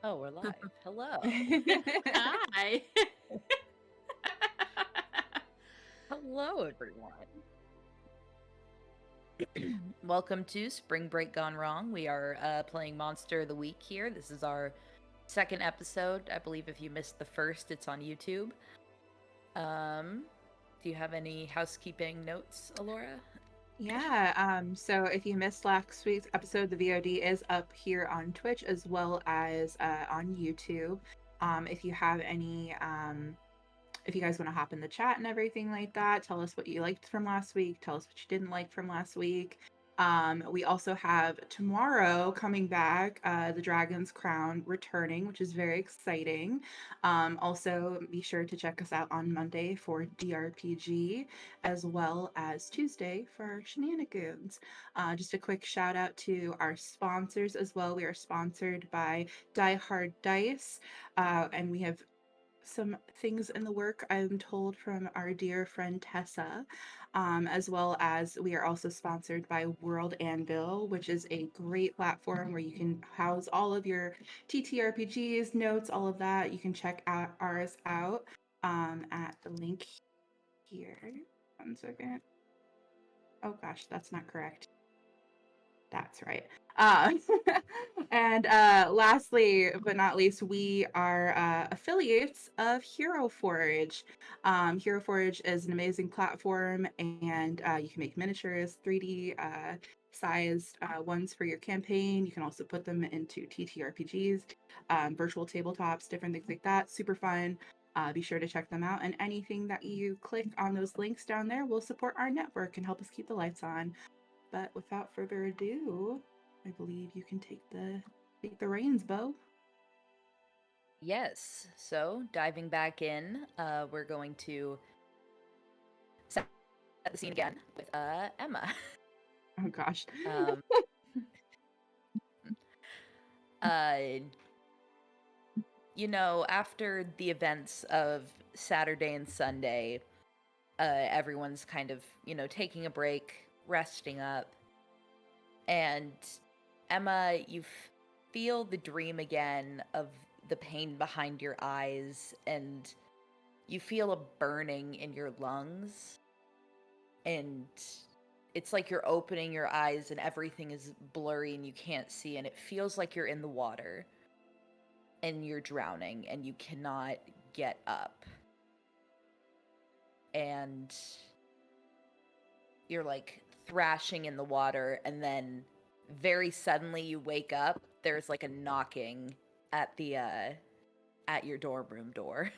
Oh, we're live. Hello. Hi. Hello, everyone. Welcome to Spring Break Gone Wrong. We are playing Monster of the Week here. This is our second episode. I believe if you missed the first, it's on YouTube. Do you have any housekeeping notes, Alora? Yeah, so if you missed last week's episode, the VOD is up here on Twitch as well as on YouTube. If you have any, if you guys want to hop in the chat and everything like that, tell us what you liked from last week, tell us what you didn't like from last week. We also have tomorrow coming back, the Dragon's Crown returning, which is very exciting. Also, be sure to check us out on Monday for DRPG, as well as Tuesday for our shenanigans. Just a quick shout out to our sponsors as well. We are sponsored by Die Hard Dice, and we have some things in the work, I'm told, from our dear friend Tessa, as well as we are also sponsored by World Anvil, which is a great platform where you can house all of your TTRPGs, notes, all of that. You can check out ours out at the link here. 1 second. Oh gosh, that's not correct. That's right. Uh, and lastly, but not least, we are affiliates of Hero Forge. Hero Forge is an amazing platform, and you can make miniatures, 3D sized ones for your campaign. You can also put them into TTRPGs, virtual tabletops, different things like that. Super fun. Be sure to check them out. And anything that you click on those links down there will support our network and help us keep the lights on. But without further ado, I believe you can take the reins, Beau. Yes. So, diving back in, we're going to set the scene again with Emma. Oh gosh. Um, uh, after the events of Saturday and Sunday, everyone's kind of, taking a break, resting up. And Emma, you feel the dream again of the pain behind your eyes, and you feel a burning in your lungs. And it's like you're opening your eyes and everything is blurry and you can't see, and it feels like you're in the water and you're drowning and you cannot get up. And you're like thrashing in the water, and then very suddenly you wake up. There's like a knocking at the at your dorm room door.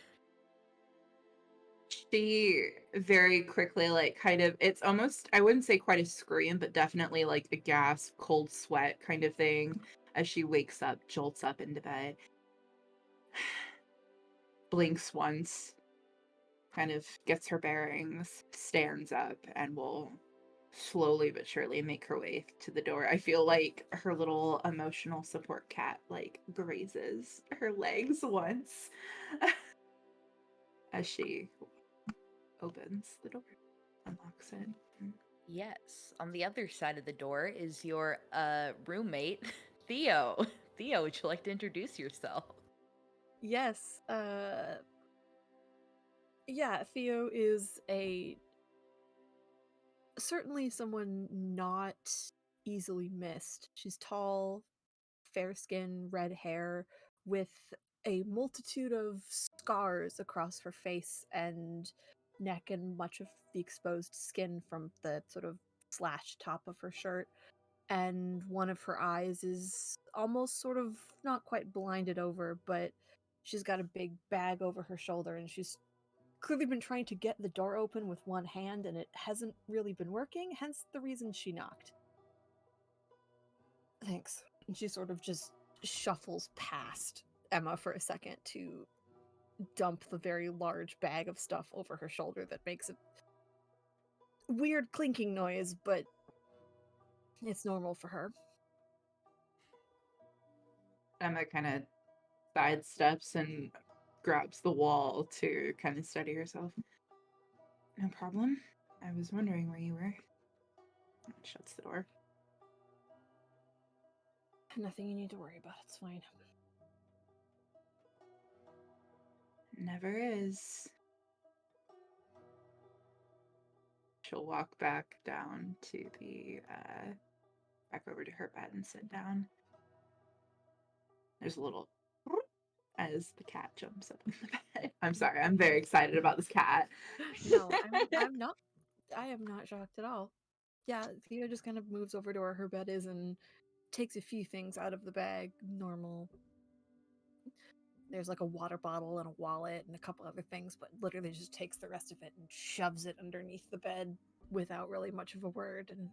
She very quickly, like, kind of, it's almost, I wouldn't say quite a scream, but definitely like a gasp, cold sweat kind of thing as she wakes up, jolts up into bed, blinks once, kind of gets her bearings, stands up, and will slowly but surely make her way to the door. I feel like her little emotional support cat like grazes her legs once as she opens the door, unlocks it. Yes. On the other side of the door is your roommate, Theo. Theo, would you like to introduce yourself? Yes. Yeah, Theo is certainly someone not easily missed. She's tall, fair skin, red hair, with a multitude of scars across her face and neck and much of the exposed skin from the sort of slashed top of her shirt. And one of her eyes is almost sort of not quite blinded over, but she's got a big bag over her shoulder, and she's clearly been trying to get the door open with one hand, and it hasn't really been working, hence the reason she knocked. Thanks. And she sort of just shuffles past Emma for a second to dump the very large bag of stuff over her shoulder that makes a weird clinking noise, but it's normal for her. Emma kind of sidesteps and grabs the wall to kind of steady herself. No problem. I was wondering where you were. Shuts the door. Nothing you need to worry about, it's fine. Never is. She'll walk back down to the back over to her bed and sit down. There's a little as the cat jumps up in the bed. I'm sorry, I'm very excited about this cat. No, I'm not. I am not shocked at all. Yeah, Thea just kind of moves over to where her bed is and takes a few things out of the bag. Normal. There's like a water bottle and a wallet and a couple other things, but literally just takes the rest of it and shoves it underneath the bed without really much of a word, and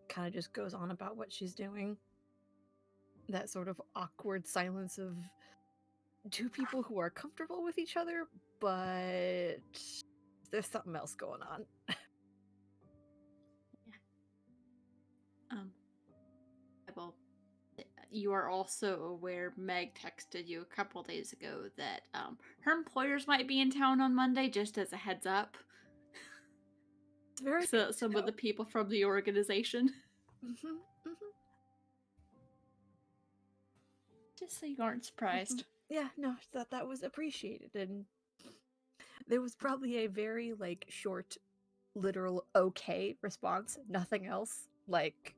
kind of just goes on about what she's doing. That sort of awkward silence of two people who are comfortable with each other, but there's something else going on. Well, you are also aware Meg texted you a couple days ago that her employers might be in town on Monday, just as a heads up. It's very So some of the people from the organization. Just so you aren't surprised. Yeah, no, that was appreciated, and there was probably a very like short, literal okay response, nothing else. Like,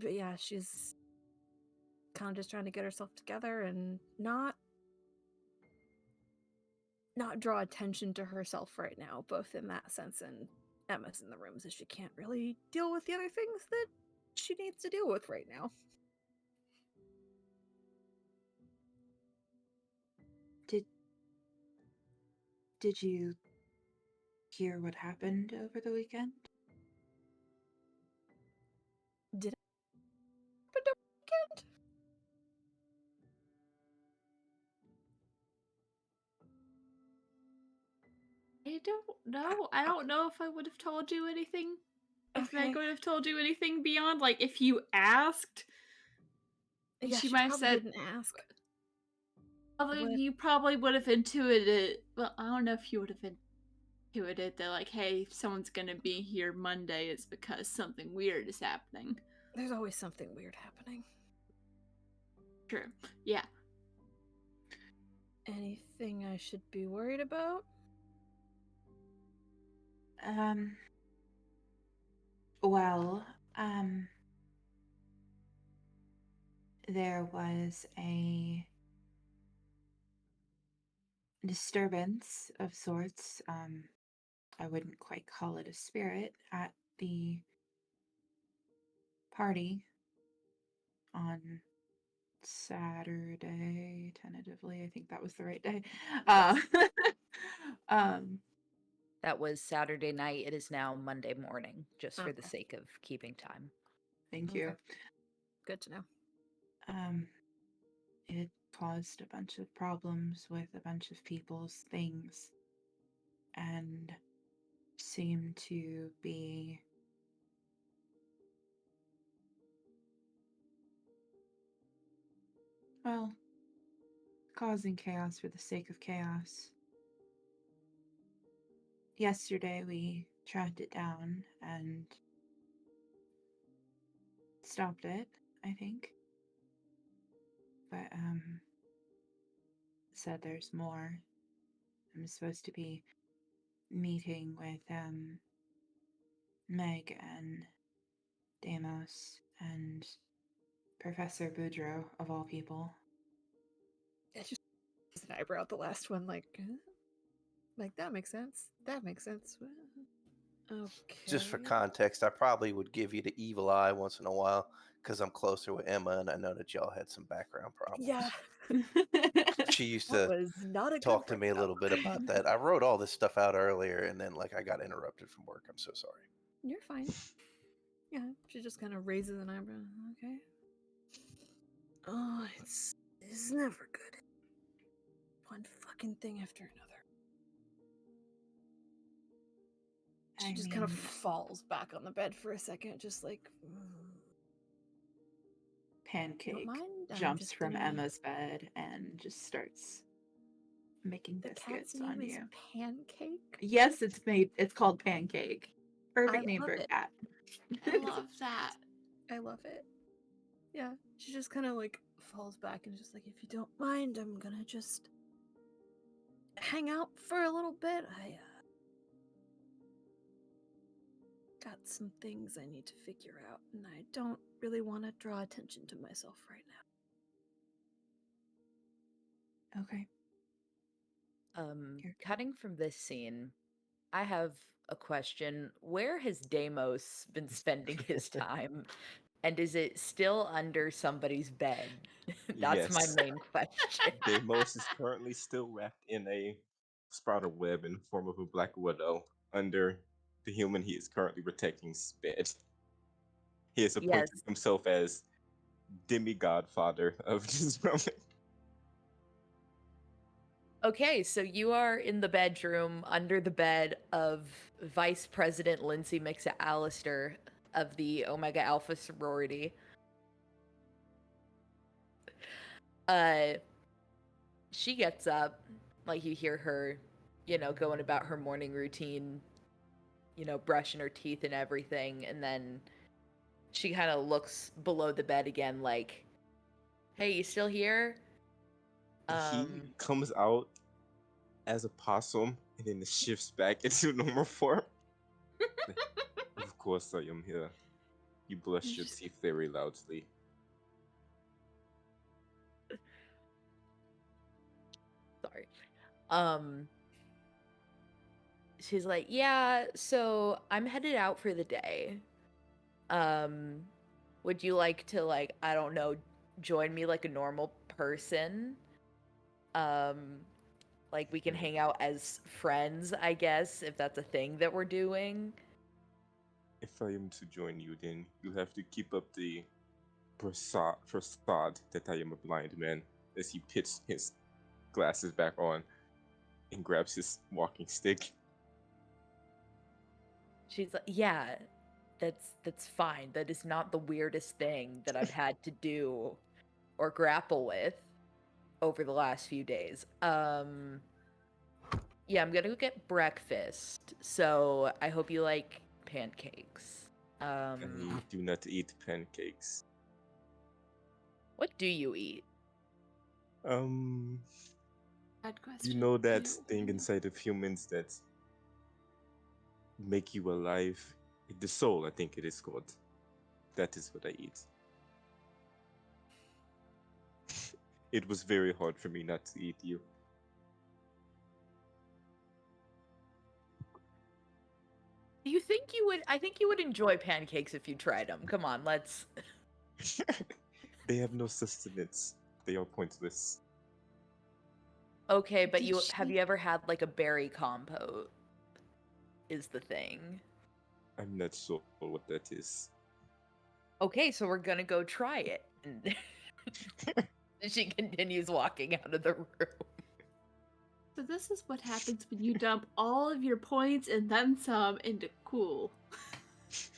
but yeah, she's kind of just trying to get herself together and not draw attention to herself right now, both in that sense and Emma's in the room, so she can't really deal with the other things that she needs to deal with right now. Did you hear what happened over the weekend? Did it happen over the weekend? I don't know. I don't know if I would have told you anything. If Okay. Meg would have told you anything beyond, like, if you asked. And Yeah, she she might have probably said, didn't ask. although What? you probably would have intuited. Well, I don't know if you would have intuited that, like, hey, if someone's gonna be here Monday, it's because something weird is happening. There's always something weird happening. True. Yeah. Anything I should be worried about? Well, there was a disturbance of sorts. I wouldn't quite call it a spirit at the party on Saturday, tentatively. I think that was the right day. That was Saturday night. It is now Monday morning, just for the Okay. sake of keeping time. Thank you. Okay. Good to know. It caused a bunch of problems with a bunch of people's things and seemed to be well, causing chaos for the sake of chaos. Yesterday we tracked it down and stopped it, I think. But said there's more. I'm supposed to be meeting with Meg and Deimos and Professor Boudreaux, of all people. It's just an eyebrow at the last one, like that makes sense. That makes sense. Okay. Just for context, I probably would give you the evil eye once in a while because I'm closer with Emma and I know that y'all had some background problems. Yeah. She used That to was not a talk good to me a little bit about that. I wrote all this stuff out earlier and then I got interrupted from work. I'm so sorry. You're fine. Yeah, she just kind of raises an eyebrow. Okay. Oh, it's never good. One fucking thing after another. She just kind of falls back on the bed for a second, just like. Pancake I'm jumps just from gonna- Emma's bed and just starts making The biscuits cat's on name is you. Pancake. Yes, it's called Pancake. Perfect I name love for a it. cat. I love that. I love it. Yeah, she just kind of like falls back and is just like, if you don't mind, I'm gonna just hang out for a little bit. I got some things I need to figure out, and I don't really want to draw attention to myself right now. Okay. Here. Cutting from this scene, I have a question. Where has Deimos been spending his time? And is it still under somebody's bed? That's my Yes. main question. Deimos is currently still wrapped in a spider web in the form of a black widow under the human he is currently protecting's bed. He has appointed Yes. himself as demi-godfather of this moment. Okay, so you are in the bedroom under the bed of Vice President Lindsay McAllister of the Omega Alpha sorority. She gets up, like you hear her, going about her morning routine, brushing her teeth and everything, and then she kind of looks below the bed again, like, "Hey, you still here?" He comes out as a possum and then shifts back into normal form. Of course I am here. You blush your teeth very loudly. Sorry. She's like, "Yeah, so I'm headed out for the day. Would you like to, like, I don't know, join me like a normal person? Like, we can hang out as friends, I guess, if that's a thing that we're doing." If I am to join you, then you have to keep up the facade that I am a blind man, as he puts his glasses back on and grabs his walking stick. She's like, "Yeah, that's fine. That is not the weirdest thing that I've had to do or grapple with over the last few days. Yeah, I'm gonna go get breakfast. So I hope you like pancakes. I do not eat pancakes. What do you eat? Bad question. You know that thing inside of humans that make you alive? The soul, I think it is called. That is what I eat. It was very hard for me not to eat you. Do you think you would? I think you would enjoy pancakes if you tried them. Come on, let's. They have no sustenance. They are pointless. Okay, but Did have she- you ever had like a berry compote? Is the thing. I'm not sure what that is. Okay, so we're gonna go try it. And she continues walking out of the room. So this is what happens when you dump all of your points and then some into cool. She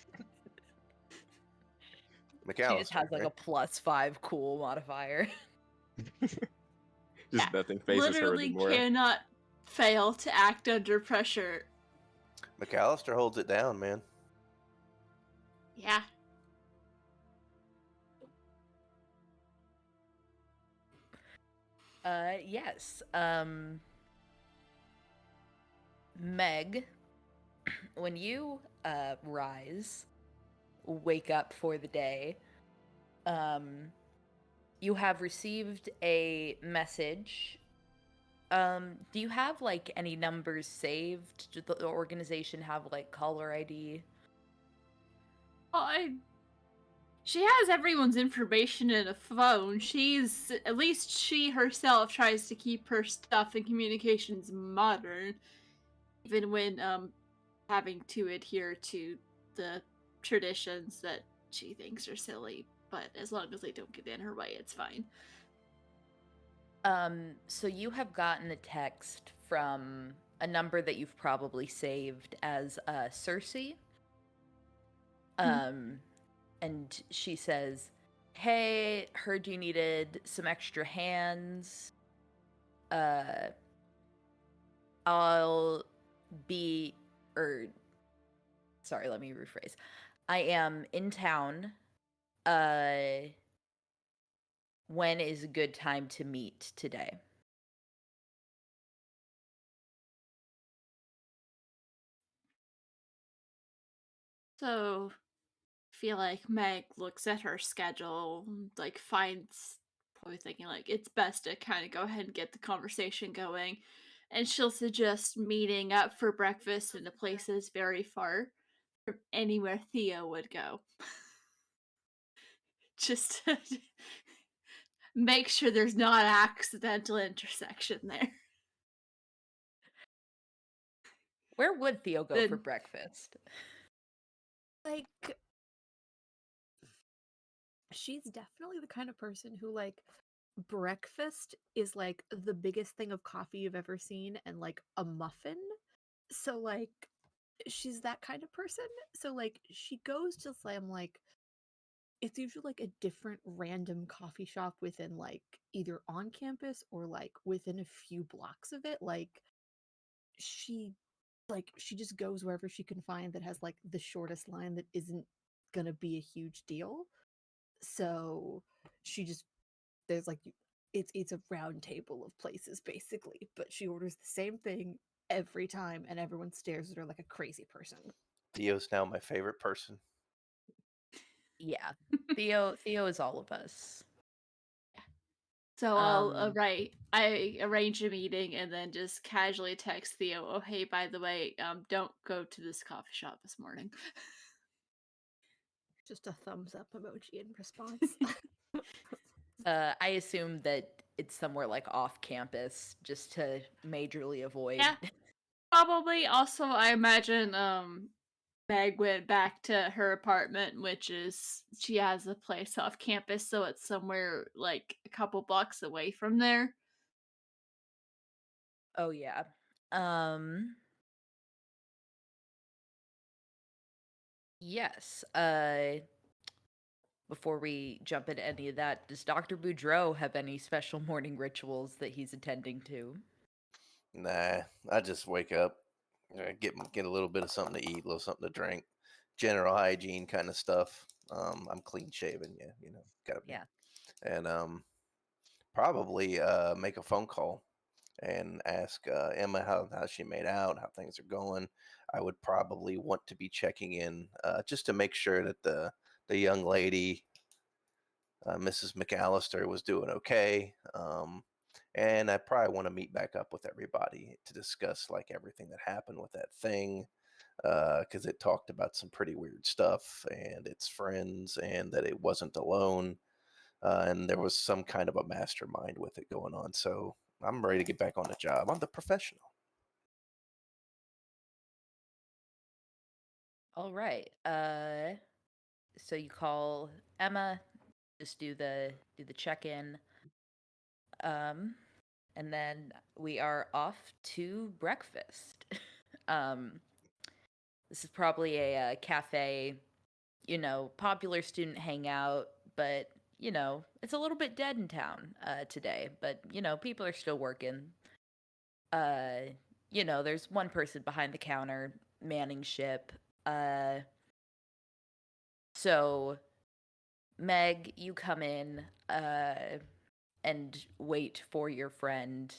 just has like McAllister, a +5 cool modifier. Just nothing phases her Literally anymore. cannot fail to act under pressure. McAllister holds it down, man. Yeah. Yes. Meg, when you wake up for the day, you have received a message. Do you have like any numbers saved? Did the organization have like caller ID? She has everyone's information in a phone. At least she herself tries to keep her stuff and communications modern, even when having to adhere to the traditions that she thinks are silly. But as long as they don't get in her way, it's fine. So you have gotten a text from a number that you've probably saved as Cersei. And she says, "Hey, heard you needed some extra hands. I'll be, sorry, let me rephrase. I am in town, when is a good time to meet today? So, feel like Meg looks at her schedule, like finds probably thinking like it's best to kind of go ahead and get the conversation going, and she'll suggest meeting up for breakfast in a place that's very far from anywhere Theo would go. Just to make sure there's not accidental intersection there. Where would Theo go for Then breakfast? Like, she's definitely the kind of person who, like, breakfast is, like, the biggest thing of coffee you've ever seen and, like, a muffin. So, like, she's that kind of person. So, like, she goes to some, like, it's usually, like, a different random coffee shop within, like, either on campus or, like, within a few blocks of it. Like, she she just goes wherever she can find that has, like, the shortest line that isn't gonna be a huge deal. So she just there's like it's a round table of places basically, but she orders the same thing every time and everyone stares at her like a crazy person. Theo's now my favorite person. Yeah. Theo is all of us. So Um, I arrange a meeting and then just casually text Theo, "Oh hey, by the way, don't go to this coffee shop this morning." Just a thumbs up emoji in response. I assume that it's somewhere like off campus just to majorly avoid. Yeah, probably. Also, I imagine Meg went back to her apartment, which is she has a place off campus, so it's somewhere like a couple blocks away from there. Oh yeah. Um yes. Before we jump into any of that, does Dr. Boudreaux have any special morning rituals that he's attending to? Nah, I just wake up, get a little bit of something to eat, a little something to drink, general hygiene kind of stuff. I'm clean shaven, yeah, gotta be, Yeah. and probably make a phone call and ask Emma how she made out, how things are going. I would probably want to be checking in just to make sure that the young lady, Mrs. McAllister, was doing okay. And I probably want to meet back up with everybody to discuss like everything that happened with that thing, because it talked about some pretty weird stuff and its friends, and that it wasn't alone, and there was some kind of a mastermind with it going on. So I'm ready to get back on the job. I'm the professional. All right. So you call Emma, just do the check-in. And then we are off to breakfast. um this is probably a cafe, popular student hangout, but it's a little bit dead in town today, but people are still working. uh there's one person behind the counter manning ship. So Meg, you come in and wait for your friend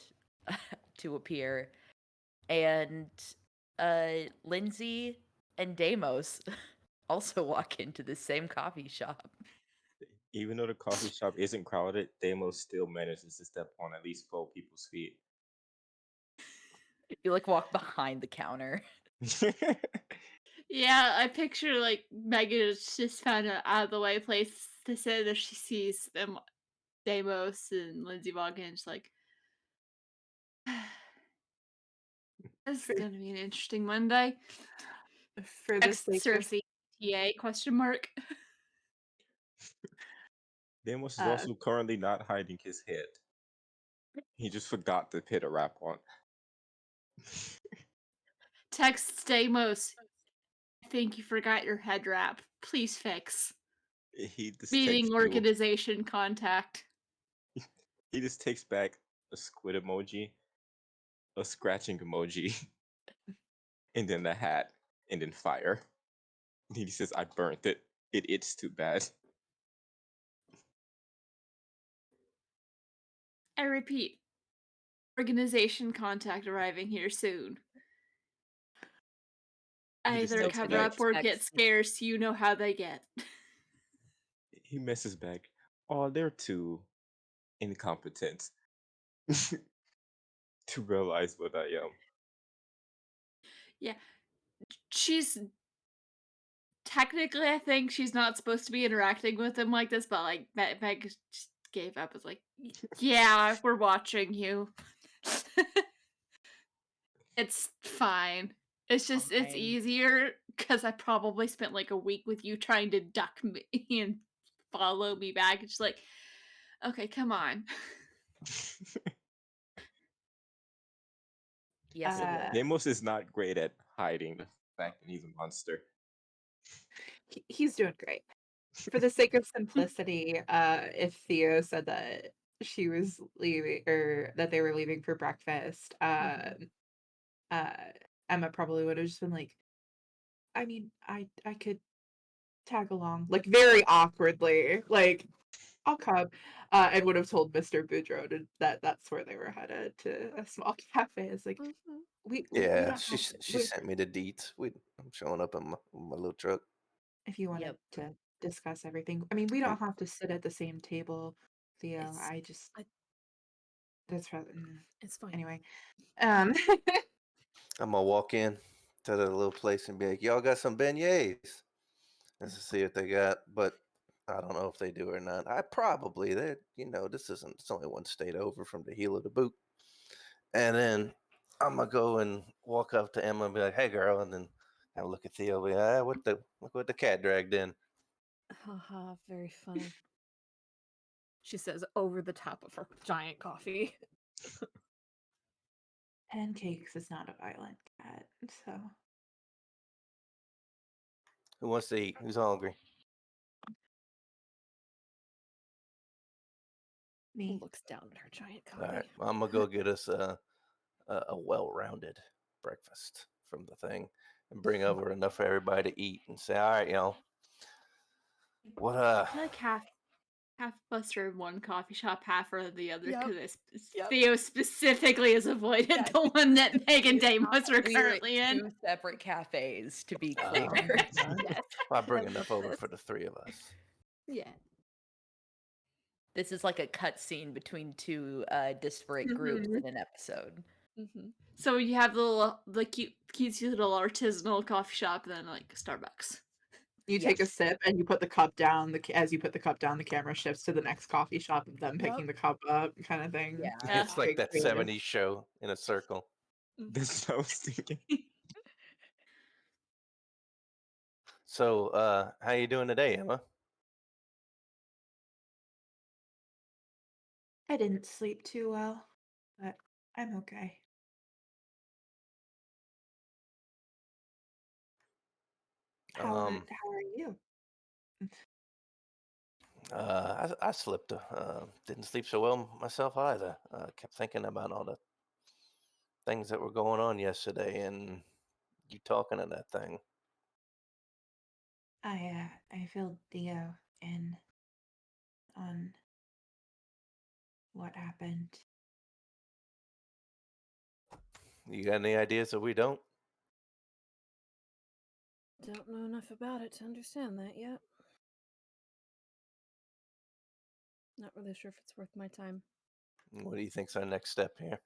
to appear, and Lindsay and Deimos also walk into the same coffee shop. Even though the coffee shop isn't crowded, Deimos still manages to step on at least 4 people's feet. You like walk behind the counter. Yeah, I picture like Megan has just found an out of the way place to sit as she sees them, Deimos and Lindsay walk in. She's like, "This is gonna be an interesting Monday." For the Text sake of Cersei, TA question mark. Deimos is uh, also currently not hiding his head. He just forgot to put a wrap on. Text Deimos, "I think you forgot your head wrap. Please fix." He just Meeting takes you. organization contact. He just takes back a squid emoji, a scratching emoji, and then the hat, and then fire. He says, "I burnt it. It's too bad." I repeat, organization contact arriving here soon. He just Either texts cover back. up or get scarce. You know how they get. He messes back. Oh, they're too incompetent to realize what I am. Yeah, she's technically, I think she's not supposed to be interacting with him like this, but like Meg just gave up. It's like, yeah, we're watching you. It's fine. It's just it's Fine. easier because I probably spent like a week with you trying to duck me and follow me back. It's like, okay, come on. Yes, it will. Nemos is not great at hiding the fact that he's a monster. He's doing great. For the sake of simplicity, if Theo said that she was leaving or that they were leaving for breakfast, Emma probably would have just been like, I mean, I could tag along, like very awkwardly, like I'll come, and would have told Mr. Boudreaux that that's where they were headed, to a small cafe. It's like we Yeah, don't she have to, she sent me the deets. I'm showing up in my little truck. if you wanted Yep. to discuss everything. I mean, we don't have to sit at the same table, Theo. That's rather It's fine. anyway. I'm gonna walk in to the little place and be like, "Y'all got some beignets?" And to see if they got, but I don't know if they do or not. I probably they, it's only one state over from the heel of the boot. And then I'm gonna go and walk up to Emma and be like, "Hey, girl," and then I look at Theo, and be like, look what the cat dragged in. Haha, very funny. She says over the top of her giant coffee. Pancakes is not a violent cat, so Who wants to eat? Who's hungry? me. Looks down at her giant All coffee. right, I'm gonna go get us a well-rounded breakfast from the thing and bring over enough for everybody to eat and say, "All right, what I feel like half Buster one coffee shop, half for the other, Yep. because Yep. Theo specifically has avoided Yeah, the one that Meg and Deimos are We are currently in. two separate cafes, to be Oh, clear. Yes. I bring I love enough over this. for the three of us." Yeah. This is like a cutscene between two disparate groups in an episode. Mm-hmm. So you have the cutesy little artisanal coffee shop, and then like Starbucks. You take a sip and you put the cup down. As you put the cup down, the camera shifts to the next coffee shop of them picking the cup up, kind of thing. Yeah. It's like that Creative. 70s show in a circle. That's what I was thinking. So, how you doing today, Emma? I didn't sleep too well, but I'm okay. How are you? I slept. Didn't sleep so well myself either. Kept thinking about all the things that were going on yesterday, and you talking to that thing. I filled Theo in on what happened. You got any ideas that we don't? Don't know enough about it to understand that yet. Not really sure if it's worth my time. What do you think's our next step here?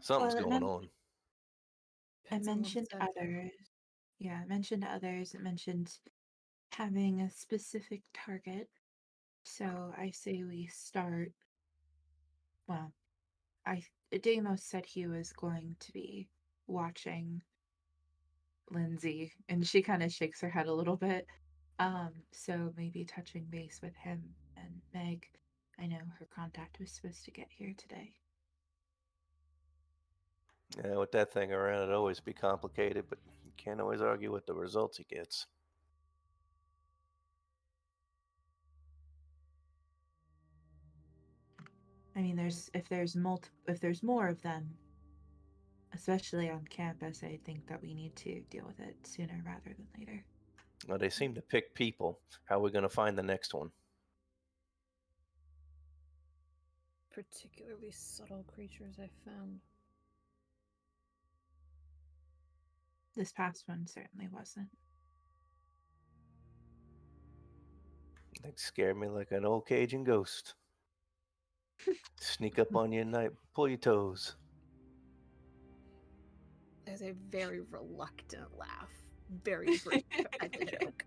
Something's Well, going on. I Depends on what mentioned said. others. Yeah, I mentioned others. It mentioned having a specific target. So I say we start. Well, Deimos said he was going to be watching Lindsay, and she kind of shakes her head a little bit. So maybe touching base with him and Meg. I know her contact was supposed to get here today. Yeah, with that thing around, it'd always be complicated, but you can't always argue with the results he gets. I mean, if there's more of them, especially on campus, I think that we need to deal with it sooner rather than later. Well, they seem to pick people. How are we going to find the next one? particularly subtle creatures I found. This past one certainly wasn't. They scare me like an old Cajun ghost. Sneak up on you at night, pull your toes. There's a very reluctant laugh, very brief at the joke.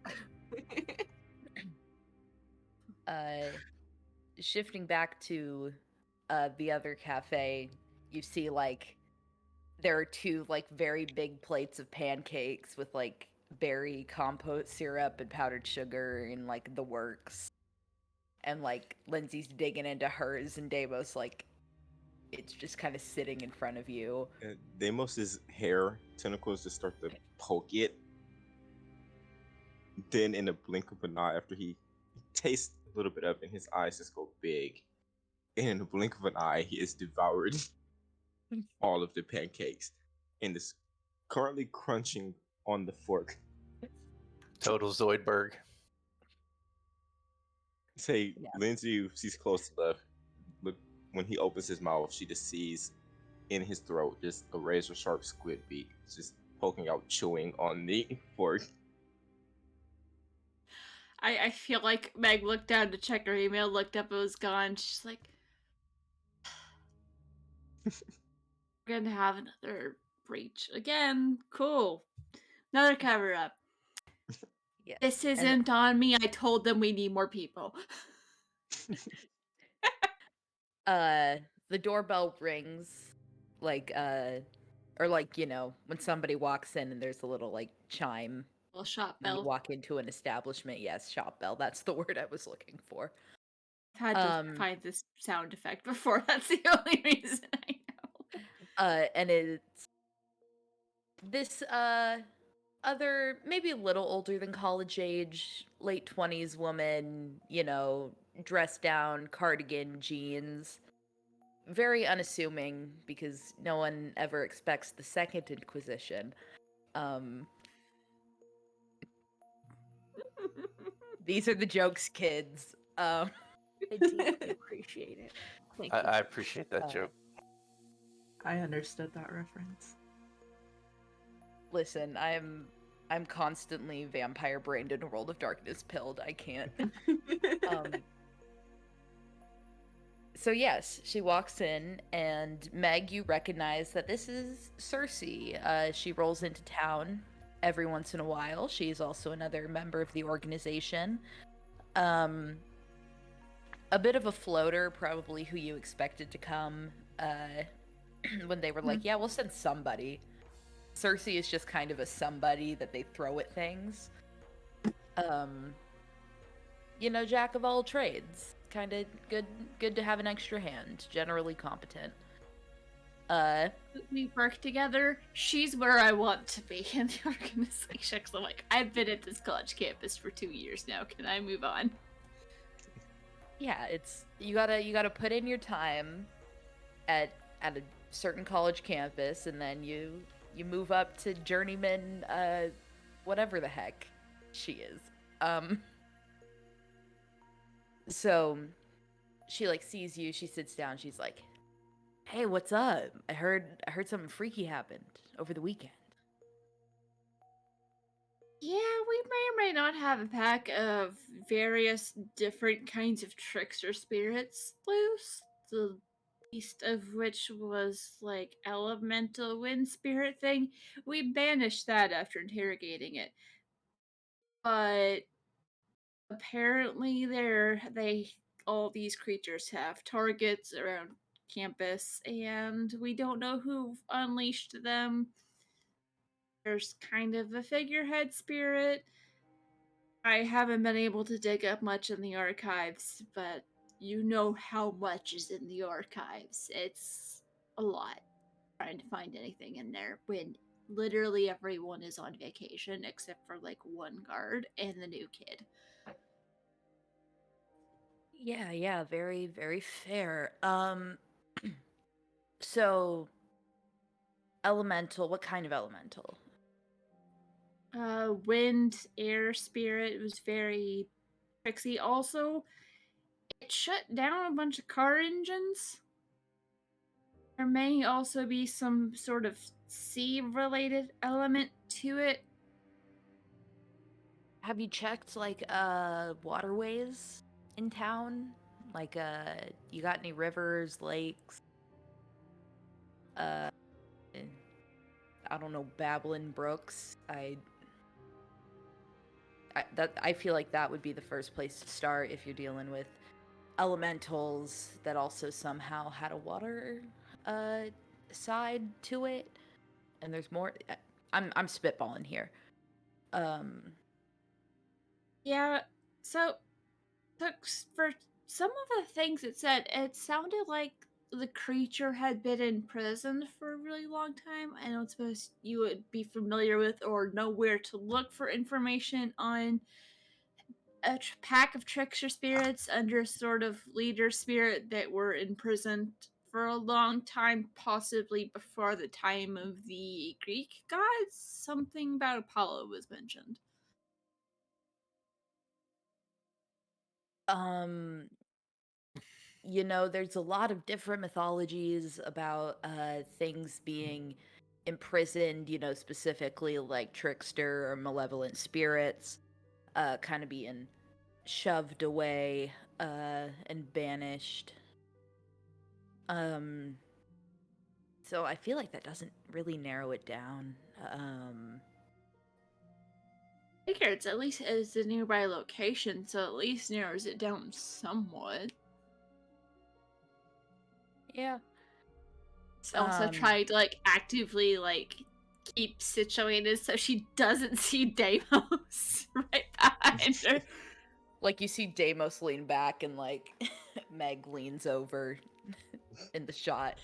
Shifting back to the other cafe, you see like there are two like very big plates of pancakes with like berry compote syrup and powdered sugar and like the works. And like Lindsay's digging into hers and Davos like it's just kind of sitting in front of you. Deimos' hair tentacles just start to poke it. Then, in a blink of an eye, after he tastes a little bit of it, his eyes just go big. And in a blink of an eye, he has devoured all of the pancakes and is currently crunching on the fork. Total Zoidberg. Say, Yeah. Lindsay, she's close to left. Look, when he opens his mouth, she just sees in his throat just a razor sharp squid beak just poking out, chewing on the fork. I feel like Meg looked down to check her email, looked up, it was gone. She's like, we're gonna have another breach again. Cool. Another cover up. Yeah. This isn't on me. I told them we need more people. The doorbell rings like or like, you know, when somebody walks in and there's a little like chime. Well, shop When you bell. walk into an establishment, yes, shop bell. That's the word I was looking for. I've had to find this sound effect before. That's the only reason I know. And it's this other maybe a little older than college age, late 20s woman, you know, dressed down, cardigan, jeans. Very unassuming because no one ever expects the second Inquisition. These are the jokes, kids. I deeply appreciate it. Thank you. I appreciate that joke. I understood that reference. Listen, I'm constantly vampire brained in a world of darkness pilled. I can't. So yes, she walks in, and Meg, you recognize that this is Cersei. She rolls into town every once in a while. She's also another member of the organization. A bit of a floater, probably who you expected to come when they were like, yeah, we'll send somebody. Cersei is just kind of a somebody that they throw at things. You know, jack of all trades. Kind of good to have an extra hand. Generally competent. We work together. She's where I want to be in the organization. So I'm like, I've been at this college campus for 2 years now. Can I move on? Yeah, it's you gotta put in your time at a certain college campus, and then you move up to journeyman, whatever the heck she is. So she like sees you, she sits down, she's like, hey, what's up? I heard something freaky happened over the weekend. Yeah, we may or may not have a pack of various different kinds of trickster spirits loose. The least of which was like elemental wind spirit thing. We banished that after interrogating it. But apparently all these creatures have targets around campus, and we don't know who unleashed them. There's kind of a figurehead spirit. I haven't been able to dig up much in the archives, but you know how much is in the archives. It's a lot trying to find anything in there when literally everyone is on vacation except for like one guard and the new kid. Yeah, very, very fair. So elemental, what kind of elemental? Wind, air spirit. It was very tricksy. Also, it shut down a bunch of car engines. There may also be some sort of sea-related element to it. Have you checked like waterways in town? Like you got any rivers, lakes? I don't know, babbling brooks. I feel like that would be the first place to start if you're dealing with elementals that also somehow had a water side to it. And there's more. I'm spitballing here. Yeah, so for some of the things it said, it sounded like the creature had been in prison for a really long time. I don't suppose you would be familiar with or know where to look for information on a pack of trickster spirits under sort of leader spirit that were imprisoned for a long time, possibly before the time of the Greek gods. Something about Apollo was mentioned. There's a lot of different mythologies about things being imprisoned, specifically like trickster or malevolent spirits kind of being shoved away and banished. So I feel like that doesn't really narrow it down. I figure it's at least as a nearby location, so at least narrows it down somewhat. Yeah. Also try to actively keep situated so she doesn't see Deimos right behind her. Like you see Deimos lean back and Meg leans over in the shot,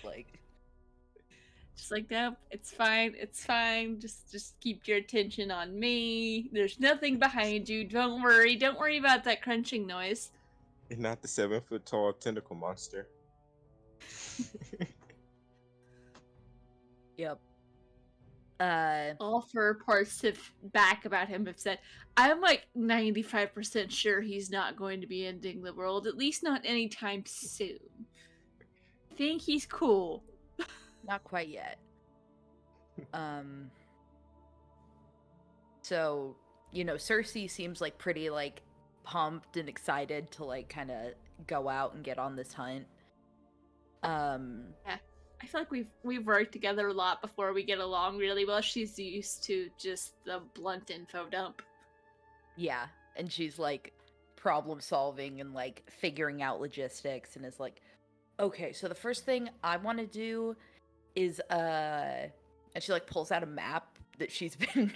just nope, it's fine, just keep your attention on me. There's nothing behind you, don't worry about that crunching noise. And not the 7-foot tall tentacle monster. Yep. All for reports back about him have said, I'm 95% sure he's not going to be ending the world, at least not anytime soon. I think he's cool. Not quite yet. So, Cersei seems pretty pumped and excited to kind of go out and get on this hunt. Yeah. I feel like we've worked together a lot before. We get along really well. She's used to just the blunt info dump. Yeah, and she's problem solving and figuring out logistics and is okay, so the first thing I want to do is and she pulls out a map that she's been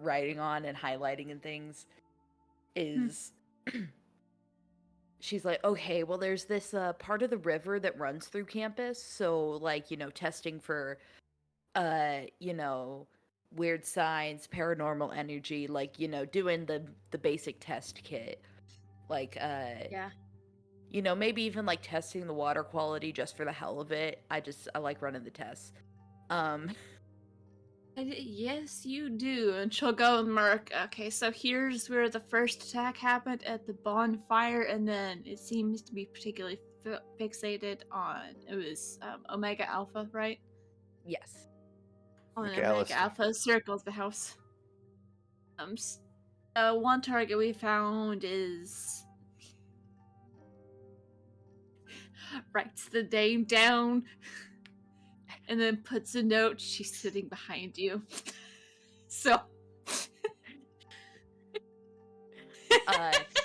writing on and highlighting and things. Is she's okay, well, there's this part of the river that runs through campus, so testing for weird signs, paranormal energy, doing the basic test kit, yeah, maybe even testing the water quality just for the hell of it. I like running the tests. Yes, you do. And she'll go and mark, okay, so here's where the first attack happened at the bonfire, and then it seems to be particularly fixated on, it was Omega Alpha, right? Yes. On Omega Alpha circles the house. One target we found is... writes the name down... and then puts a note, she's sitting behind you. So.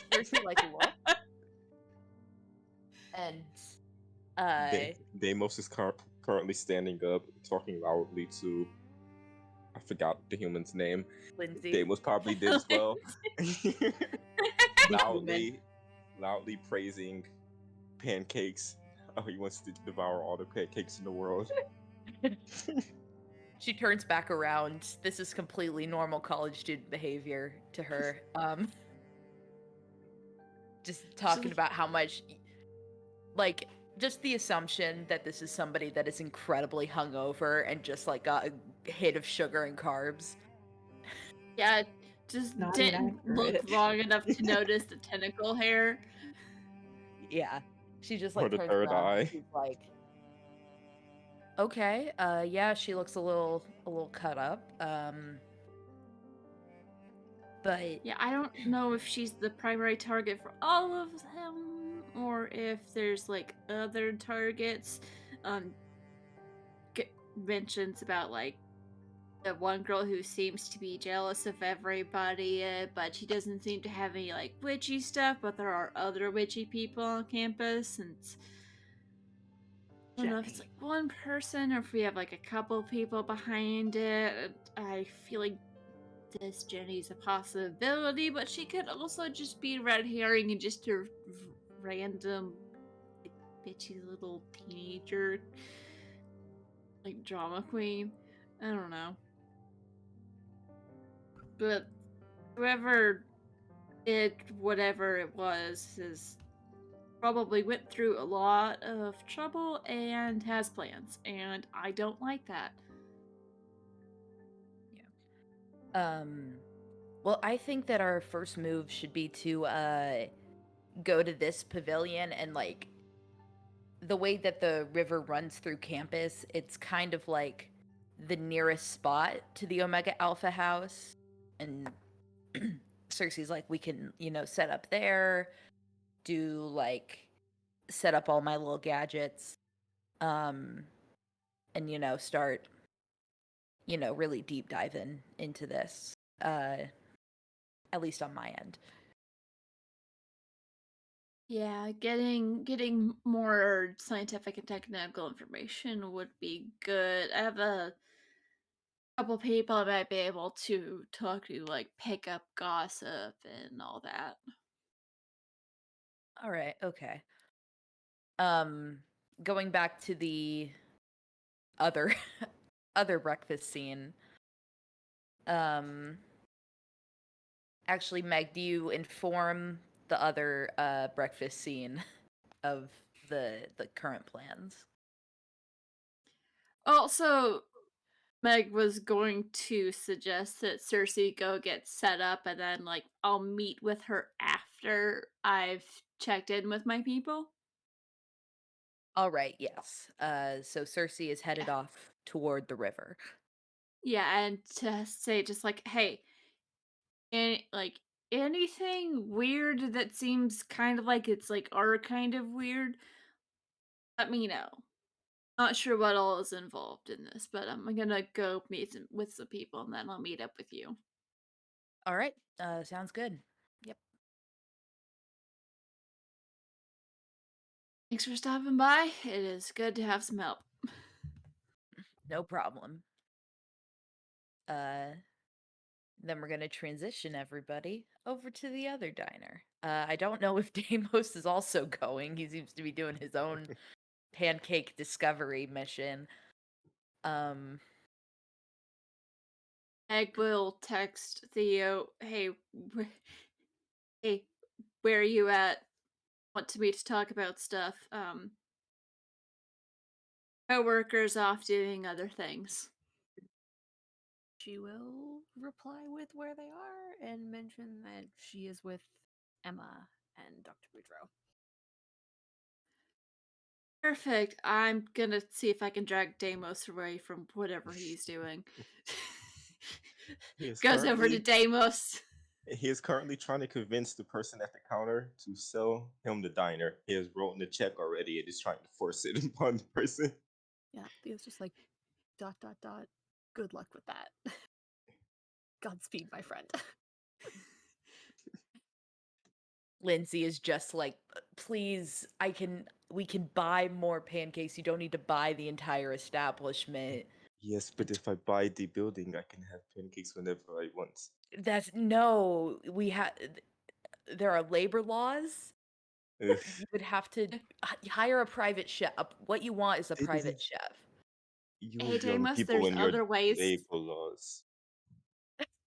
Seriously, what? And, Deimos is currently standing up, talking loudly to, I forgot the human's name. Lindsay. Deimos probably did as well. loudly praising pancakes. Oh, he wants to devour all the pancakes in the world. She turns back around. This is completely normal college student behavior to her. Just talking about how much, just the assumption that this is somebody that is incredibly hungover and just got a hit of sugar and carbs. Yeah, just didn't look long enough to notice the tentacle hair. Yeah, she just or the turns third around eye. and she's Okay. Yeah, she looks a little cut up. But Yeah, I don't know if she's the primary target for all of them or if there's like other targets. Um, mentions about like the one girl who seems to be jealous of everybody, but she doesn't seem to have any like witchy stuff. But there are other witchy people on campus, and I don't know if it's Jenny. like one person or if we have like a couple people behind it. I feel like this Jenny's a possibility, but she could also just be red herring and just a random like, bitchy little teenager, like drama queen. I don't know. But whoever did whatever it was is probably went through a lot of trouble and has plans, and I don't like that. Well, I think that our first move should be to go to this pavilion, and like the way that the river runs through campus, it's kind of like the nearest spot to the Omega Alpha house. And Cersei's like, we can, set up there, do like set up all my little gadgets, and start, really deep diving into this. At least on my end. Yeah, getting more scientific and technical information would be good. I have a couple people I might be able to talk to, like pick up gossip and all that. All right, okay. Going back to the other other breakfast scene. Actually, Meg, do you inform the other breakfast scene of the current plans? Also, Meg was going to suggest that Cersei go get set up and then like I'll meet with her after I've checked in with my people. All right, yes. So Cersei is headed off toward the river. Yeah, and to say just like, hey, and like anything weird that seems kind of like it's like our kind of weird, let me know. Not sure what all is involved in this, but I'm gonna go meet with some people and then I'll meet up with you. All right, sounds good. Yep, Thanks for stopping by. It is good to have some help. no problem. Then we're gonna transition everybody over to the other diner. I don't know if Deimos is also going. He seems to be doing his own pancake discovery mission. Meg will text Theo, hey, hey, where are you at? Want to meet to talk about stuff. Co-workers off doing other things. She will reply with where they are and mention that she is with Emma and Dr. Boudreaux. Perfect. I'm gonna see if I can drag Deimos away from whatever he's doing. He is Goes over to currently Deimos. he is currently trying to convince the person at the counter to sell him the diner. He has written the check already and is trying to force it upon the person. Yeah, Theo's just like, ... Good luck with that. Godspeed, my friend. Lindsay is just like, please, we can buy more pancakes. You don't need to buy the entire establishment. Yes, but if I buy the building, I can have pancakes whenever I want. No, there are labor laws. Ugh, You would have to hire a private chef. What you want is a they private doesn't. chef. You Hey young Deimos, people there's and your other ways. labor laws.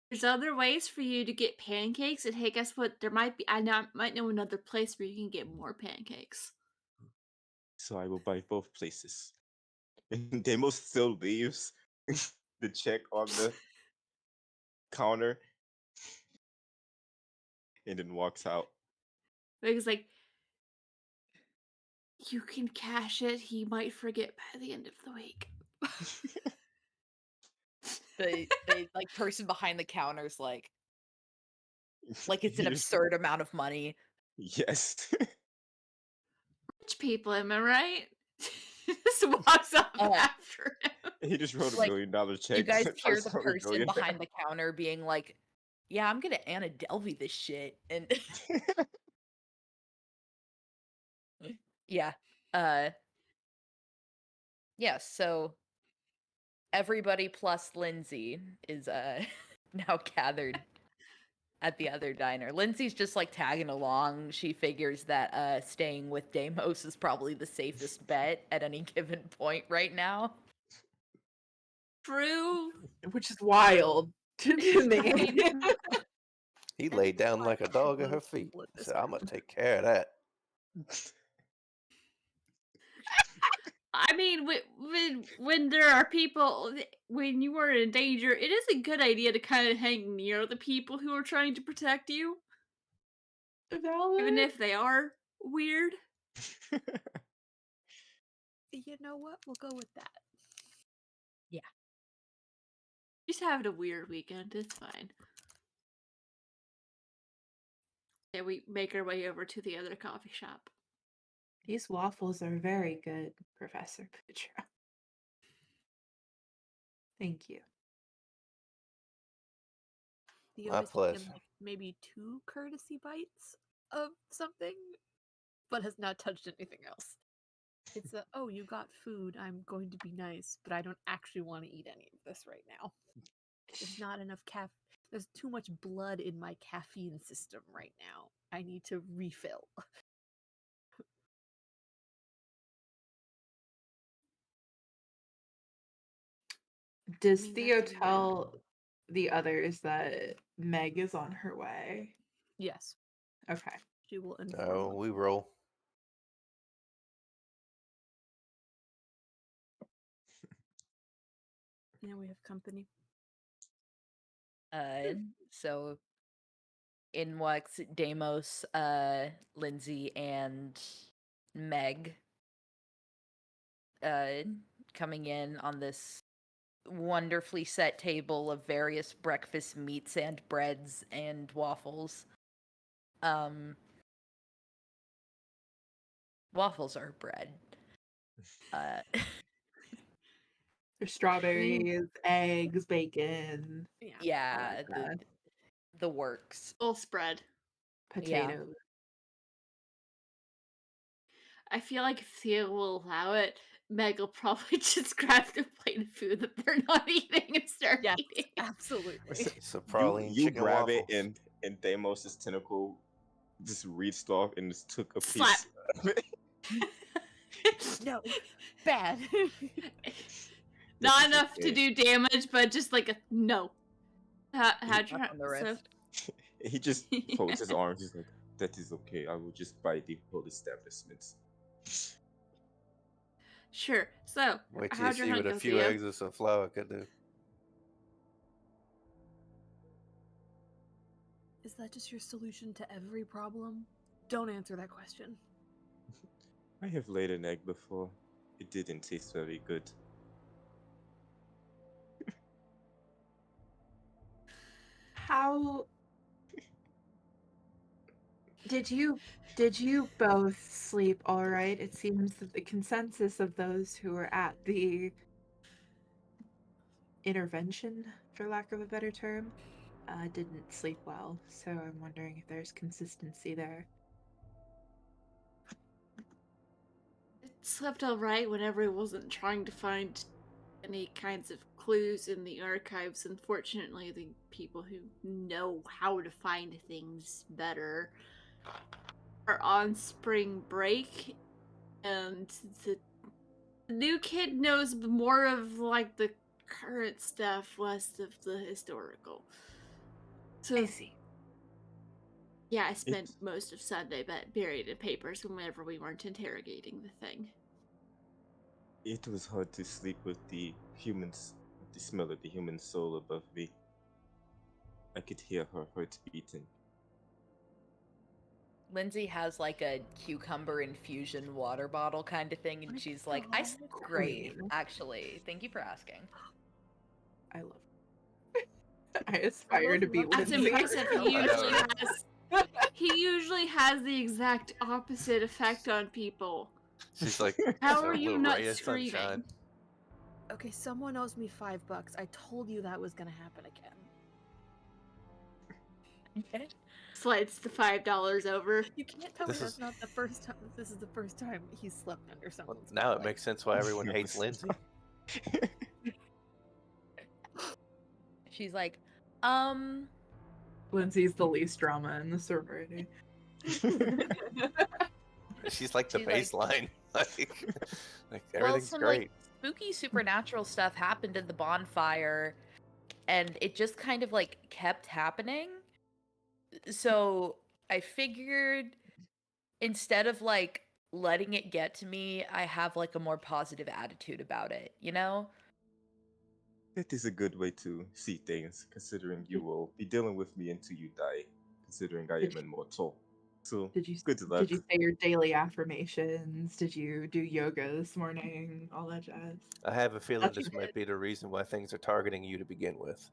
There's other ways for you to get pancakes, and hey, guess what? There might be. Might know another place where you can get more pancakes. So I will buy both places. And Demo still leaves the check on the counter and then walks out. Because like, you can cash it. He might forget by the end of the week. The like person behind the counter is like it's an He just- absurd amount of money. Yes. Rich people, am I right? Just walks up Uh, after him. He just wrote a $1 Like, million check. You guys tries hear to the become a person billionaire. behind the counter being like, "Yeah, I'm gonna Anna Delvey this shit," and yeah, yeah. So everybody plus Lindsay is now gathered at the other diner. Lindsay's just like tagging along. She figures that staying with Deimos is probably the safest bet at any given point right now. True. Which is wild to me. He And laid it's down why like a I dog at love her feet. people at He this said, I'm going to group. take care of that. I mean, when there are people, when you are in danger, it is a good idea to kind of hang near the people who are trying to protect you, even if they are weird. You know what? We'll go with that. Just having a weird weekend. It's fine. Yeah, we make our way over to the other coffee shop. These waffles are very good, Professor Putra. Thank you. Theo My has taken pleasure. like maybe 2 courtesy bites of something, but has not touched anything else. It's a, oh, you got food, I'm going to be nice, but I don't actually want to eat any of this right now. There's not enough there's too much blood in my caffeine system right now. I need to refill. Does I mean, Theo that's tell the others that Meg is on her way? Yes, Okay. she will inform No, them. we roll. Now we have company. So in walks Deimos, Lindsay, and Meg, coming in on this wonderfully set table of various breakfast meats and breads and waffles. Waffles are bread. There's strawberries, eggs, bacon, Yeah, that. the works. Full spread. potatoes. I feel like if Theo will allow it, Meg will probably just grab the plate of food that they're not eating and start Yes, eating. absolutely. So probably You chicken grab waffles. it and Deimos' tentacle just reached off and just took a Slap. piece of it. No, bad. Not That is enough to okay. do damage, but just like a no. How'd you Slap on the wrist. He just folds his arms. He's like, that is okay. I will just buy the whole establishment. Sure. So, Wait till you how'd your see hunt what a go, few Theo? eggs of some flour could do. Is that just your solution to every problem? Don't answer that question. I have laid an egg before. It didn't taste very good. How did you both sleep all right? It seems that the consensus of those who were at the intervention, for lack of a better term, didn't sleep well. So I'm wondering if there's consistency there. It slept alright whenever it wasn't trying to find any kinds of clues in the archives. Unfortunately, the people who know how to find things better are on spring break, and the new kid knows more of like the current stuff, less of the historical. So I see. yeah, I spent most of Sunday buried in papers whenever we weren't interrogating the thing. It was hard to sleep with the humans, the smell of the human soul above me. I could hear her heart beating. Lindsay has like a cucumber infusion water bottle kind of thing, and she's like, "I sleep great, Queen. actually. Thank you for asking." I love I aspire to be That's Lindsay. impressive. He usually has the exact opposite effect on people. She's like, How "It's a are you little not ray of sunshine." screaming? Okay, someone owes me $5. I told you that was gonna happen again. Slides the $5 over. You can't tell me This that's is- not the first time. This is the first time he's slept under Well, someone's now it bed. makes sense why everyone hates Lindsay. She's like, Lindsay's the least drama in the sorority. She's like the She's like- baseline. like well, everything's some great. like spooky supernatural stuff happened at the bonfire, and it just kind of like kept happening. So I figured instead of like letting it get to me, I have like a more positive attitude about it, you know? That is a good way to see things, considering you will be dealing with me until you die, considering I am immortal. So, good luck. Did you say your daily affirmations? Did you do yoga this morning? All that jazz. I have a feeling Thought you this might did. be the reason why things are targeting you to begin with.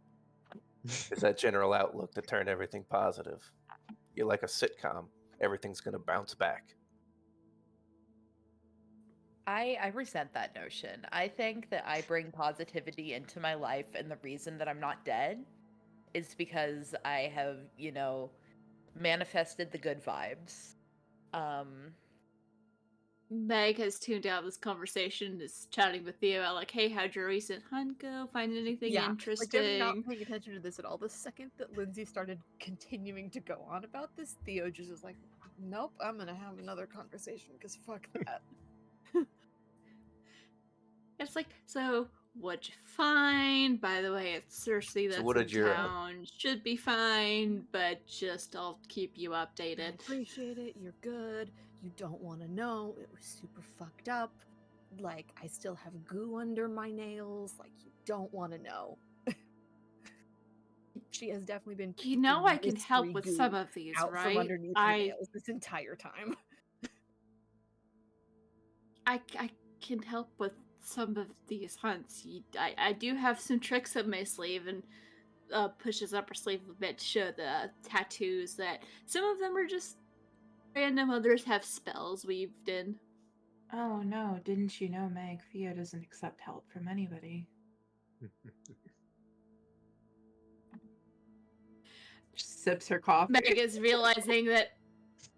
It's that general outlook to turn everything positive. You're like a sitcom. Everything's gonna bounce back. I resent that notion. I think that I bring positivity into my life, and the reason that I'm not dead is because I have, you know, manifested the good vibes. Meg has tuned out this conversation, is chatting with Theo about like, hey, how'd your recent hunt go? Find anything Like they're not interesting? paying attention to this at all. The second that Lindsay started continuing to go on about this, Theo just was like, "Nope, I'm gonna have another conversation because fuck that." It's like, so what'd you find? By the way, it's Cersei that's what did in your, town. Should be fine, but just I'll keep you I updated. appreciate it. You're good. You don't want to know. It was super fucked up. Like I still have goo under my nails. Like you don't want to know. She has definitely been. You know I kicking can help mystery with goo some of these, out from right? underneath her nails this entire time. I can help with some of these hunts. I do have some tricks up my sleeve, and pushes up her sleeve a bit to show the tattoos that some of them are just random, others have spells weaved in. Oh no, didn't you know, Meg? Theo doesn't accept help from anybody. Sips her coffee. Meg is realizing that,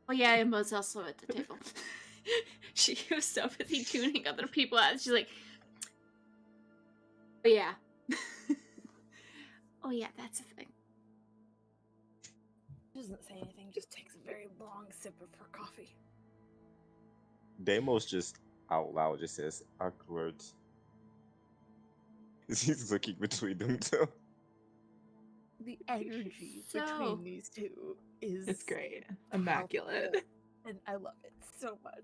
oh yeah, Emma's also at the table. She was so busy tuning other people out. She's like, oh yeah. Oh yeah, that's a thing. Doesn't say anything, just takes a very long sip of her coffee. Deimos just out loud just says awkward. He's looking between them too. The energy So- between these two is It's great. Immaculate. palpable, and I love it so much.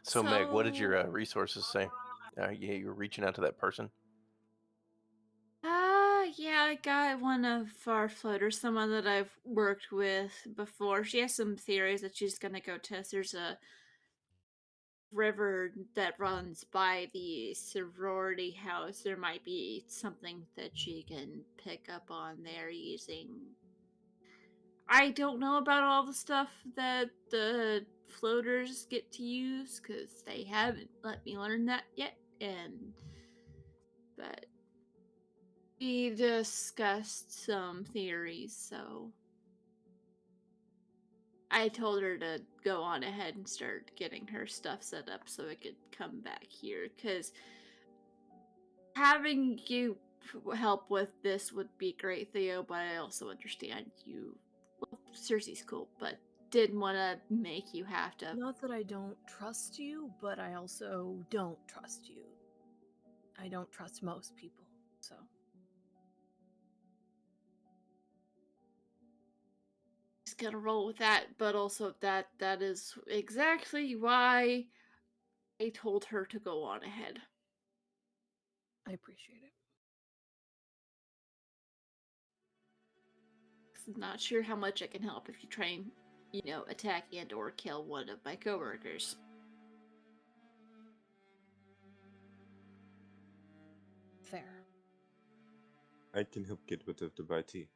So Meg, what did your So- resources say? Yeah, you were reaching out to that person. Yeah, I got one of our floaters, someone that I've worked with before. She has some theories that she's gonna go test. There's a river that runs by the sorority house. There might be something that she can pick up on there using. I don't know about all the stuff that the floaters get to use because they haven't let me learn that yet. But we discussed some theories, so I told her to go on ahead and start getting her stuff set up so it could come back here, because having you help with this would be great, Theo, but I also understand you. Well, Cersei's cool, but didn't want to make you have to. Not that I don't trust you, but I also don't trust you. I don't trust most people, so. Just gonna roll with that, but also that is exactly why I told her to go on ahead. I appreciate it. not sure how much I can help if you try and, attack and or kill one of my coworkers. Fair. I can help get rid of the bitey.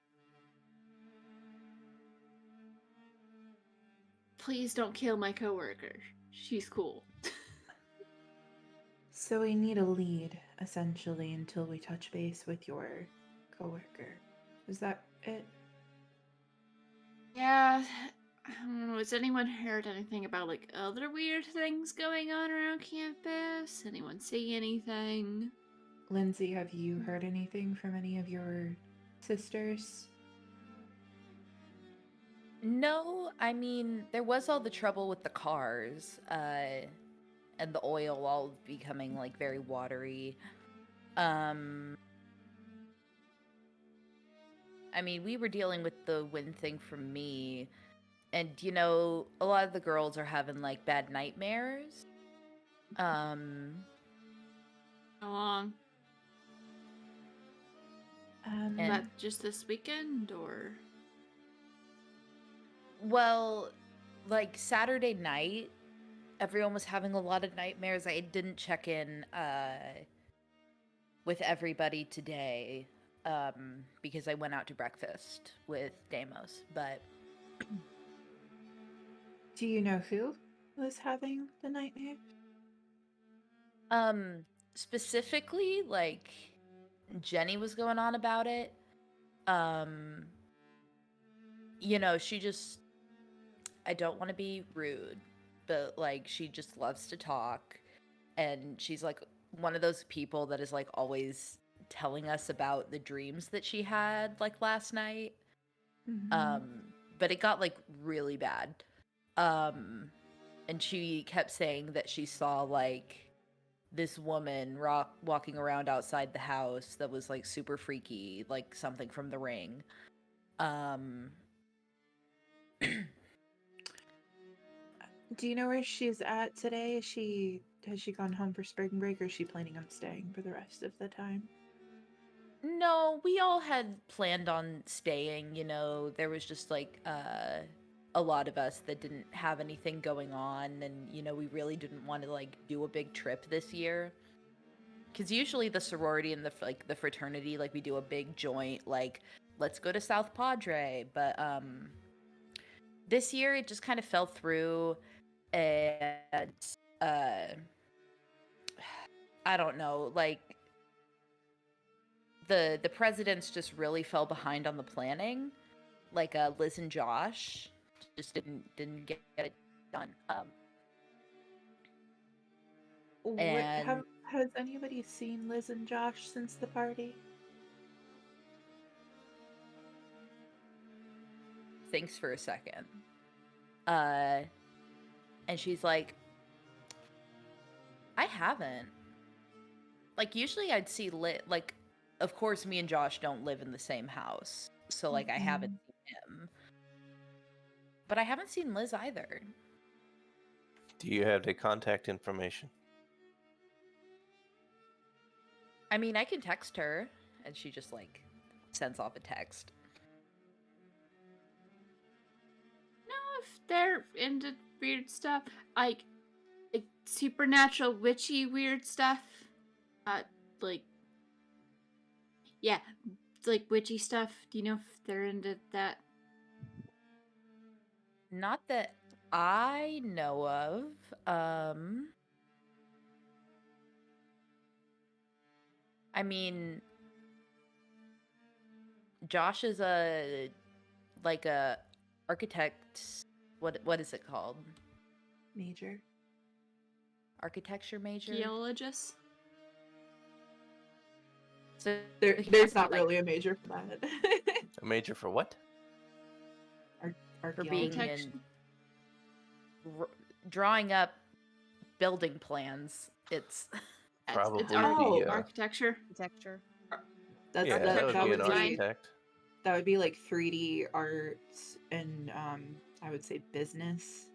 Please don't kill my coworker. She's cool. So we need a lead, essentially, until we touch base with your coworker. Is that it? Yeah, I don't know. Has anyone heard anything about like other weird things going on around campus? Anyone see anything? Lindsay, have you heard anything from any of your sisters? No, I mean, there was all the trouble with the cars, and the oil all becoming like very watery. I mean, we were dealing with the wind thing from me, and a lot of the girls are having like bad nightmares. How long? And- That just this weekend, or? Well, like Saturday night, everyone was having a lot of nightmares. I didn't check in with everybody today because I went out to breakfast with Deimos, but Do you know who was having the nightmare? specifically, like Jenny was going on about it. She just, I don't want to be rude, but like she just loves to talk, and she's like one of those people that is like always telling us about the dreams that she had like last night. But it got like really bad. And she kept saying that she saw like this woman walking around outside the house that was like super freaky, like something from The Ring. Do you know where she's at today? Has she gone home for spring break, or is she planning on staying for the rest of the time? No, we all had planned on staying, there was just like a lot of us that didn't have anything going on, and we really didn't want to like do a big trip this year. Cuz usually the sorority and the fraternity, like we do a big joint like let's go to South Padre, but this year it just kind of fell through, and I don't know, like the presidents just really fell behind on the planning. Like Liz and Josh just didn't get it done. And Has anybody seen Liz and Josh since the party? thinks for a second. And she's like, I haven't. Like usually I'd see like of course me and Josh don't live in the same house. So like I haven't seen him. But I haven't seen Liz either. Do you have the contact information? I mean, I can text her, and she just like sends off a text. No, if they're into weird stuff, like supernatural, witchy, weird stuff, like, yeah, like witchy stuff. Do you know if they're into that? Not that I know of. I mean, Josh is a architect. What is it called? Major. Architecture major. Geologist? So There's not really a major for that. A major for what? for being Architecture. in drawing up building plans. It's Probably It's the, architecture. Architecture. That's yeah, that would be an architect. That would be like 3D arts and I would say business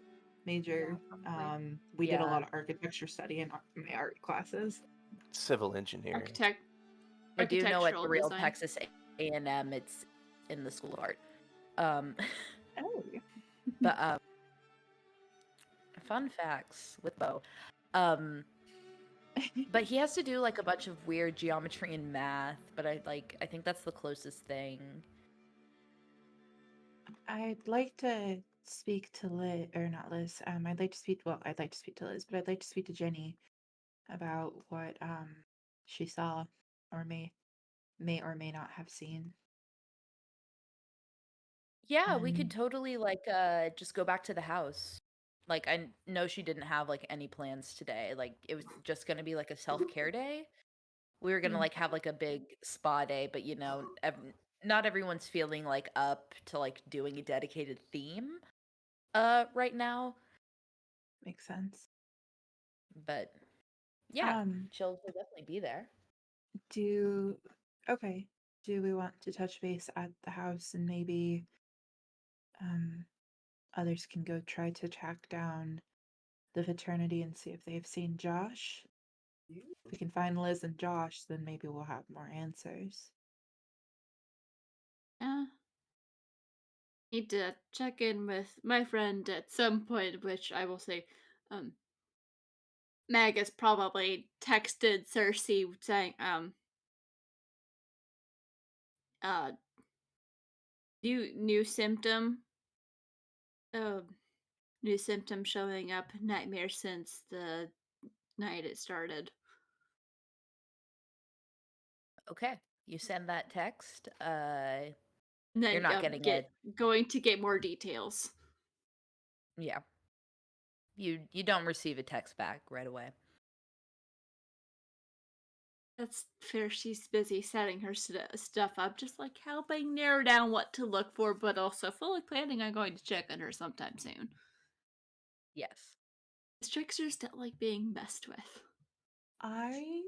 major. Yeah, We did a Yeah. lot of architecture study in my art classes. Civil engineering. I do know at the Architectural real design. Texas A&M, it's in the School of Art. Um, Oh. but fun facts with Beau. But he has to do like a bunch of weird geometry and math, but I think that's the closest thing. I'd like to speak to Liz, or not Liz. I'd like to speak. Well, I'd like to speak to Liz, but I'd like to speak to Jenny about what she saw, or may or may not have seen. Yeah, we could And totally like just go back to the house. Like I know she didn't have like any plans today. Like it was just going to be like a self-care day. We were going to Mm. like have like a big spa day, but you know, not everyone's feeling like up to like doing a dedicated theme right now, Makes sense. but yeah, Um, she'll definitely be there. do okay. Do we want to touch base at the house and maybe others can go try to track down the fraternity and see if they've seen Josh? If we can find Liz and Josh, then maybe we'll have more answers. Yeah. Need to check in with my friend at some point, which I will say, Meg has probably texted Cersei saying, uh, new symptom, uh, new symptom showing up, nightmare since the night it started. Okay. You send that text. And You're then not getting it. going to get more details. Yeah. You don't receive a text back right away. That's fair. She's busy setting her stuff up, just like helping narrow down what to look for, but also fully planning on going to check on her sometime soon. Yes. Tricksters don't like being messed with. I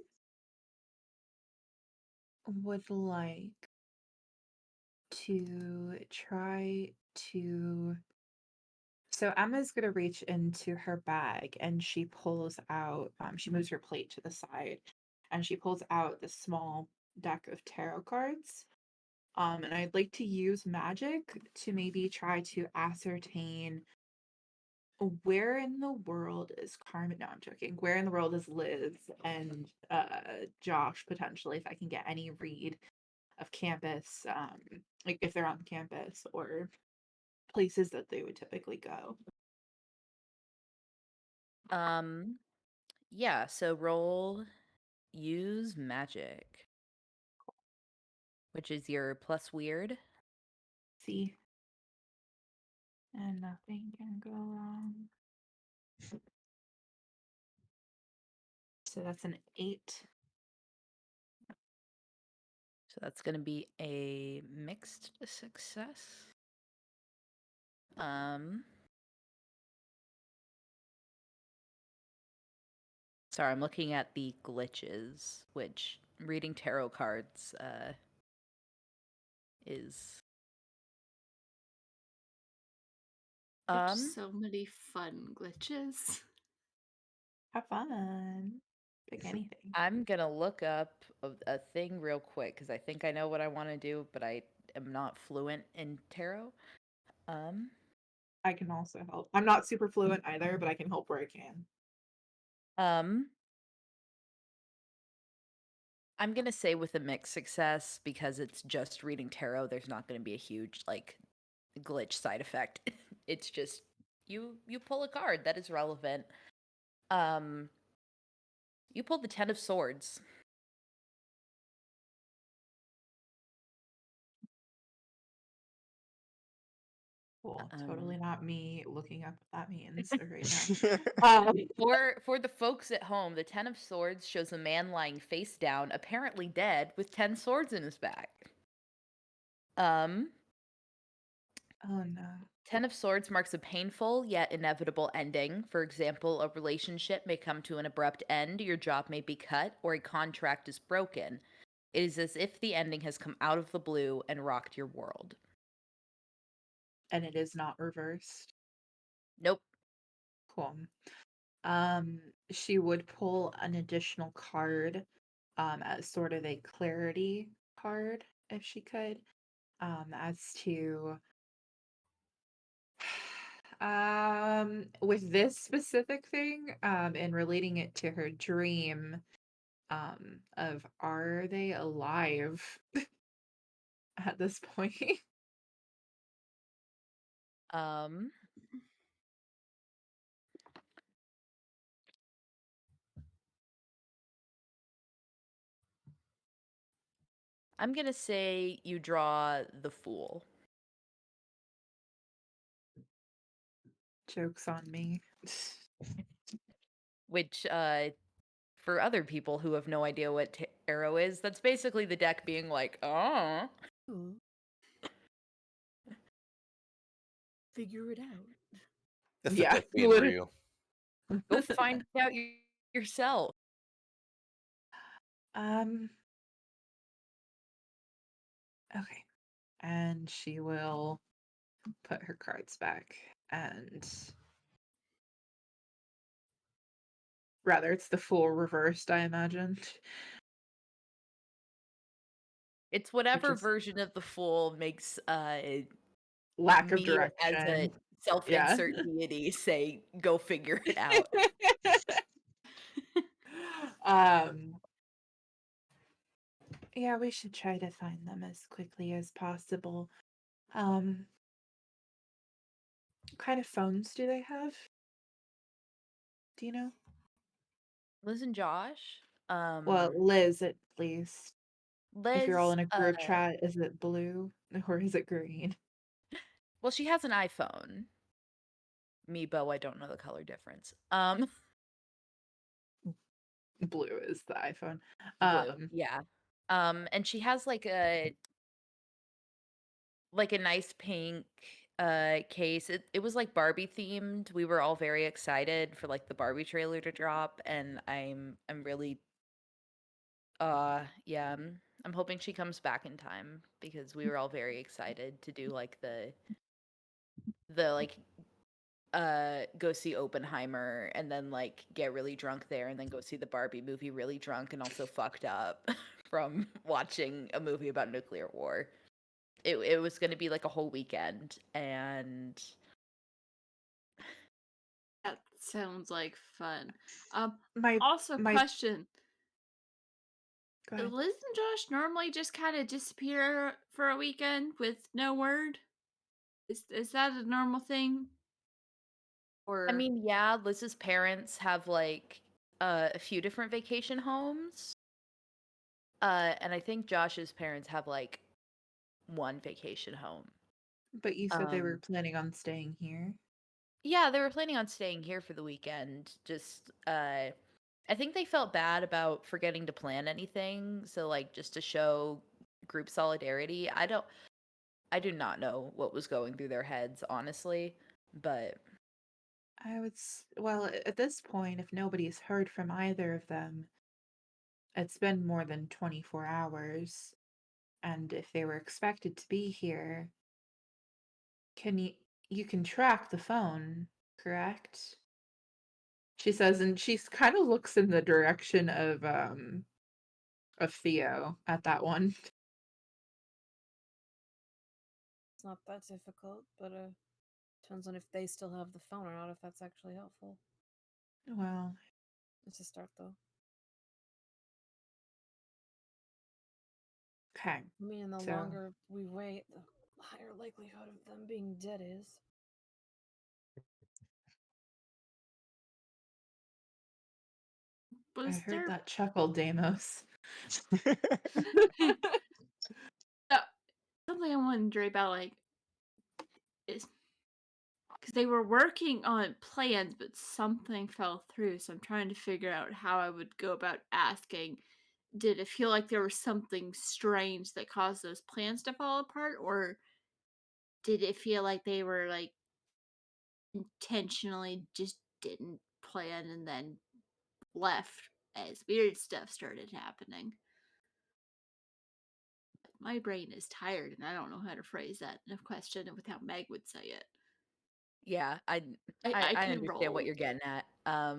would like to try to. So Emma's gonna reach into her bag and she pulls out. She moves her plate to the side, and she pulls out the small deck of tarot cards. And I'd like to use magic to maybe try to ascertain where in the world is Carmen. No, I'm joking. Where in the world is Liz and Josh potentially, if I can get any read of campus, like if they're on campus or places that they would typically go. Yeah, so roll use magic, which is your plus weird. See, and nothing can go wrong. So that's an 8. So that's going to be a mixed success. Sorry, I'm looking at the glitches, which reading tarot cards is There's so many fun glitches. Have fun. Pick anything. I'm going to look up a thing real quick cuz I think I know what I want to do, but I am not fluent in tarot. I can also help. I'm not super fluent either, but I can help where I can. I'm gonna say with a mixed success because it's just reading tarot. There's not gonna be a huge like glitch side effect. It's just you pull a card that is relevant. You pulled the 10 of Swords. Cool. Totally not me looking up what that means right now. For the folks at home, the 10 of Swords shows a man lying face down, apparently dead, with 10 swords in his back. Oh no. 10 of Swords marks a painful yet inevitable ending. For example, a relationship may come to an abrupt end, your job may be cut, or a contract is broken. It is as if the ending has come out of the blue and rocked your world. And it is not reversed. Nope. Cool. She would pull an additional card as sort of a clarity card if she could, as to With this specific thing, and relating it to her dream, of are they alive at this point? Um, I'm gonna say you draw the Fool. Joke's on me. Which, for other people who have no idea what tarot is, that's basically the deck being like, oh, Ooh. Figure it out. That's the Yeah, deck being literally. real. go find out yourself. Um, okay. And she will put her cards back, and rather it's the Fool reversed, I imagine. It's whatever is- version of the Fool makes Lack of me as a direction. Yeah. self-insert deity say, go figure it out. um yeah, we should try to find them as quickly as possible. What kind of phones do they have? Do you know? Liz and Josh. Well, Liz at least. If you're all Liz, in a group chat, is it blue or is it green? well, she has an iPhone. Me, Beau, I don't know the color difference. Blue is the iPhone. Blue, yeah. And she has like a nice pink case. It was like Barbie themed. We were all very excited for like the Barbie trailer to drop, and I'm really yeah, I'm hoping she comes back in time because we were all very excited to do like the like go see Oppenheimer and then like get really drunk there and then go see the Barbie movie really drunk and also fucked up from watching a movie about nuclear war. It was going to be like a whole weekend, and That sounds like fun. My Also, my question: Go Liz ahead. and Josh normally just kind of disappear for a weekend with no word? Is that a normal thing? Or I mean, yeah, Liz's parents have like a few different vacation homes. And I think Josh's parents have like one vacation home. But you said they were Um, planning on staying here. yeah, they were planning on staying here for the weekend. Just I think they felt bad about forgetting to plan anything, so like just to show group solidarity. I do not know what was going through their heads, honestly, but Well, at this point, if nobody's heard from either of them, it's been more than 24 hours. And if they were expected to be here, can you can track the phone, correct? She says, and she kind of looks in the direction of Theo at that one. It's not that difficult, but depends on if they still have the phone or not, if that's actually helpful. Well, It's a start though. okay. I mean, the So longer we wait, the higher likelihood of them being dead is. I was heard there that chuckle, Deimos. uh, something I'm wondering about? Like, is because they were working on plans, but something fell through. So I'm trying to figure out how I would go about asking. Did it feel like there was something strange that caused those plans to fall apart, or did it feel like they were like intentionally just didn't plan and then left as weird stuff started happening? My brain is tired and I don't know how to phrase that in a question without Meg would say it. yeah, I I could understand what roll. you're getting at. I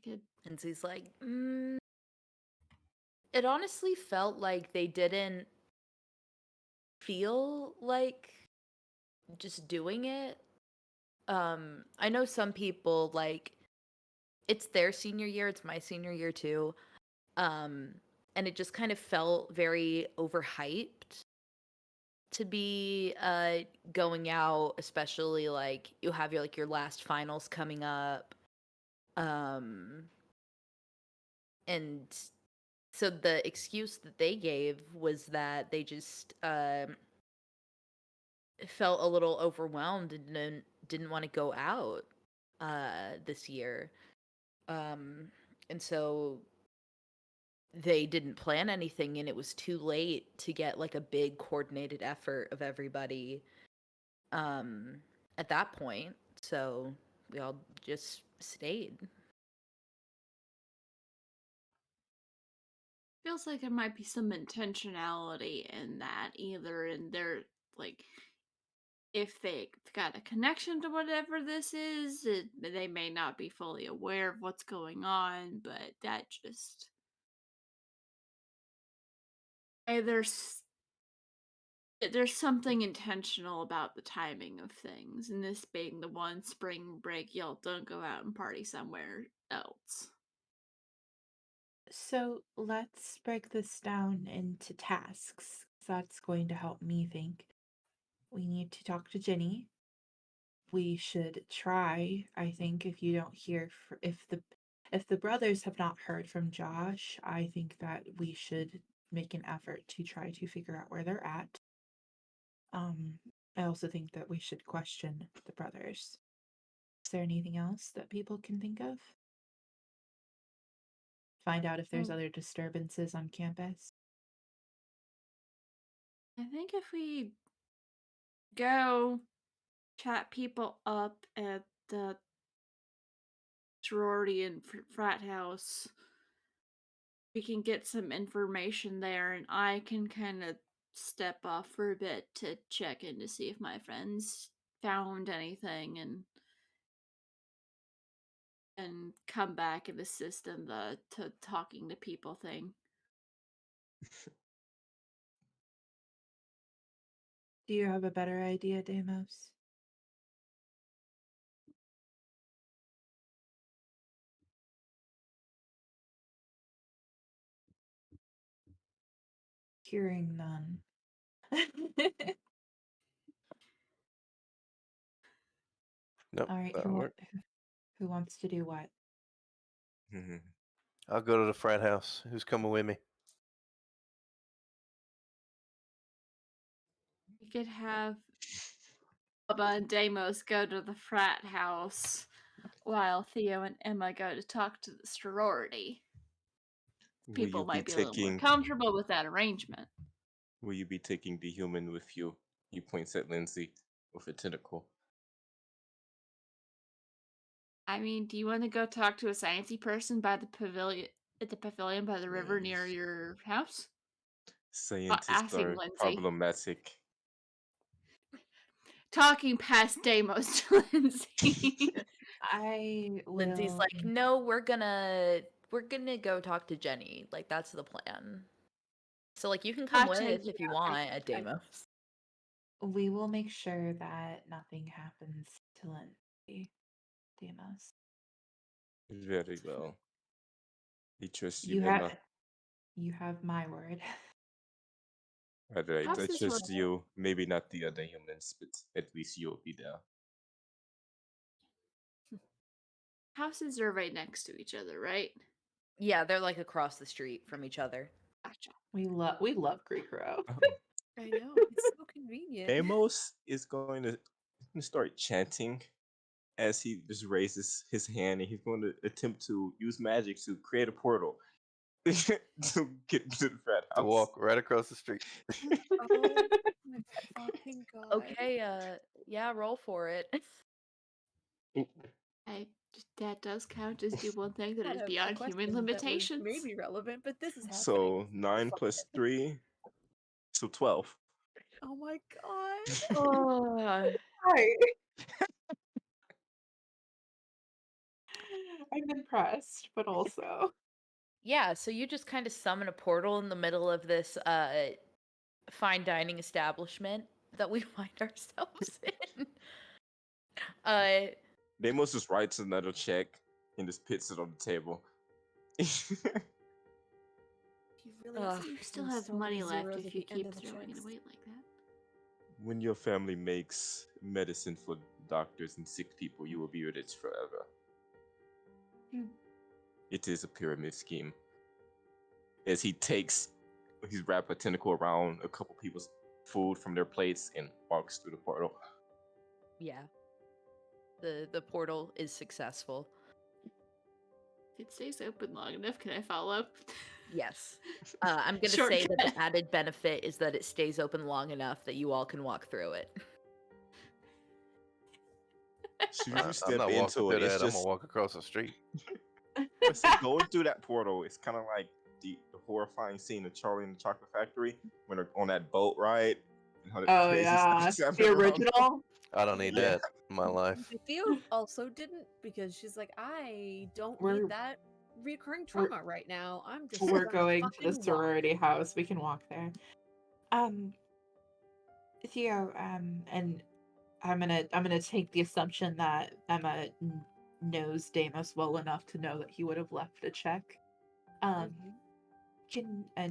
could. And so he's like, it honestly felt like they didn't feel like just doing it. I know some people, like, it's their senior year, it's my senior year too. And it just kind of felt very overhyped to be going out, especially like you have your last finals coming up. And so the excuse that they gave was that they just felt a little overwhelmed and didn't want to go out this year. And so they didn't plan anything, and it was too late to get like a big coordinated effort of everybody at that point. So we all just stayed. Feels like there might be some intentionality in that, either in their, like, if they got a connection to whatever this is, they may not be fully aware of what's going on, but that just there's something intentional about the timing of things, and this being the one spring break y'all don't go out and party somewhere else. So let's break this down into tasks. That's going to help me think. We need to talk to Jenny. We should try, I think, if you don't hear, if the brothers have not heard from Josh, I think that we should make an effort to try to figure out where they're at. I also think that we should question the brothers. Is there anything else that people can think of? Find out if there's other disturbances on campus. I think if we go chat people up at the sorority and frat house, we can get some information there, and I can kind of step off for a bit to check in to see if my friends found anything and come back and assist in the talking to people thing. Do you have a better idea, Deimos? Hearing none. Nope, All right, that'll work. who wants to do what? I'll go to the frat house. Who's coming with me? We could have Bubba and Deimos go to the frat house while Theo and Emma go to talk to the sorority. Will People you be might be a little more taking? comfortable with that arrangement. Will you be taking the human with you? He points at Lindsay with a tentacle. I mean, do you want to go talk to a sciencey person by the pavilion at the pavilion by the river near your house? Scientists Asking are Lindsay. problematic. Talking past Deimos to Lindsay. I will. Lindsay's like, no, we're gonna go talk to Jenny. Like, that's the plan. So like, you can come with if you want at Deimos. We will make sure that nothing happens to Lindsay, Deimos. Very well. He trusts you, You Emma. have my word. Alright, I Houses trust were- you. Maybe not the other humans, but at least you'll be there. Houses are right next to each other, right? Yeah, they're like across the street from each other. Gotcha. We love Greek Row. I know, it's so convenient. Amos is going to start chanting as he just raises his hand, and he's going to attempt to use magic to create a portal to get into the frat house. To walk right across the street. Oh my fucking god. Okay, yeah, roll for it. That does count as do one thing that I is have a beyond question human that was limitations. maybe relevant, but this is happening. So 9 plus 3, so 12. Oh my god. Oh, Hi. I'm impressed, but also. yeah, so you just kind of summon a portal in the middle of this fine dining establishment that we find ourselves in. uh, Deimos just writes another check and just puts it on the table. You really Ugh. have You to still put in have so many money left zeros if at you the end keep of the throwing it checks. away like that. When your family makes medicine for doctors and sick people, you will be rich forever. It is a pyramid scheme. As he's wrapped a tentacle around a couple people's food from their plates and walks through the portal. yeah. The portal is successful. If it stays open long enough, can I follow? Yes. I'm gonna say that Shortcut. the added benefit is that it stays open long enough that you all can walk through it. As soon as you I'm step not walking into through it, it's that. I'm just gonna walk across the street. see, going through that portal. It's kind of like the horrifying scene of Charlie and the Chocolate Factory when they're on that boat ride. And how the Oh crazy yeah, stuff's the happening around them. original. I don't need Yeah. that in my life. Theo also didn't because she's like, I don't We're- need that recurring we're- trauma right now. I'm just We're gonna going to the fucking walk." sorority house. We can walk there. Theo, and I'm gonna take the assumption that Emma knows Deimos well enough to know that he would have left a check. And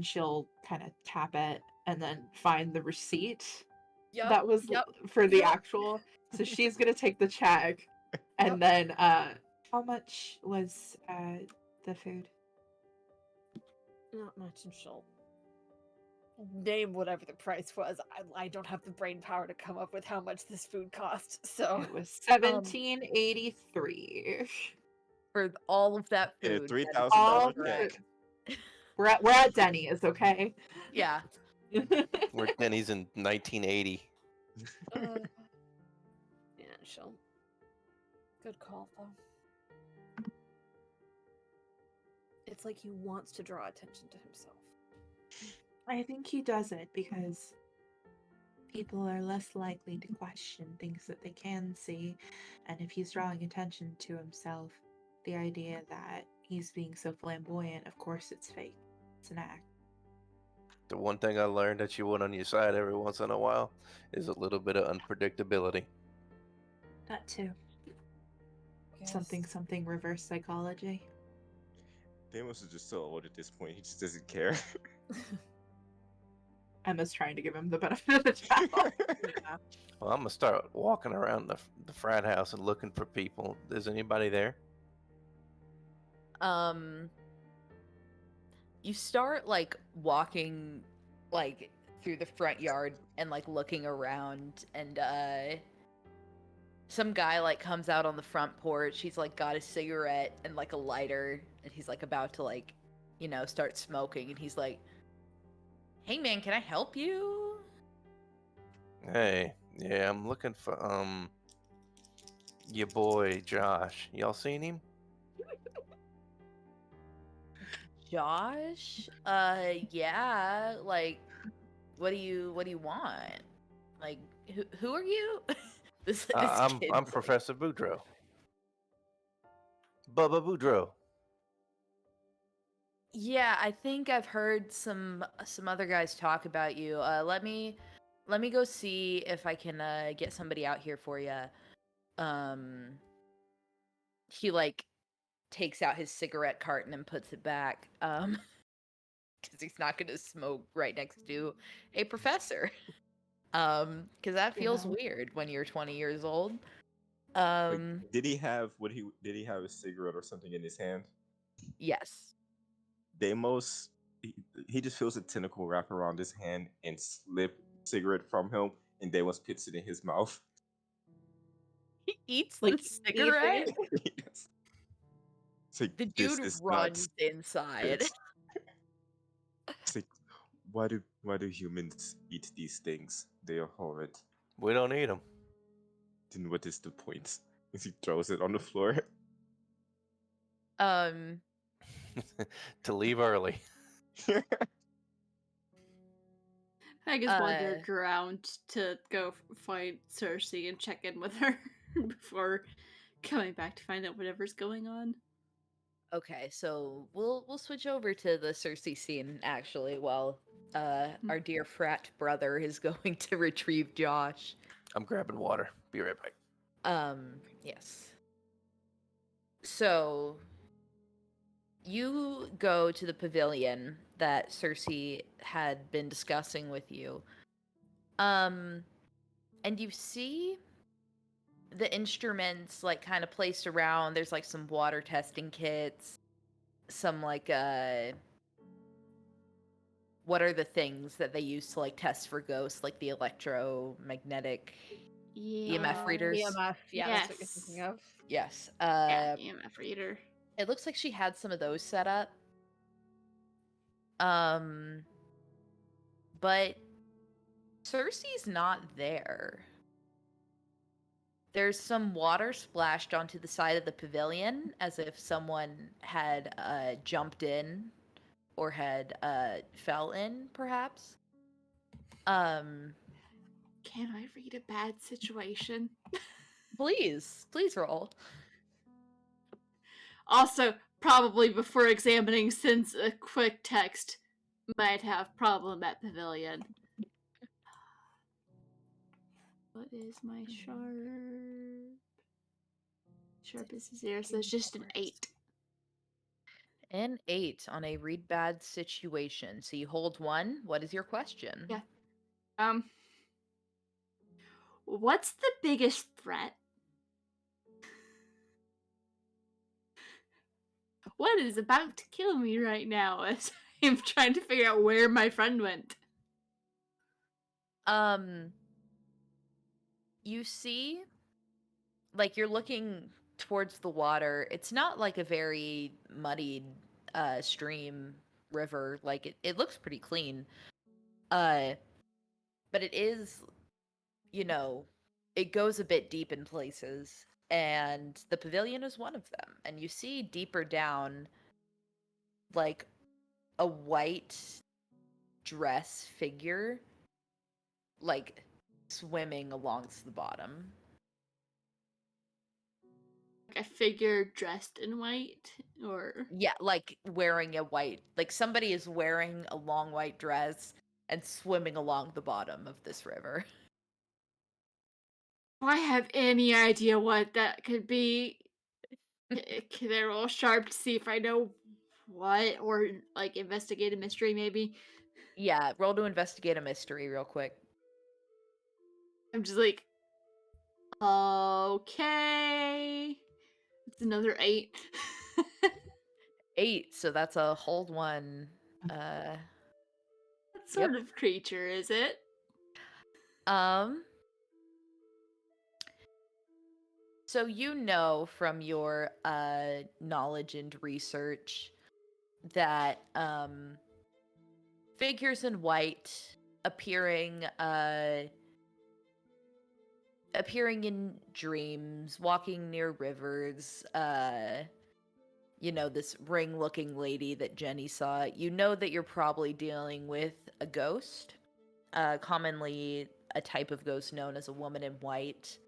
she'll kind of tap it and then find the receipt Yep, that was yep, for the yep. actual. So she's gonna take the check, and then how much was the food? Not much, and she'll name whatever the price was. I don't have the brain power to come up with how much this food cost. So It was 1783. For all of that Yeah, food. $3,000 that is All correct. We're at Denny's, okay? Yeah. We're Denny's in 1980. yeah, she'll. Good call, though. It's like he wants to draw attention to himself. I think he does it because people are less likely to question things that they can see. And if he's drawing attention to himself, the idea that he's being so flamboyant, of course it's fake. It's an act. The one thing I learned that you want on your side every once in a while is a little bit of unpredictability. That too. Guess. Something reverse psychology. Deimos is just so old at this point. He just doesn't care. Emma's trying to give him the benefit of the doubt. Yeah. Well, I'm gonna start walking around the frat house and looking for people. Is anybody there? You start like walking like through the front yard and like looking around, and some guy like comes out on the front porch. He's like got a cigarette and like a lighter, and he's like about to like, start smoking, and he's like, "Hey man, can I help you?" Hey, yeah, I'm looking for your boy Josh. Y'all seen him? Josh? Yeah, like what do you want? Like who are you? this I'm kid's like- Professor Boudreaux. Bubba Boudreaux. Yeah, I think I've heard some other guys talk about you. Let me go see if I can get somebody out here for you. He like takes out his cigarette carton and puts it back. Because he's not going to smoke right next to a professor. Because that feels weird when you're 20 years old. Did he have a cigarette or something in his hand? Yes. Deimos, he just feels a tentacle wrap around his hand and slip cigarette from him, and Deimos puts it in his mouth. He eats Like, the cigarette. Yes. It's like, The this dude is runs nuts. inside. It's like, why do humans eat these things? They are horrid. We don't need him. Then what is the point? He throws it on the floor. To leave early. I guess wander around to go find Cersei and check in with her before coming back to find out whatever's going on. Okay, so we'll switch over to the Cersei scene actually, while our dear frat brother is going to retrieve Josh. I'm grabbing water. Be right back. Yes. So you go to the pavilion that Cersei had been discussing with you. And you see the instruments like kind of placed around. There's like some water testing kits, some like what are the things that they use to like test for ghosts, like the electromagnetic EMF readers? EMF, yeah, that's what you're Yes. thinking of. Yes. Yeah, EMF reader. It looks like she had some of those set up. But Cersei's not there. There's some water splashed onto the side of the pavilion as if someone had jumped in or had fell in, perhaps. Can I read a bad situation? Please roll. Also, probably before examining, since a quick text might have problem at pavilion. What is my sharp? Sharp is 0, so it's just an 8. An 8 on a read bad situation. So you hold 1. What is your question? Yeah. What's the biggest threat? What is about to kill me right now as I'm trying to figure out where my friend went? You see, like, you're looking towards the water. It's not like a very muddied stream, river. Like, it looks pretty clean. But it is, you know, it goes a bit deep in places. And the pavilion is one of them. And you see deeper down, like, a white dress figure, like, swimming alongst the bottom. Like a figure dressed in white, or Yeah, like wearing a white, like somebody is wearing a long white dress and swimming along the bottom of this river. do I have any idea what that could be? Can I roll sharp to see if I know what, or like investigate a mystery maybe? Yeah, roll to investigate a mystery real quick. I'm just like, okay. It's another 8. 8, so that's a hold 1. What sort of creature is it? So you know from your knowledge and research that figures in white appearing in dreams, walking near rivers, you know, this ring-looking lady that Jenny saw, you know that you're probably dealing with a ghost, commonly a type of ghost known as a woman in white,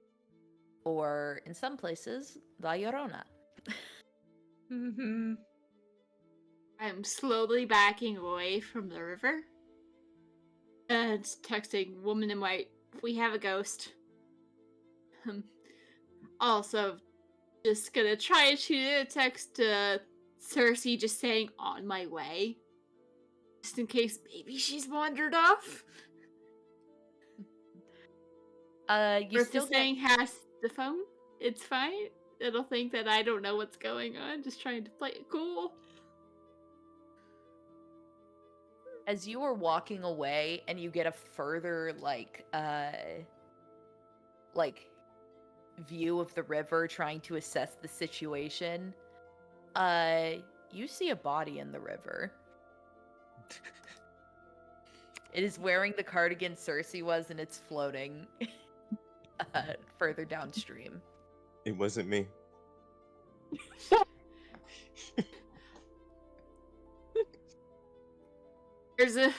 or in some places, La Llorona. Mm-hmm. I'm slowly backing away from the river and texting woman in white, we have a ghost. Also, just gonna try to text Cersei just saying on my way. Just in case maybe she's wandered off. You or if still the thing has the phone, it's fine. It'll think that I don't know what's going on, just trying to play it cool. As you are walking away and you get a further view of the river trying to assess the situation, you see a body in the river. It is wearing the cardigan Cersei was, and it's floating further downstream. It wasn't me. There's a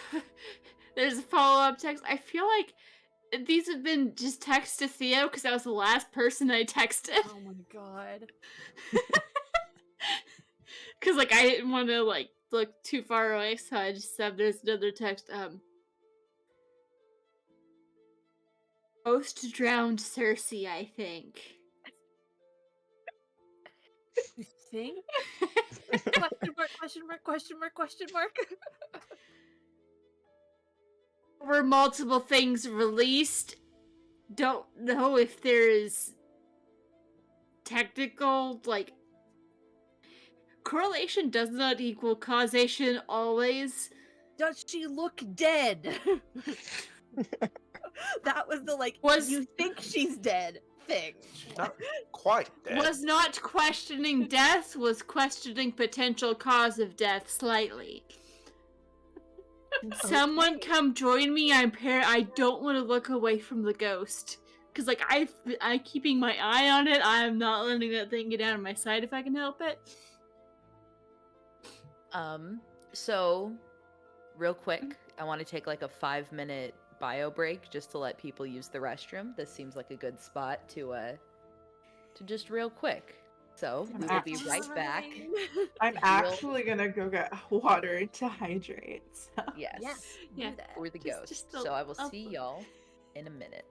follow-up text. I feel like these have been just text to Theo because that was the last person I texted. Oh my god. Because like I didn't want to like look too far away, so I just said there's another text. Ghost drowned Cersei, I think. think? Question mark, question mark, question mark, question mark. Were multiple things released? Don't know if there's technical, like, correlation does not equal causation always. Does she look dead? That was the, like, you think she's dead thing. She's not quite dead. Was not questioning death, was questioning potential cause of death slightly. Can someone come join me? I don't want to look away from the ghost. Because, like, I'm keeping my eye on it. I am not letting that thing get out of my sight if I can help it. So, real quick, I want to take like a 5-minute bio break just to let people use the restroom. This seems like a good spot to just real quick. So we will be right back. I'm actually gonna go get water to hydrate. So. Yes. Yeah. For the ghost. So I will see y'all in a minute.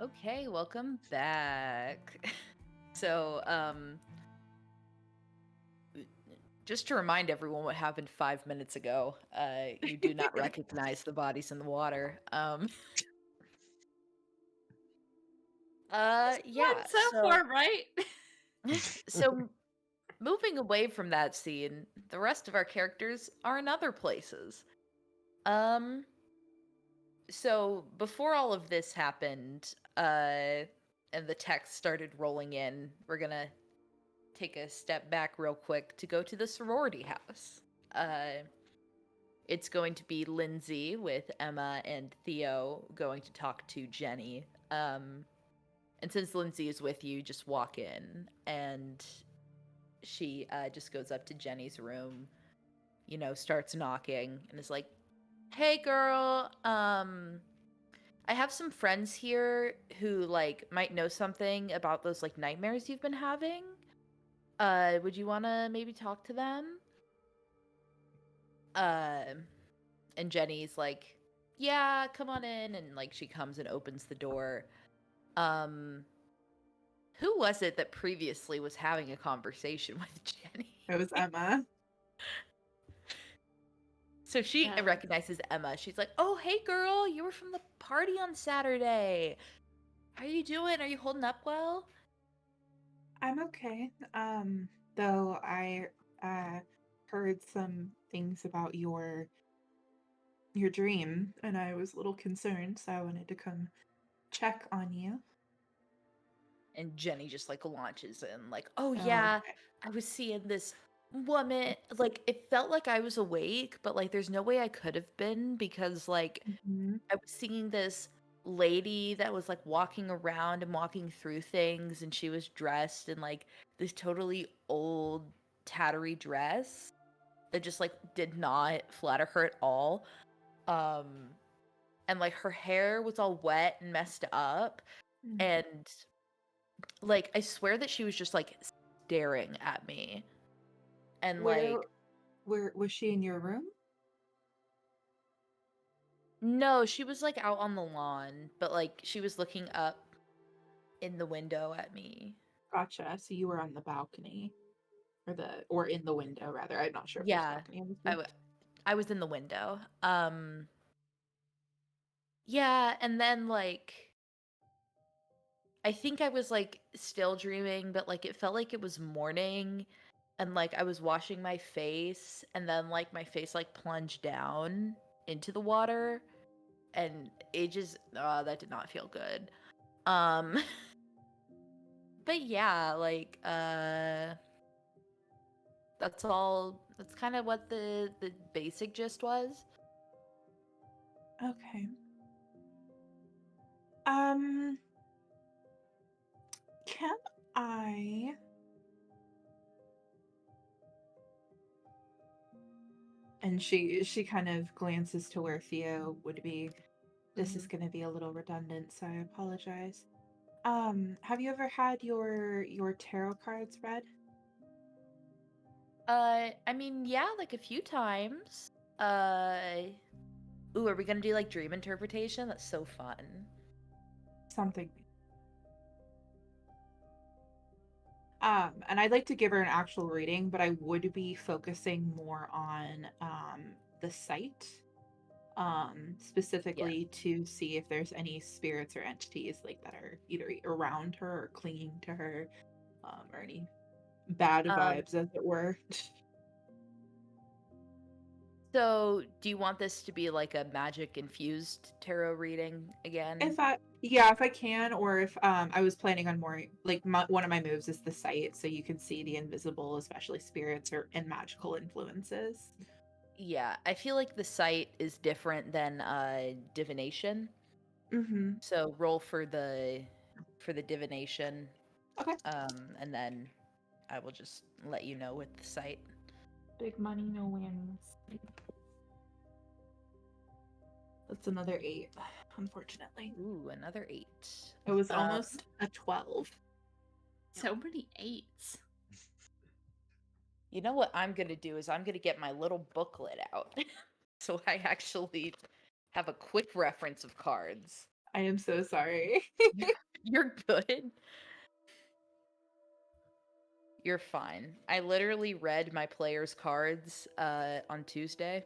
Okay, welcome back. So, just to remind everyone what happened 5 minutes ago, you do not recognize the bodies in the water. Yeah, So far, right? so moving away from that scene, the rest of our characters are in other places. So before all of this happened, and the text started rolling in, we're gonna take a step back real quick to go to the sorority house. It's going to be Lindsay with Emma and Theo going to talk to Jenny. And since Lindsay is with you, just walk in, and she just goes up to Jenny's room, starts knocking, and is like, "Hey, girl, I have some friends here who might know something about those nightmares you've been having. Would you want to maybe talk to them?" And Jenny's like, "Yeah, come on in." And she comes and opens the door. Who was it that previously was having a conversation with Jenny? It was Emma. So she Yeah. recognizes Emma. She's like, "Oh, hey, girl, you were from the party on Saturday. How are you doing? Are you holding up well?" I'm okay. Though I heard some things about your dream, and I was a little concerned, so I wanted to come check on you. And Jenny just launches in, "Oh Oh, yeah, okay. I was seeing this woman. It felt like I was awake, but there's no way I could have been, because Mhm. I was seeing this lady that was walking around and walking through things, and she was dressed in this totally old tattery dress that just did not flatter her at all. And her hair was all wet and messed up, Mm. and I swear that she was just staring at me. And Where was she in your room? no, she was out on the lawn, but she was looking up in the window at me. Gotcha. So you were on the balcony, or in the window rather. I'm not sure if there's Yeah, balcony on this I, view. w- I was in the window. Yeah, and then I think I was still dreaming, but it felt like it was morning, and I was washing my face, and then my face plunged down into the water, and it just that did not feel good. Um but yeah, that's all. That's kind of what the basic gist was. Okay. Can I? And she kind of glances to where Theo would be. This is going to be a little redundant, so I apologize. Have you ever had your tarot cards read? I mean, yeah, a few times. Ooh, are we gonna do dream interpretation? That's so fun. Something. And I'd like to give her an actual reading, but I would be focusing more on the site, specifically to see if there's any spirits or entities that are either around her or clinging to her, or any bad vibes, as it were. So, do you want this to be a magic infused tarot reading again? If I can, or if I was planning on more one of my moves is the sight, so you can see the invisible, especially spirits and magical influences. Yeah, I feel like the sight is different than divination. Mm-hmm. So roll for the divination. Okay. And then I will just let you know with the sight. Big money, no wins. That's another 8, unfortunately. Ooh, another 8. It was almost a 12. So many 8s. You know what I'm gonna do is I'm gonna get my little booklet out, so I actually have a quick reference of cards. I am so sorry. You're good. You're fine. I literally read my players' cards on Tuesday,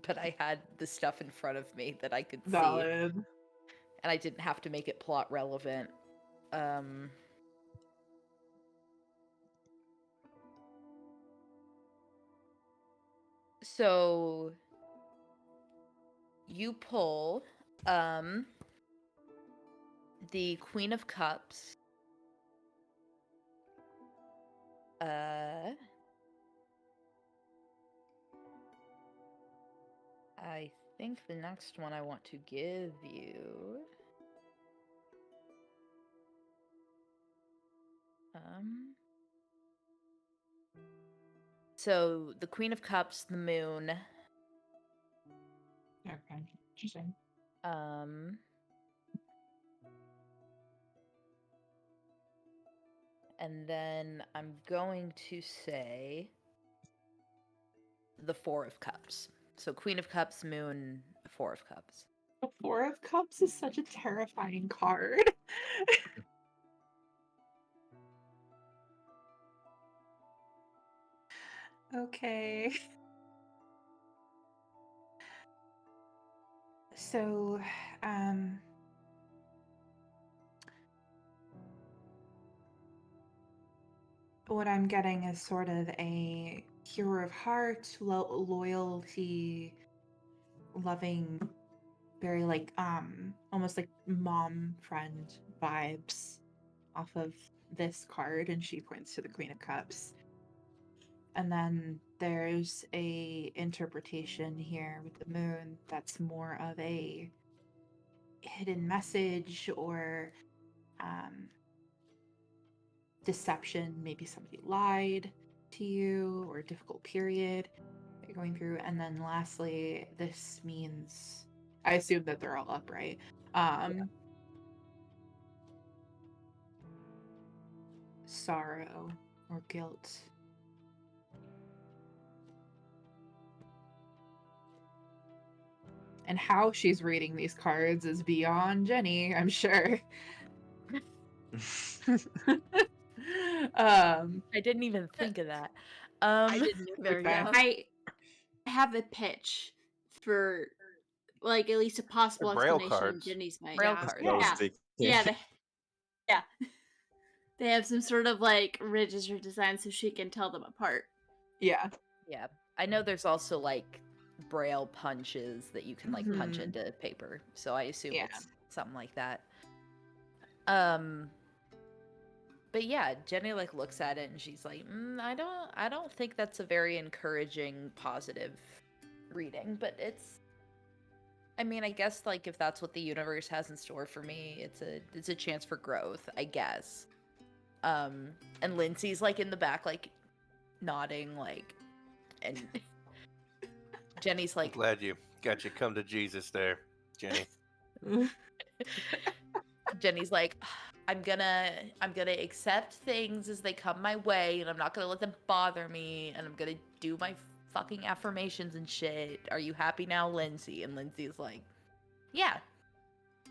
but I had the stuff in front of me that I could see, Valid. and I didn't have to make it plot relevant. So you pull the Queen of Cups. I think the next one I want to give you. So the Queen of Cups, the moon. Okay, interesting. And then I'm going to say the Four of Cups. So Queen of Cups, moon, Four of Cups. The Four of Cups is such a terrifying card. Okay. So, what I'm getting is sort of a hero of heart, loyalty, loving, very like almost like mom friend vibes off of this card, and she points to the Queen of Cups. And then there's a interpretation here with the moon that's more of a hidden message or deception. Maybe somebody lied to you or a difficult period that you're going through. And then lastly, this means, I assume that they're all upright. Sorrow or guilt. And how she's reading these cards is beyond Jenny, I'm sure. I didn't even think of that. I didn't either. Okay. Yeah. I have a pitch for, like, at least a possible They're Braille explanation in cards. Jenny's mind. Braille Yeah. cards. That was Yeah. taken. Yeah. Yeah. They have some sort of like register design so she can tell them apart. Yeah. Yeah. I know there's also like Braille punches that you can like punch Mhm. into paper. So I assume Yeah. it's something like that. But yeah, Jenny like looks at it and she's like, I don't think that's a very encouraging, positive reading, but I mean, I guess like if that's what the universe has in store for me, it's a chance for growth, I guess. And Lindsay's like in the back, like nodding, like, and Jenny's I'm like, glad you got you come to Jesus there, Jenny. Jenny's like, I'm gonna accept things as they come my way, and I'm not gonna let them bother me, and I'm gonna do my fucking affirmations and shit. Are you happy now, Lindsay? And Lindsay's like, yeah.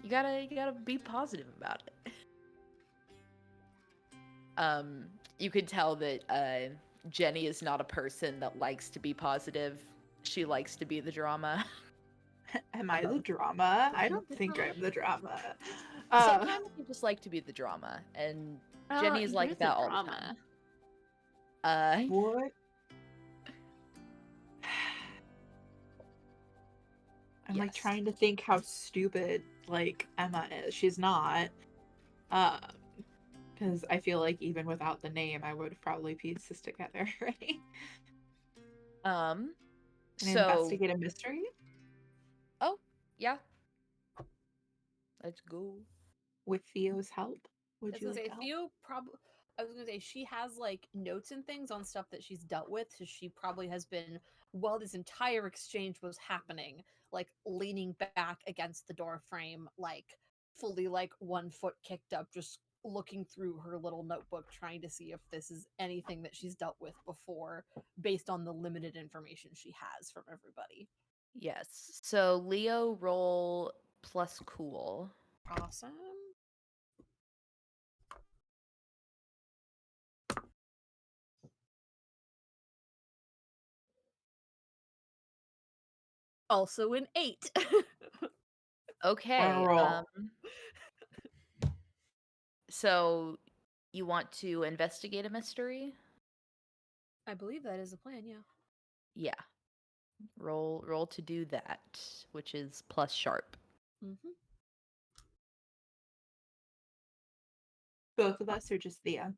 You gotta be positive about it. You can tell that Jenny is not a person that likes to be positive. She likes to be the drama. Am I the drama? I don't think I'm the drama. Sometimes you just like to be the drama, and Jenny is like that all the time. What? I'm like Yes. trying to think how stupid like Emma is. She's not. Because I feel like even without the name, I would probably piece this together, right? Can I investigate a mystery? Oh, yeah. Let's go. With Theo's help? I was gonna say Theo I was gonna say she has like notes and things on stuff that she's dealt with, so she probably has been, while this entire exchange was happening, like leaning back against the door frame, like fully like 1 foot kicked up, just looking through her little notebook, trying to see if this is anything that she's dealt with before, based on the limited information she has from everybody. Yes. So Leo, roll plus cool. Awesome. Also an 8. Okay. Roll. So you want to investigate a mystery? I believe that is the plan, yeah. Yeah. Roll to do that, which is plus sharp. Mm-hmm. Both of us or just Thea?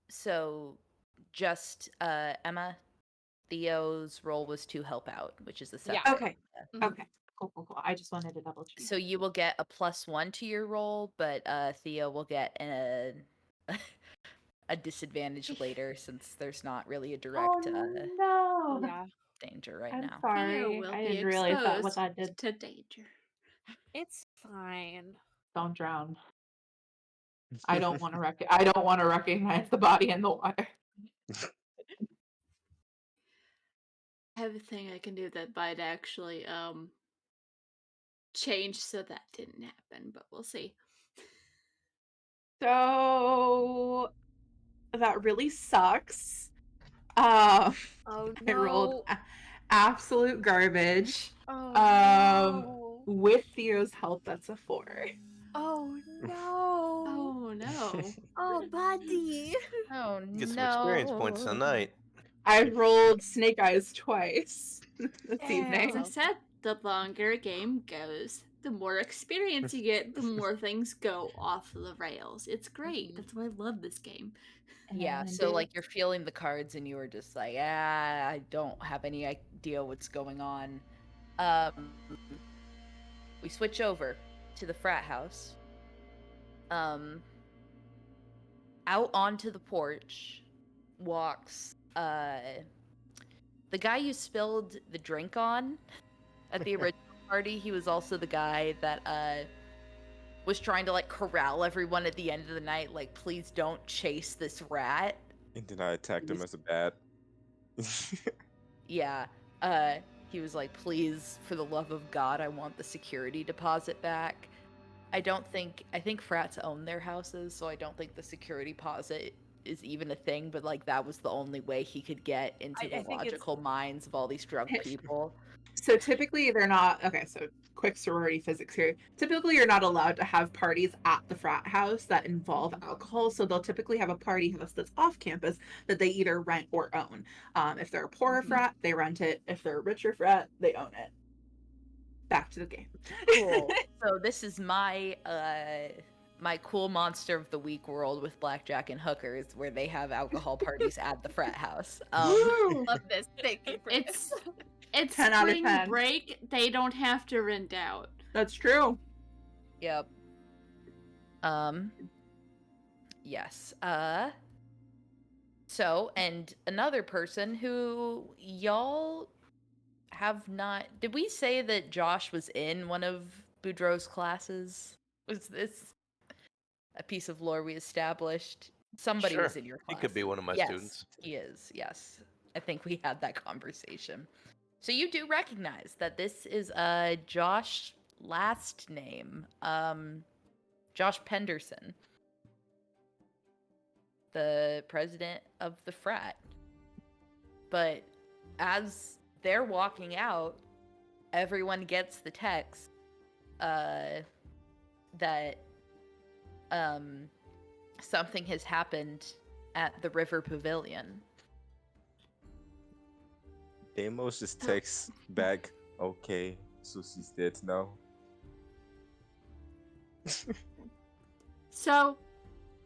So just Emma. Theo's role was to help out, which is a Yeah. separate. Okay. Mhm. Okay. Cool. I just wanted to double check. So you will get a +1 to your roll, but Theo will get a disadvantage later since there's not really a direct no. Yeah. danger right I'm now. Theo sorry. will I be didn't realize that what exposed that did. to danger. It's fine. Don't drown. I don't want to recognize the body in the water. I have a thing I can do that might actually change so that didn't happen, but we'll see. So that really sucks. Oh I rolled no. absolute garbage. Oh no. With Theo's help, that's a 4. Oh no. Oh no. Oh, buddy. Oh Get some experience no! points tonight. I rolled Snake Eyes twice this Damn. evening. As I said, the longer a game goes, the more experience you get, the more things go off the rails. It's great. Mhm. That's why I love this game. Yeah, so like you're feeling the cards and you were just like, I don't have any idea what's going on. We switch over to the frat house. Out onto the porch walks the guy you spilled the drink on at the original party. He was also the guy that was trying to like corral everyone at the end of the night, like, please don't chase this rat. And then I attacked him as a bat. Yeah. He was like, please, for the love of God, I want the security deposit back. I think frats own their houses, so I don't think the security deposit is even a thing, but like that was the only way he could get into the logical minds of all these drunk people. So typically they're not, okay, so quick sorority physics here. Typically you're not allowed to have parties at the frat house that involve alcohol. So they'll typically have a party house that's off campus that they either rent or own. If they're a poorer frat, they rent it. If they're a richer frat, they own it. Back to the game. Cool. So this is my my cool monster of the week world with blackjack and hookers, where they have alcohol parties at the frat house. Love this. Thank you for It's this. it's 10 out of spring 10. break. They don't have to rent out. That's true. Yep. Yes. So, and another person who y'all have not. Did we say that Josh was in one of Boudreaux's classes? Was this a piece of lore we established? Somebody Sure. was in your class. He could be one of my Yes, students. he is. Yes. I think we had that conversation. So you do recognize that this is Josh last name. Josh Penderson. The president of the frat. But as they're walking out, everyone gets the text that something has happened at the River Pavilion. Amos just texts back, okay, so she's dead now. So,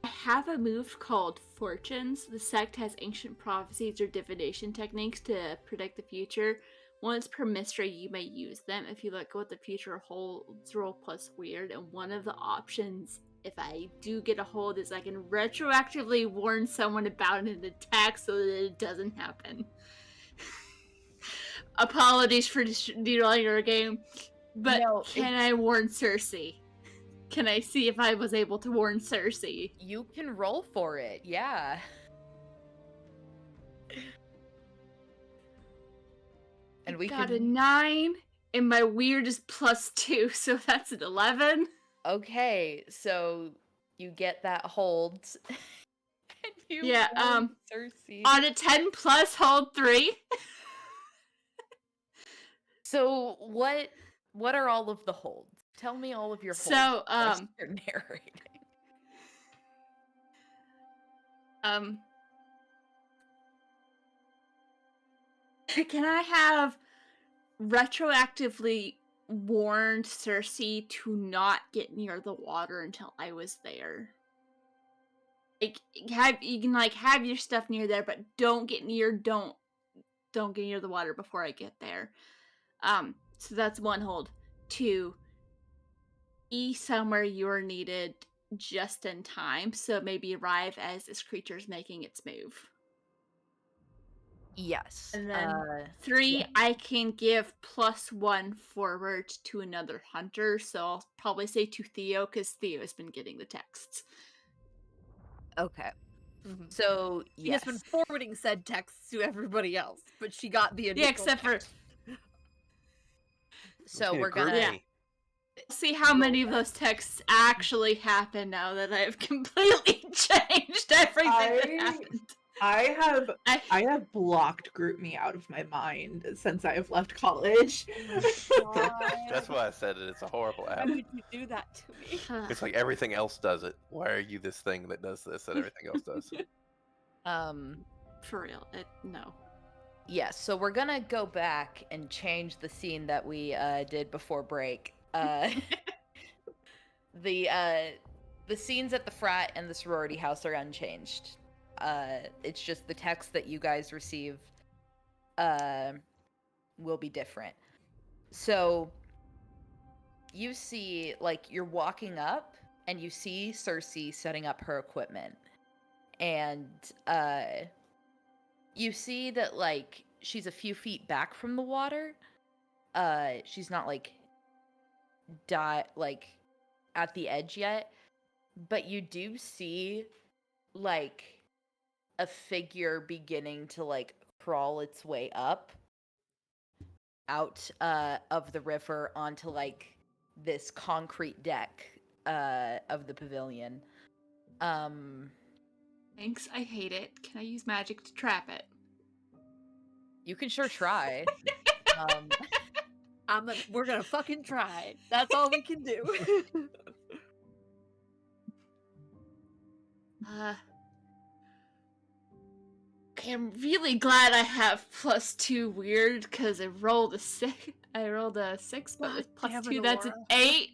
I have a move called Fortunes. The sect has ancient prophecies or divination techniques to predict the future. Once per mystery, you may use them. If you let go what the future holds, roll plus weird. And one of the options, if I do get a hold, is I can retroactively warn someone about an attack so that it doesn't happen. Apologies for derailing your game, but No, can I warn Cersei? Can I see if I was able to warn Cersei? You can roll for it, yeah. And we got can... a 9 And my weird is +2, so that's an 11. Okay, so you get that hold. And you Yeah, hold Cersei. on a 10 plus, hold 3. So what are all of the holds? Tell me all of your holds. So, You're narrating. Can I have retroactively warned Cersei to not get near the water until I was there? Like, you can like have your stuff near there, but don't get near the water before I get there. So that's one hold. 2, be somewhere you're needed just in time, so maybe arrive as this creature's making its move. Yes. And then 3, yeah. I can give +1 forward to another hunter, so I'll probably say to Theo, because Theo has been getting the texts. Okay. Mhm. So She yes. has been forwarding said texts to everybody else, but she got the initial Yeah, except for... text. So need a we're group gonna me. see how many of those texts actually happen now that I've completely changed everything that happened. I have blocked GroupMe out of my mind since I have left college. That's why I said it. It's a horrible Why app. would you do that to me? It's like everything else does it. Why are you this thing that does this and everything else does? For real, no. Yes, so we're gonna go back and change the scene that we did before break. The scenes at the frat and the sorority house are unchanged. It's just the text that you guys receive will be different. So you see, like, you're walking up and you see Cersei setting up her equipment. And you see that, like, she's a few feet back from the water. She's not, like, at the edge yet. But you do see, like, a figure beginning to, like, crawl its way up out of the river onto, like, this concrete deck of the pavilion. Thanks, I hate it. Can I use magic to trap it? You can sure try. We're gonna fucking try. That's all we can do. Okay, I'm really glad I have +2 weird because I rolled a 6. I rolled a 6, but with +2, that's an 8.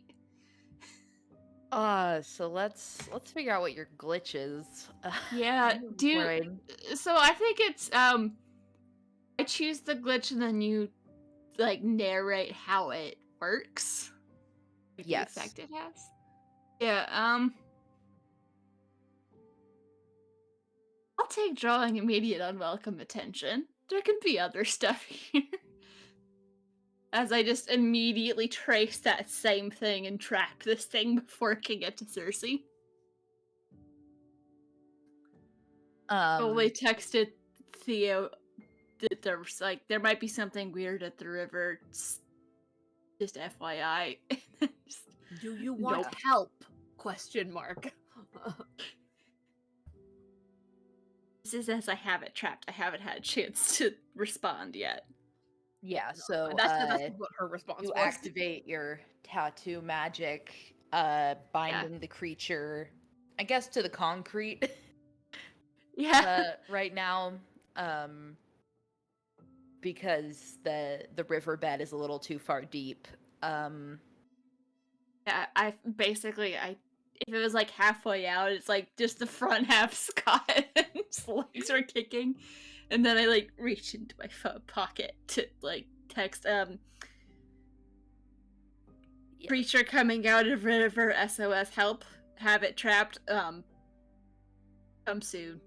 So let's figure out what your glitch is. Yeah, Right. so I think it's I choose the glitch and then you like narrate how it works. Like Yes. the effect it has. Yeah, I'll take drawing immediate unwelcome attention. There can be other stuff here. As I just immediately trace that same thing and track this thing before it can get to Cersei. Only texted Theo that there might be something weird at the river. Just FYI. Do you want help? Question mark. This is as I have it trapped. I haven't had a chance to respond yet. Yeah, so that's what her response you was. activate your tattoo magic, binding the creature, I guess, to the concrete. Yeah. Right now, because the riverbed is a little too far deep. Yeah, if it was like halfway out, it's like just the front half Scott and his legs are kicking. And then I like reach into my phone pocket to like text creature coming out of river, SOS, help, have it trapped, come soon.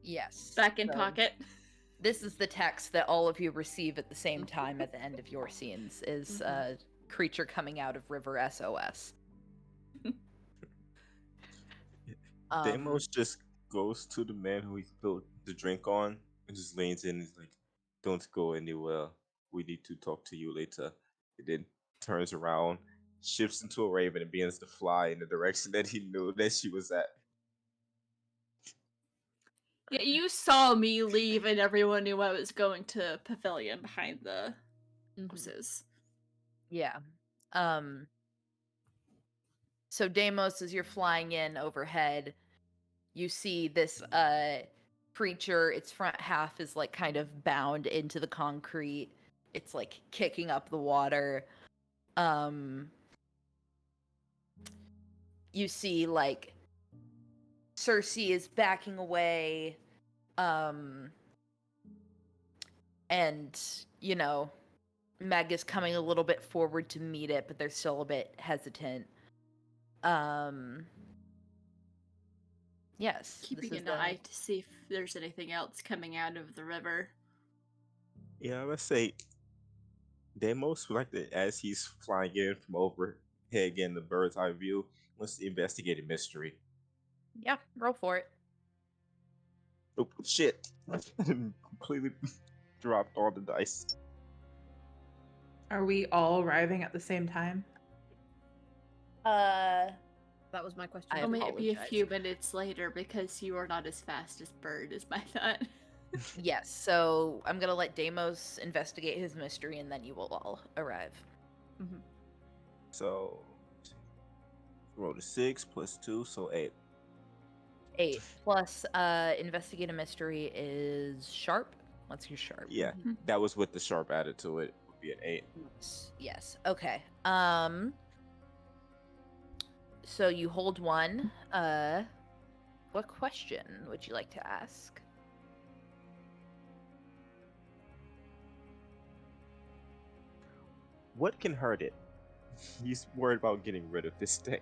Yes. Back in pocket. This is the text that all of you receive at the same time at the end of your scenes is creature coming out of river, SOS. Deimos just goes to the man who he spilled the drink on and just leans in and is like, "Don't go anywhere. We need to talk to you later." It then turns around, shifts into a raven, and begins to fly in the direction that he knew that she was at. Yeah, you saw me leave, and everyone knew I was going to pavilion behind the houses. Yeah. So Deimos, as you're flying in overhead, you see this creature. Its front half is like kind of bound into the concrete. It's like kicking up the water. You see like Cersei is backing away. And you know, Meg is coming a little bit forward to meet it, but they're still a bit hesitant. Yes. Keeping an eye to see if there's anything else coming out of the river. Yeah, I must say, Deimos, like as he's flying in from overhead, again, the bird's eye view, wants to investigate a mystery. Yeah, roll for it. Oh, shit. I completely dropped all the dice. Are we all arriving at the same time? That was my question. I It'll maybe be a apologize. few minutes later because you are not as fast as Bird, is my thought. Yes, so I'm gonna let Deimos investigate his mystery, and then you will all arrive. So, roll a 6 plus 2, so 8. 8 plus investigate a mystery is sharp. What's your sharp? Yeah, that was with the sharp added to it. Would be an 8. Yes. Okay. So you hold one. What question would you like to ask? What can hurt it? He's worried about getting rid of this thing.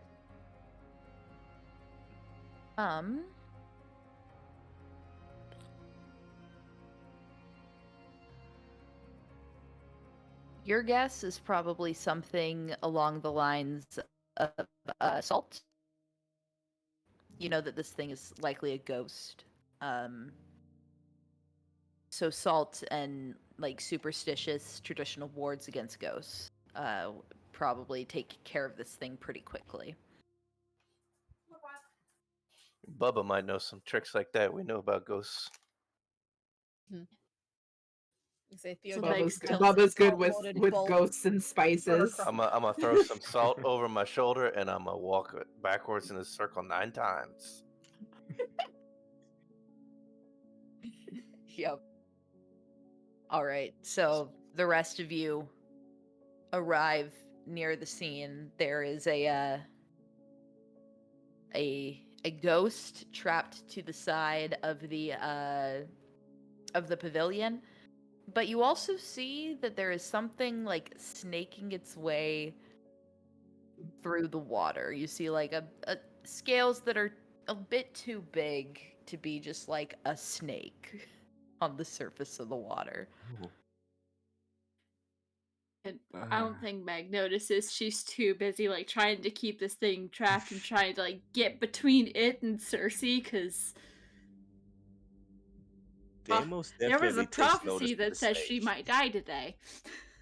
Your guess is probably something along the lines of salt. You know that this thing is likely a ghost. So salt and like superstitious traditional wards against ghosts probably take care of this thing pretty quickly. Bubba might know some tricks like that. We know about ghosts. Bubba's good with ghosts and spices. I'm gonna throw some salt over my shoulder and I'm gonna walk backwards in a circle 9 times. Yep. All right. So the rest of you arrive near the scene. There is a ghost trapped to the side of the pavilion. But you also see that there is something like snaking its way through the water. You see like a scales that are a bit too big to be just like a snake on the surface of the water. And I don't think Meg notices. She's too busy like trying to keep this thing trapped and trying to like get between it and Cersei, because there was a prophecy that says she might die today.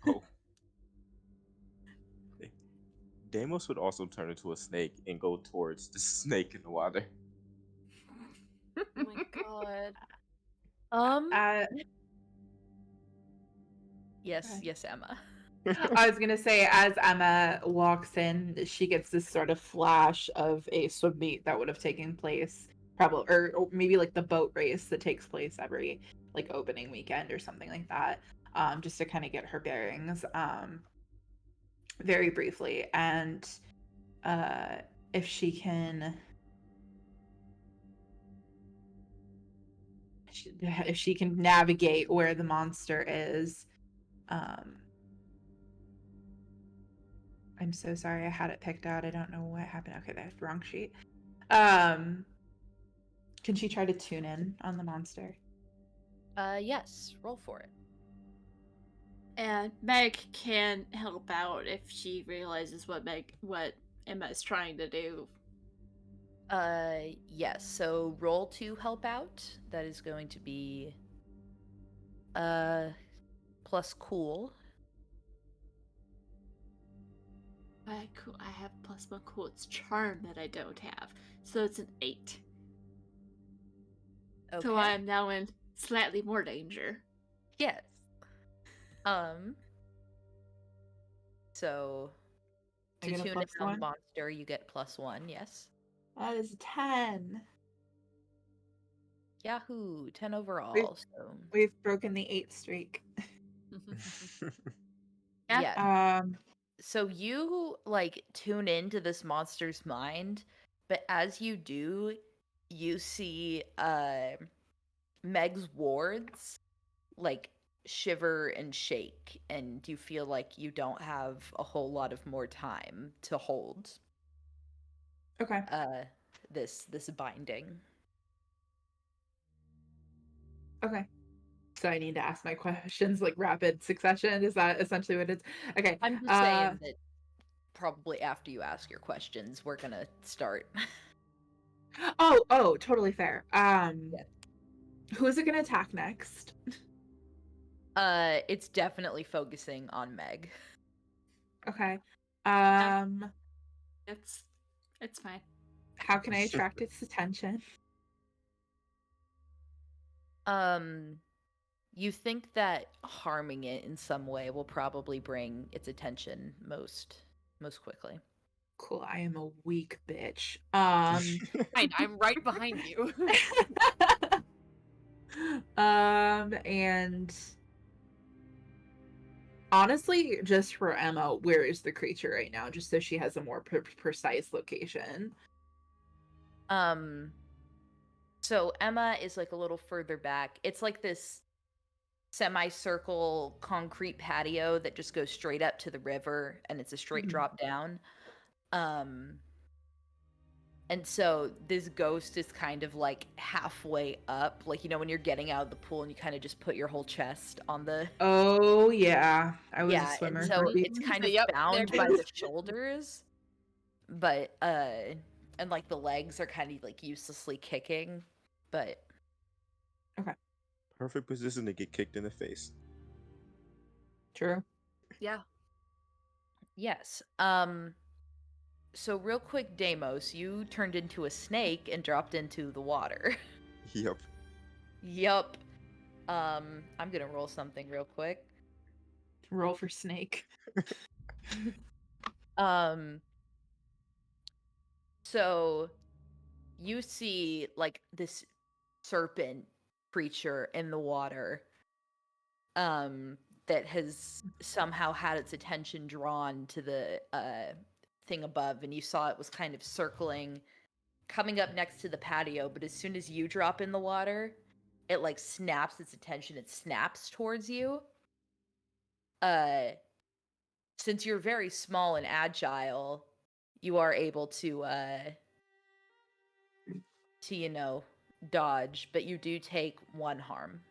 Oh. Deimos would also turn into a snake and go towards the snake in the water. Oh my god. Yes, Emma. I was gonna say, as Emma walks in, she gets this sort of flash of a swim meet that would have taken place probably, or maybe like the boat race that takes place every like opening weekend or something like that, just to kind of get her bearings, very briefly. And if she can navigate where the monster is, I'm so sorry, I had it picked out. I don't know what happened. Okay, that's the wrong sheet. Can she try to tune in on the monster? Yes, roll for it. And Meg can help out if she realizes what Emma is trying to do. Yes, so roll to help out. That is going to be plus cool. I have +1 cool. It's charm that I don't have, so it's an 8. Okay. So I am now in slightly more danger. Yes. So I to get a tune in on +1? the monster, you get +1. Yes. That is a 10. Yahoo! 10 overall. So We've broken the 8 streak. Yeah. yeah. Um, So you like tune into this monster's mind, but as you do, you see Meg's wards like shiver and shake, and you feel like you don't have a whole lot of more time to hold okay. this binding. Okay. So I need to ask my questions like rapid succession. Is that essentially what it's? Okay. I'm just saying that probably after you ask your questions, we're gonna start. Oh, totally fair. Yeah. Who is it gonna attack next? It's definitely focusing on Meg. Okay. It's fine. How can I attract its attention? You think that harming it in some way will probably bring its attention most quickly. Cool. I am a weak bitch. I'm right behind you. And honestly, just for Emma, where is the creature right now? Just so she has a more precise location. So Emma is like a little further back. It's like this semicircle concrete patio that just goes straight up to the river, and it's a straight Mhm. drop down. And so this ghost is kind of like halfway up, like, you know, when you're getting out of the pool and you kind of just put your whole chest on the Oh yeah, I was a yeah, swimmer. and so for- it's kind of Yep, bound there by it the is. shoulders, but and like the legs are kind of like uselessly kicking, but Perfect position to get kicked in the face. True. Yeah. yes. So real quick, Deimos, you turned into a snake and dropped into the water. Yep. Yup. I'm gonna roll something real quick. Roll for snake. So you see like this serpent creature in the water that has somehow had its attention drawn to the thing above, and you saw it was kind of circling, coming up next to the patio, but as soon as you drop in the water, it like snaps its attention. It snaps towards you. Since you're very small and agile, you are able to you know, dodge, but you do take 1 harm.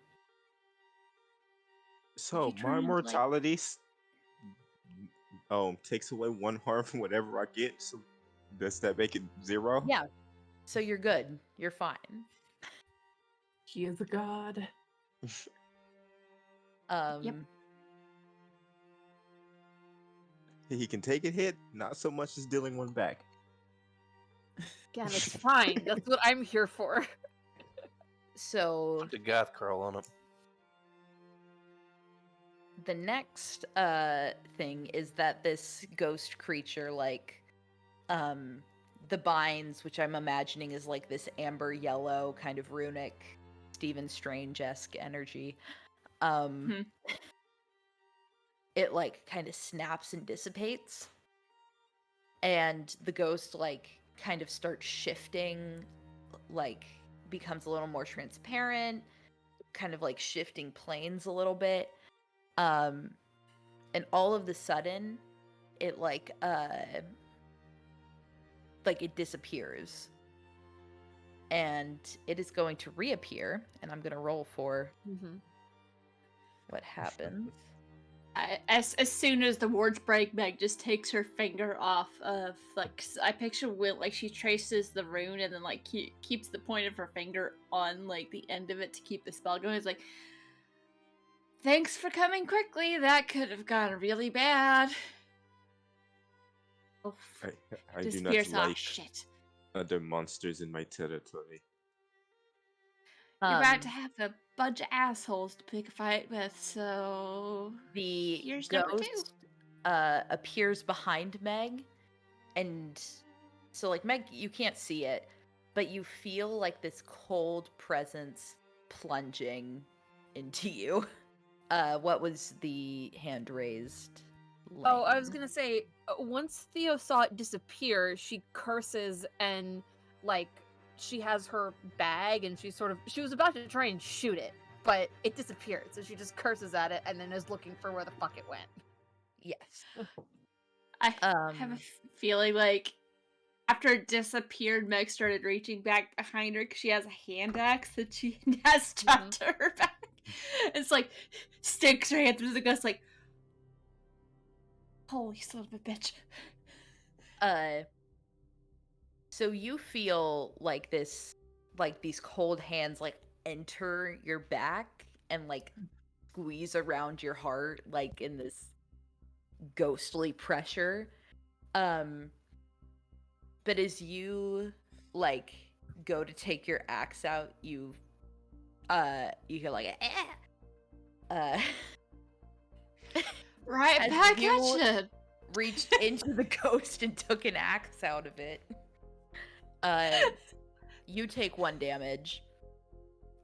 So you my turn into, like- mortality takes away 1 harm from whatever I get. So does that make it 0? Yeah. So you're good. You're fine. He is a god. Yep. He can take a hit, not so much as dealing 1 back. Again, it's fine. That's what I'm here for. So Put the goth curl on him. the next thing is that this ghost creature, like the binds, which I'm imagining is like this amber yellow kind of runic Stephen Strange-esque energy, it like kind of snaps and dissipates, and the ghost like kind of starts shifting, like becomes a little more transparent, kind of like shifting planes a little bit, and all of the sudden it like it disappears, and it is going to reappear, and I'm gonna roll for what happens. As soon as the wards break, Meg just takes her finger off of, like, I picture Will, like, she traces the rune and then, like, keeps the point of her finger on, like, the end of it to keep the spell going. It's like, thanks for coming quickly. That could have gone really bad. Oh, I do not disappears. Ah, like shit. other monsters in my territory. You're about to have a bunch of assholes to pick a fight with, so The here's number 2. ghost appears behind Meg, and so like Meg, you can't see it, but you feel like this cold presence plunging into you. What was the hand raised? Oh, I was Lane? gonna say, once Theo saw it disappear, she curses and, like, she has her bag and she was about to try and shoot it, but it disappeared, so she just curses at it and then is looking for where the fuck it went. Yes. I have a feeling like after it disappeared, Meg started reaching back behind her because she has a hand axe that she has strapped to her back. It's like sticks her hand through the ghost, like, holy son of a bitch. So you feel like these cold hands like enter your back and like squeeze around your heart, like in this ghostly pressure. But as you like go to take your axe out, you hear like Right as back you at you. reached into the ghost and took an axe out of it. You take 1 damage.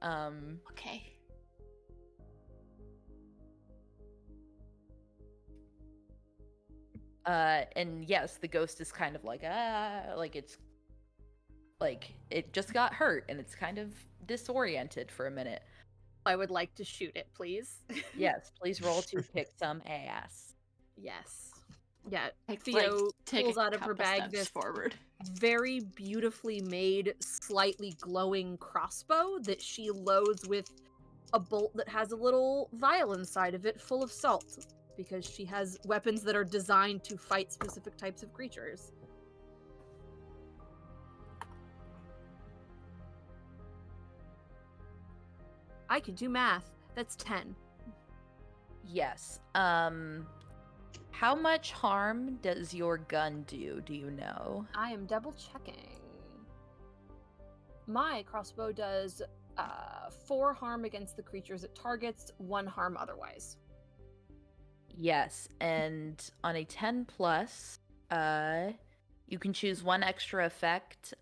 Okay. And yes, the ghost is kind of like it's like it just got hurt and it's kind of disoriented for a minute. I would like to shoot it, please. Yes, please roll to kick some ass. Yes. Yeah, Like, Theo take pulls a out of her couple bag steps this forward. very beautifully made, slightly glowing crossbow that she loads with a bolt that has a little vial inside of it full of salt, because she has weapons that are designed to fight specific types of creatures. I can do math. That's 10. Yes. How much harm does your gun do? Do you know? I am double checking. My crossbow does 4 harm against the creatures it targets, 1 harm otherwise. Yes, and on a 10 plus, you can choose 1 extra effect.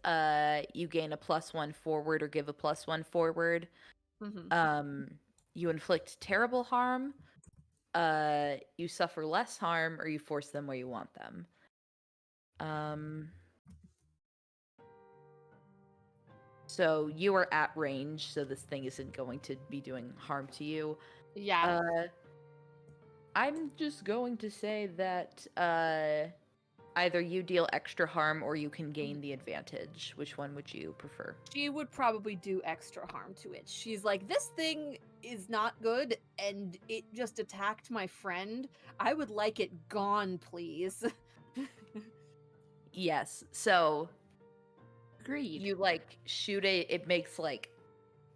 You gain a +1 forward or give a +1 forward. You inflict terrible harm. You suffer less harm, or you force them where you want them. So you are at range, so this thing isn't going to be doing harm to you. Yeah. I'm just going to say that either you deal extra harm or you can gain the advantage. Which one would you prefer? She would probably do extra harm to it. She's like, this thing is not good, and it just attacked my friend. I would like it gone, please. Yes. So Agreed. you like shoot it, it makes like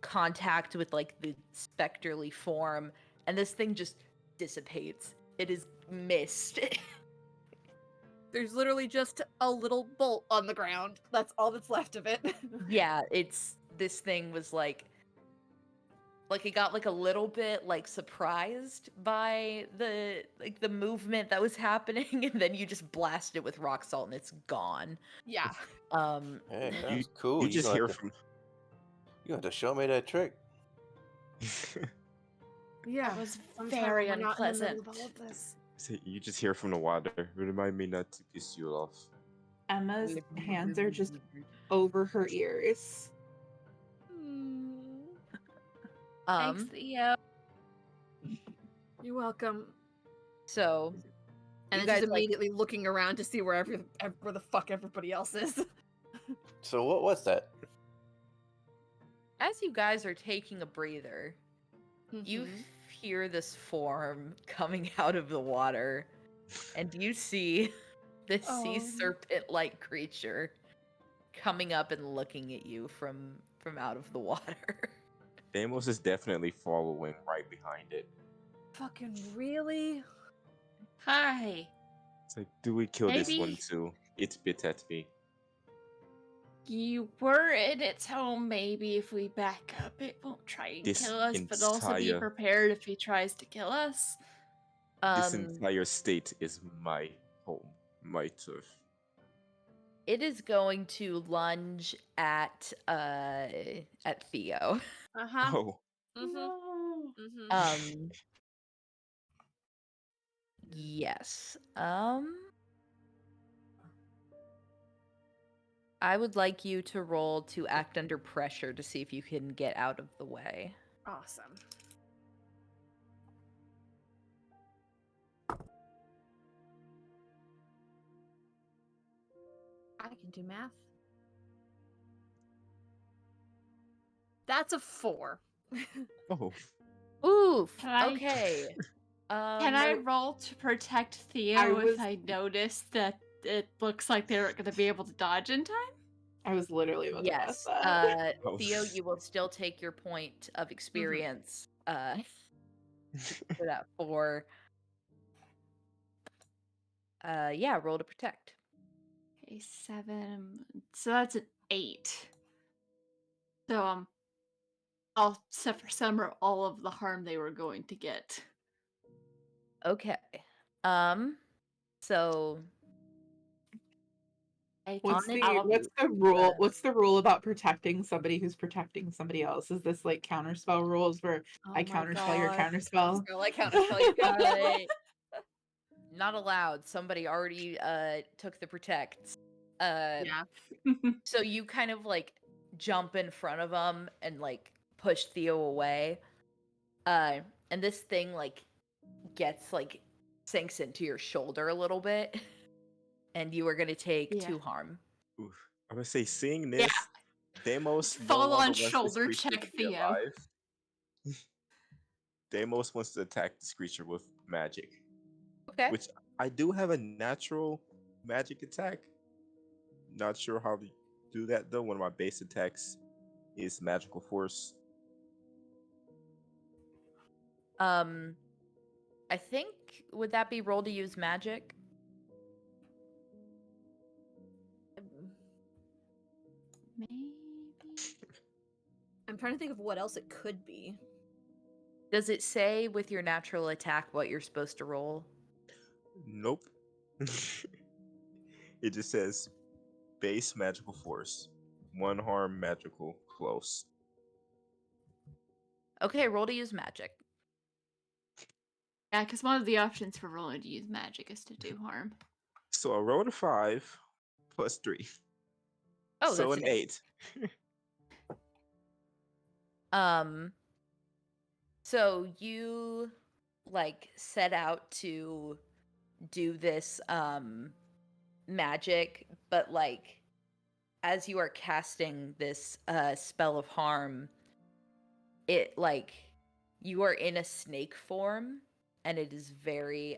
contact with like the spectrally form, and this thing just dissipates. It is mist. There's literally just a little bolt on the ground. That's all that's left of it. Yeah, this thing was like it got like a little bit like surprised by the movement that was happening, and then you just blast it with rock salt and it's gone. Yeah. Hey, that's cool. You just gonna hear have to- from. You have to show me that trick. Yeah. That was Sometimes very we're not in the middle unpleasant. of all of this. You just hear from the water. Remind me not to piss you off. Emma's hands are just over her ears. Thanks, Theo. You're welcome. So And you then she's guys, like- immediately looking around to see where the fuck everybody else is. So what was that? as you guys are taking a breather, you Mhm. hear this form coming out of the water, and you see this sea serpent-like creature coming up and looking at you from out of the water. Deimos is definitely following right behind it. Fucking really? Hi. It's like, do we kill this one Maybe. too? It bit at me. You were in its home. Maybe if we back up, it won't try and This kill us, but also be entire prepared if he tries to kill us. this Um, entire state is my home, my turf. it is going to lunge at Theo. Uh-huh. Oh, Mm-hmm. No. Mm-hmm. Yes. I would like you to roll to act under pressure to see if you can get out of the way. Awesome. I can do math. That's a 4. oh. Oof. Can I- Okay. Can I roll to protect Theo I was- if I notice that it looks like they're going to be able to dodge in time? I was literally about Yes. to ask that. Oh. Theo, you will still take your point of experience. For that 4. Yeah, roll to protect. Okay, 7. So that's an 8. So I'll suffer all of the harm they were going to get. Okay. So What's the rule? the- What's the rule about protecting somebody who's protecting somebody else? Is this like counterspell rules where I counterspell your counterspell? Girl, I counterspell your counterspell. Not allowed. Somebody already took the protect. Yeah. So you kind of like jump in front of them and like push Theo away. And this thing like gets like sinks into your shoulder a little bit. And you are gonna take 2 harm. Oof. I'm gonna say, seeing this, Deimos no Full longer on wants this shoulder creature check, to be Theo. alive. Deimos wants to attack this creature with magic, Okay. which I do have a natural magic attack. Not sure how to do that though. One of my base attacks is magical force. I think would that be roll to use magic? Maybe. I'm trying to think of what else it could be. Does it say with your natural attack what you're supposed to roll? Nope. It just says base magical force, 1 harm magical close. Okay, roll to use magic. Yeah, because one of the options for rolling to use magic is to do harm. So I rolled a 5 plus 3. Oh, so that's an 8. So you like set out to do this magic, but like as you are casting this spell of harm, it like you are in a snake form and it is very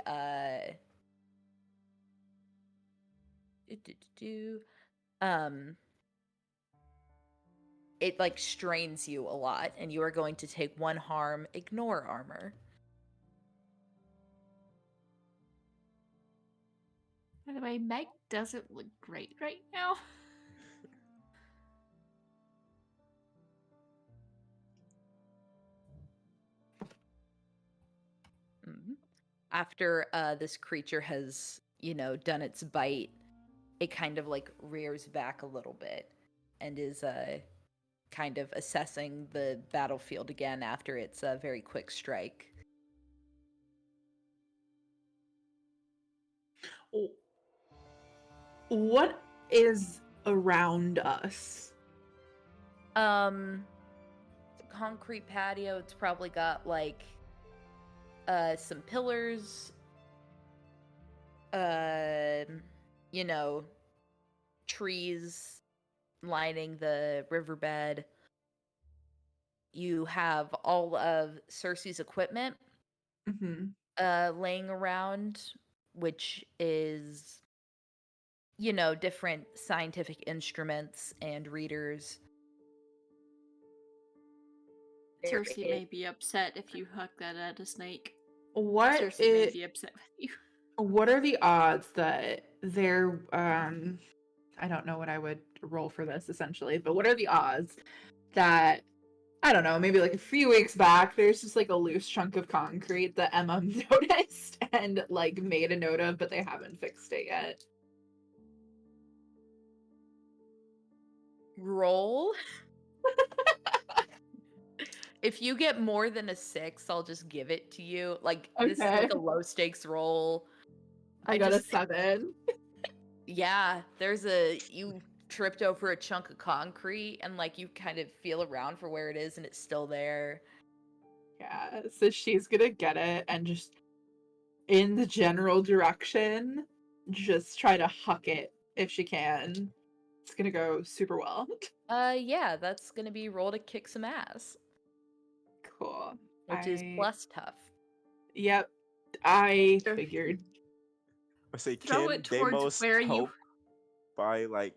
it like strains you a lot and you are going to take 1 harm, ignore armor. By the way, Meg doesn't look great right now. Mhm. After this creature has, done its bite, it kind of like rears back a little bit and is kind of assessing the battlefield again after its very quick strike. What is around us? The concrete patio, it's probably got like some pillars, trees lining the riverbed. You have all of Cersei's equipment laying around, which is, different scientific instruments and readers. Cersei may be upset if you huck that at a snake. What Cersei may is be upset with you. What are the odds that they're I don't know what I would roll for this essentially, but what are the odds that I don't know, maybe like a few weeks back, there's just like a loose chunk of concrete that Emma noticed and like made a note of, but they haven't fixed it yet. Roll. If you get more than a 6, I'll just give it to you. Like this is Okay. like a low stakes roll. I got a 7. Yeah, you tripped over a chunk of concrete and like you kind of feel around for where it is and it's still there. Yeah, so she's gonna get it and just in the general direction, just try to huck it if she can. It's gonna go super well. Yeah, that's gonna be roll to kick some ass, Cool. which is plus tough. Yep, I Sure. figured. I say, Throw can it towards Deimos where you- help by like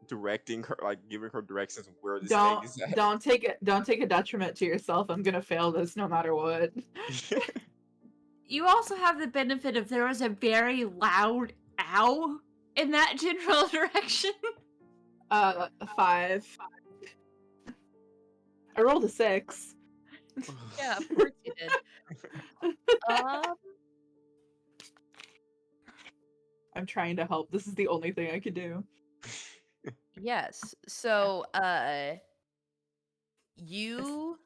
directing her, like giving her directions of where this Don't egg is at? don't take a detriment to yourself. I'm gonna fail this no matter what. You also have the benefit of there was a very loud ow in that general direction. 5. I rolled a 6. Yeah, of course you did. I'm trying to help. This is the only thing I could do. Yes. So, you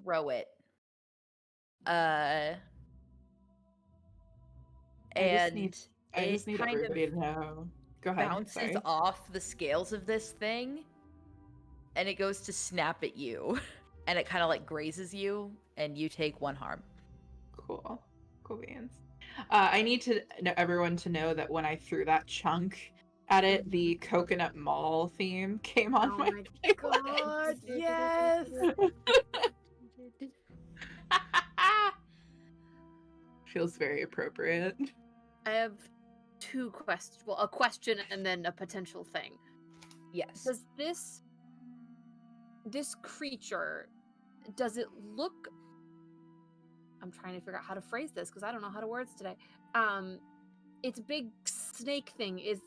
throw it. I And just need kind of everybody to know. Go ahead. bounces Sorry. off the scales of this thing, and it goes to snap at you, and it kind of like grazes you, and you take 1 harm. Cool. Cool beans. I need to everyone to know that when I threw that chunk at it, the Coconut Mall theme came on Oh my my god, yes! Feels very appropriate. I have 2 questions. Well, a question and then a potential thing. Yes. Does this creature, does it look... I'm trying to figure out how to phrase this because I don't know how to words today. Its big snake thing, is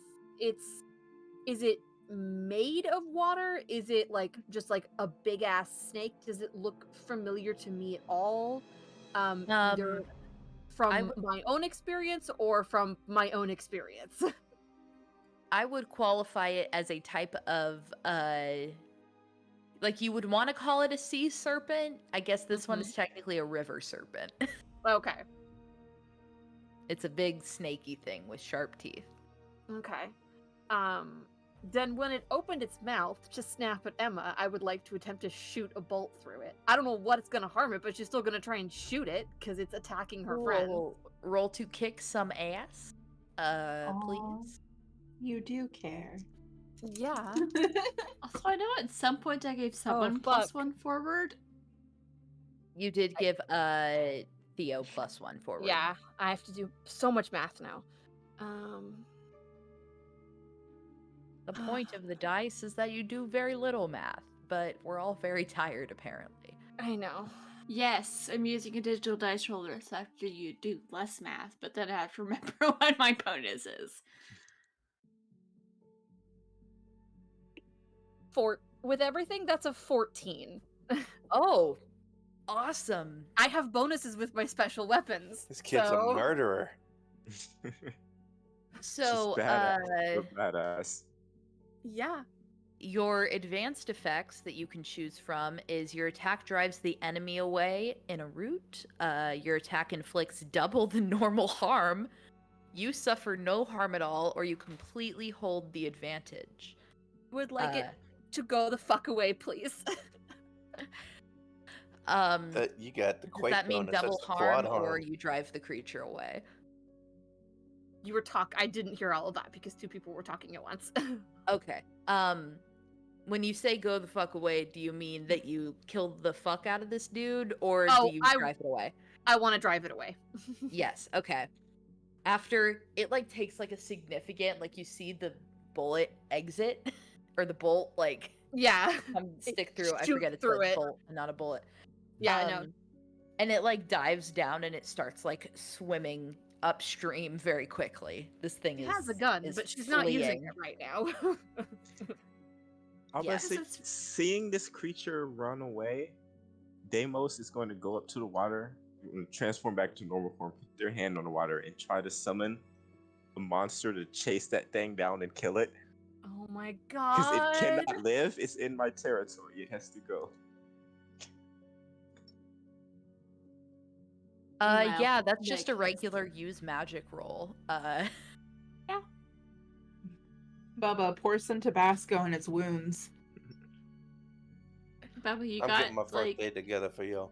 it made of water? Is it like just like a big ass snake? Does it look familiar to me at all? Either from my own experience or from my own experience. I would qualify it as a type of like you would want to call it a sea serpent. I guess this one is technically a river serpent. Okay. It's a big snaky thing with sharp teeth. Okay. Then when it opened its mouth to snap at Emma, I would like to attempt to shoot a bolt through it. I don't know what's gonna harm it, but she's still gonna try and shoot it because it's attacking her friend. Roll to kick some ass, please. You do care. Yeah. Also, I know at some point I gave someone +1 forward. You did give Theo +1 forward. Yeah, I have to do so much math now. The point of the dice is that you do very little math, but we're all very tired apparently. I know. Yes, I'm using a digital dice roller, so after you do less math, but then I have to remember what my bonus is. With everything, that's a 14. Oh, awesome. I have bonuses with my special weapons. This kid's a murderer. So, She's badass. Badass. Yeah. Your advanced effects that you can choose from is your attack drives the enemy away in a route. Your attack inflicts double the normal harm. You suffer no harm at all, or you completely hold the advantage. Would like it to go the fuck away, please. You got the quake does that mean bonus, double that's the quad harm, or you drive the creature away? You were I didn't hear all of that because 2 people were talking at once. Okay. When you say go the fuck away, do you mean that you killed the fuck out of this dude, or do you drive it away? I want to drive it away. Yes, okay. After it like takes like a significant, like you see the bullet exit, or the bolt like yeah stick through. I shoot forget it's through a it. bolt and not a bullet. Yeah, I know. And it like dives down and it starts like swimming upstream very quickly. This thing She is has a gun, is but she's not using fleeing. it right now. I was Yes. about to say, seeing this creature run away, Deimos is going to go up to the water, transform back to normal form, put their hand on the water, and try to summon a monster to chase that thing down and kill it. Oh my Because god. it cannot live. It's in my territory. It has to go. Meanwhile, Yeah, that's just a Meg has- regular use magic roll. Bubba, pour some Tabasco in its wounds. Bubba, you I'm got getting my first like. aid together for y'all.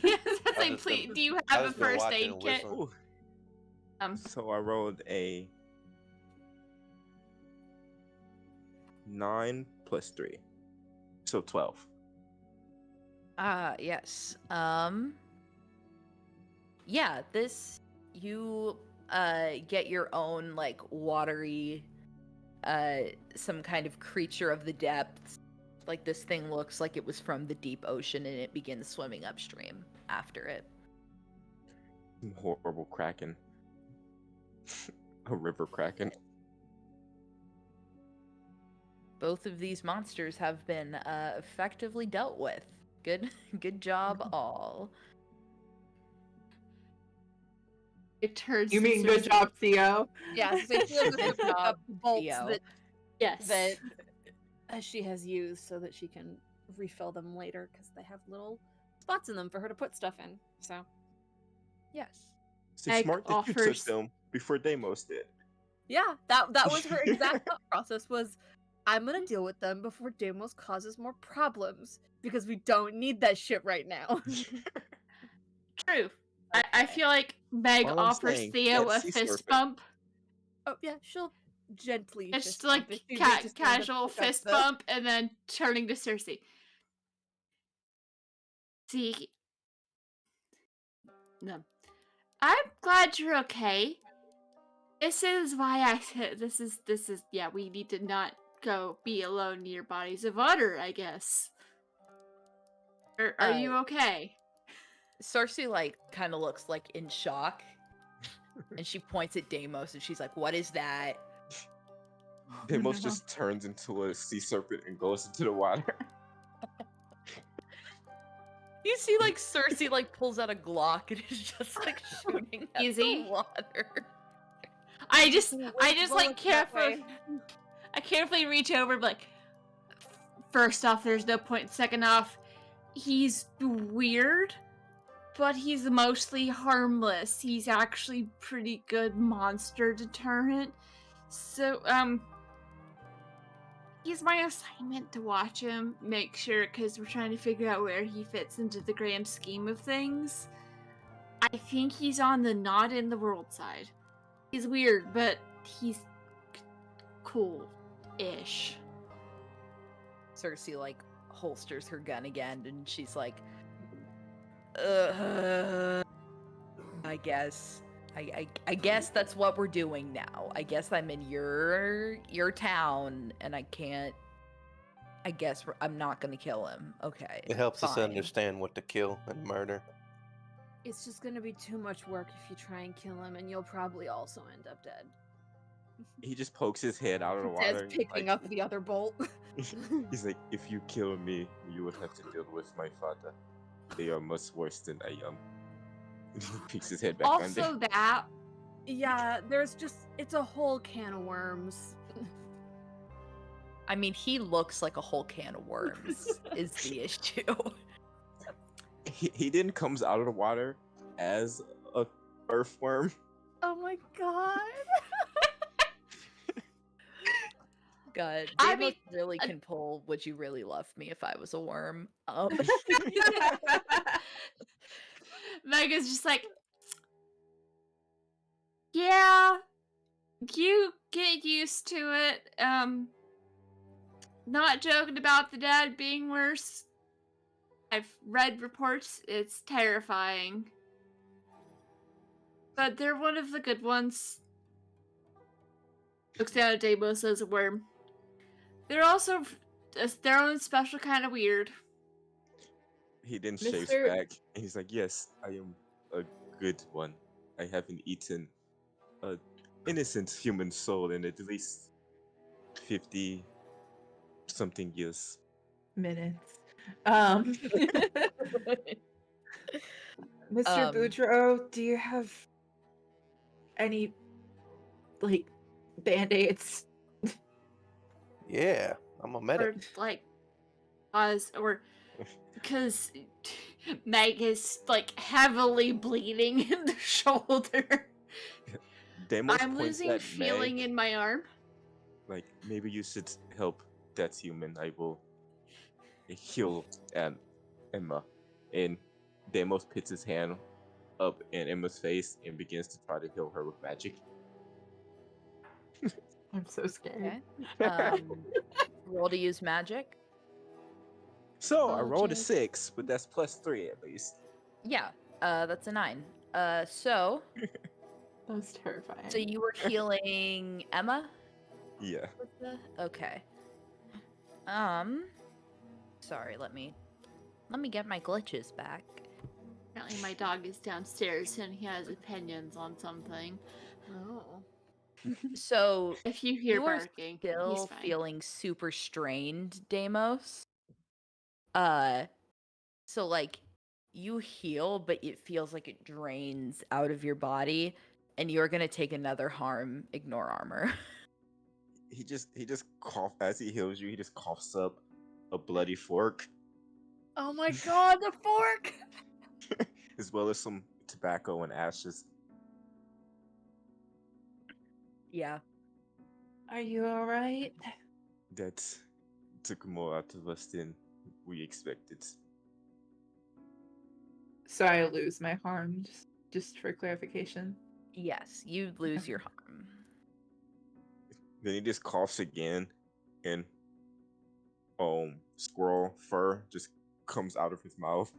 Yes, I I've say, just please. been- Do you I've have a just been first watching aid and kit? whistling. Ooh. So I rolled a 9 plus 3. So 12. Yes. Yeah, this you get your own like watery some kind of creature of the depths. Like this thing looks like it was from the deep ocean and it begins swimming upstream after it. Some horrible kraken. A river kraken. Both of these monsters have been effectively dealt with. Good job all. It turns. You to mean good Cersei. job, Theo? Yeah, so Theo just Good pick up job, the bolts Theo. Yes. that she has used so that she can refill them later because they have little spots in them for her to put stuff in. So Yes. So Egg smart that you took offers- them before Deimos did. yeah, that was her exact thought process was I'm gonna deal with them before Deimos causes more problems because we don't need that shit right now. True. I feel like Meg All I'm offers saying, Theo that a sea fist serpent- bump. Oh yeah, she'll gently It's fist just like bump if she reaches down to casual pick up fist the- bump and then turning to Cersei. See, no, I'm glad you're okay. This is why I said this is yeah. We need to not go be alone near bodies of water. I guess. Are you okay? Cersei like kind of looks like in shock, and she points at Deimos and she's like, "What is that?" Deimos just turns into a sea serpent and goes into the water. You see, like Cersei like pulls out a Glock and is just like shooting at Easy. the water. I just Which like bullets that way? I carefully reach over, but like, first off, there's no point. Second off, he's weird, but he's mostly harmless. He's actually pretty good monster deterrent. So, he's my assignment to watch him, make sure, because we're trying to figure out where he fits into the grand scheme of things. I think he's on the not in the world side. He's weird, but he's cool-ish. Cersei like holsters her gun again and she's like, I guess. I guess that's what we're doing now. I guess I'm in your town and I can't. I guess I'm not gonna kill him. Okay. It helps us fine. understand what to kill and murder. It's just gonna be too much work if you try and kill him, and you'll probably also end up dead. He just pokes his head out of the As water. picking like- up the other bolt. He's like, if you kill me, you will have to deal with my father. They are much worse than I am. He peeks his head back Also, under. that Yeah, it's a whole can of worms. I mean, he looks like a whole can of worms. Is the issue? He then comes out of the water as a earthworm. Oh my god. God, I Deimos mean, really can pull. Would you really love me if I was a worm? Mega's just like, yeah, you get used to it. Not joking about the dad being worse. I've read reports, it's terrifying. But they're one of the good ones. Looks down at Deimos as a worm. They're also their own special kind of weird. He then shaves Mr. back, and he's like, "Yes, I am a good one. I haven't eaten a innocent human soul in at least 50 something years." Minutes. Um, Mr. Um, Boudreaux, do you have any like band-aids? Yeah, I'm a Or medic. like us, or because Meg is like heavily bleeding in the shoulder. Deimos I'm points losing at feeling Meg, in my arm. like, maybe you should help that human. I will heal Emma. And Deimos puts his hand up in Emma's face and begins to try to heal her with magic. I'm so scared. okay. Roll to use magic. So I rolled a Magic. 6, but that's +3 at least. Yeah. That's a 9. So That was terrifying. you were healing Emma? Yeah. Okay. Sorry, let me get my glitches back. Apparently, my dog is downstairs and he has opinions on something. Oh. So If you hear you are barking, still he's fine. feeling super strained, Deimos. So like you heal, but it feels like it drains out of your body, and you're gonna take another harm. Ignore armor. He just coughs as he heals you. He just coughs up a bloody fork, Oh my god, the fork! as well as some tobacco and ashes. Yeah. Are you all right? That took more out of us than we expected. So I lose my harm, just for clarification. Yes, you lose your harm. Then he just coughs again, and squirrel fur just comes out of his mouth.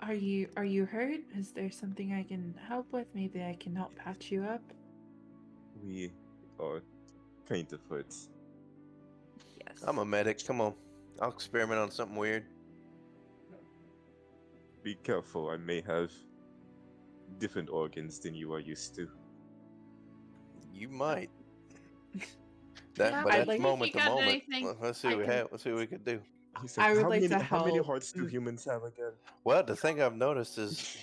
Are you hurt? Is there something I can help with? Maybe I can help patch you up. We are faint of foot. Yes. I'm a medic. Come on. I'll experiment on something weird. Be careful, I may have different organs than you are used to. You might. Yeah, But I'd that's like- moment If to you got moment. anything, Let's see I what we can- have. Let's see what we could do. He's I would how like many, to how many help. hearts do humans have again? Well, the thing I've noticed is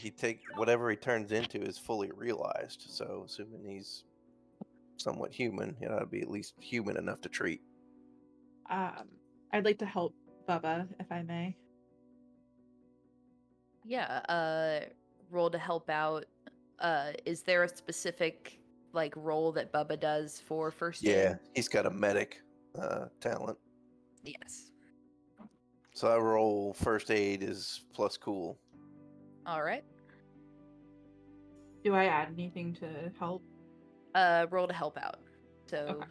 whatever he turns into is fully realized. So assuming he's somewhat human, it'll be at least human enough to treat. I'd like to help Bubba, if I may. Yeah. Roll to help out. Is there a specific like role that Bubba does for first aid? Yeah, he's got a medic talent. Yes. So I roll first aid is plus cool. All right. Do I add anything to help? Roll to help out. So Okay.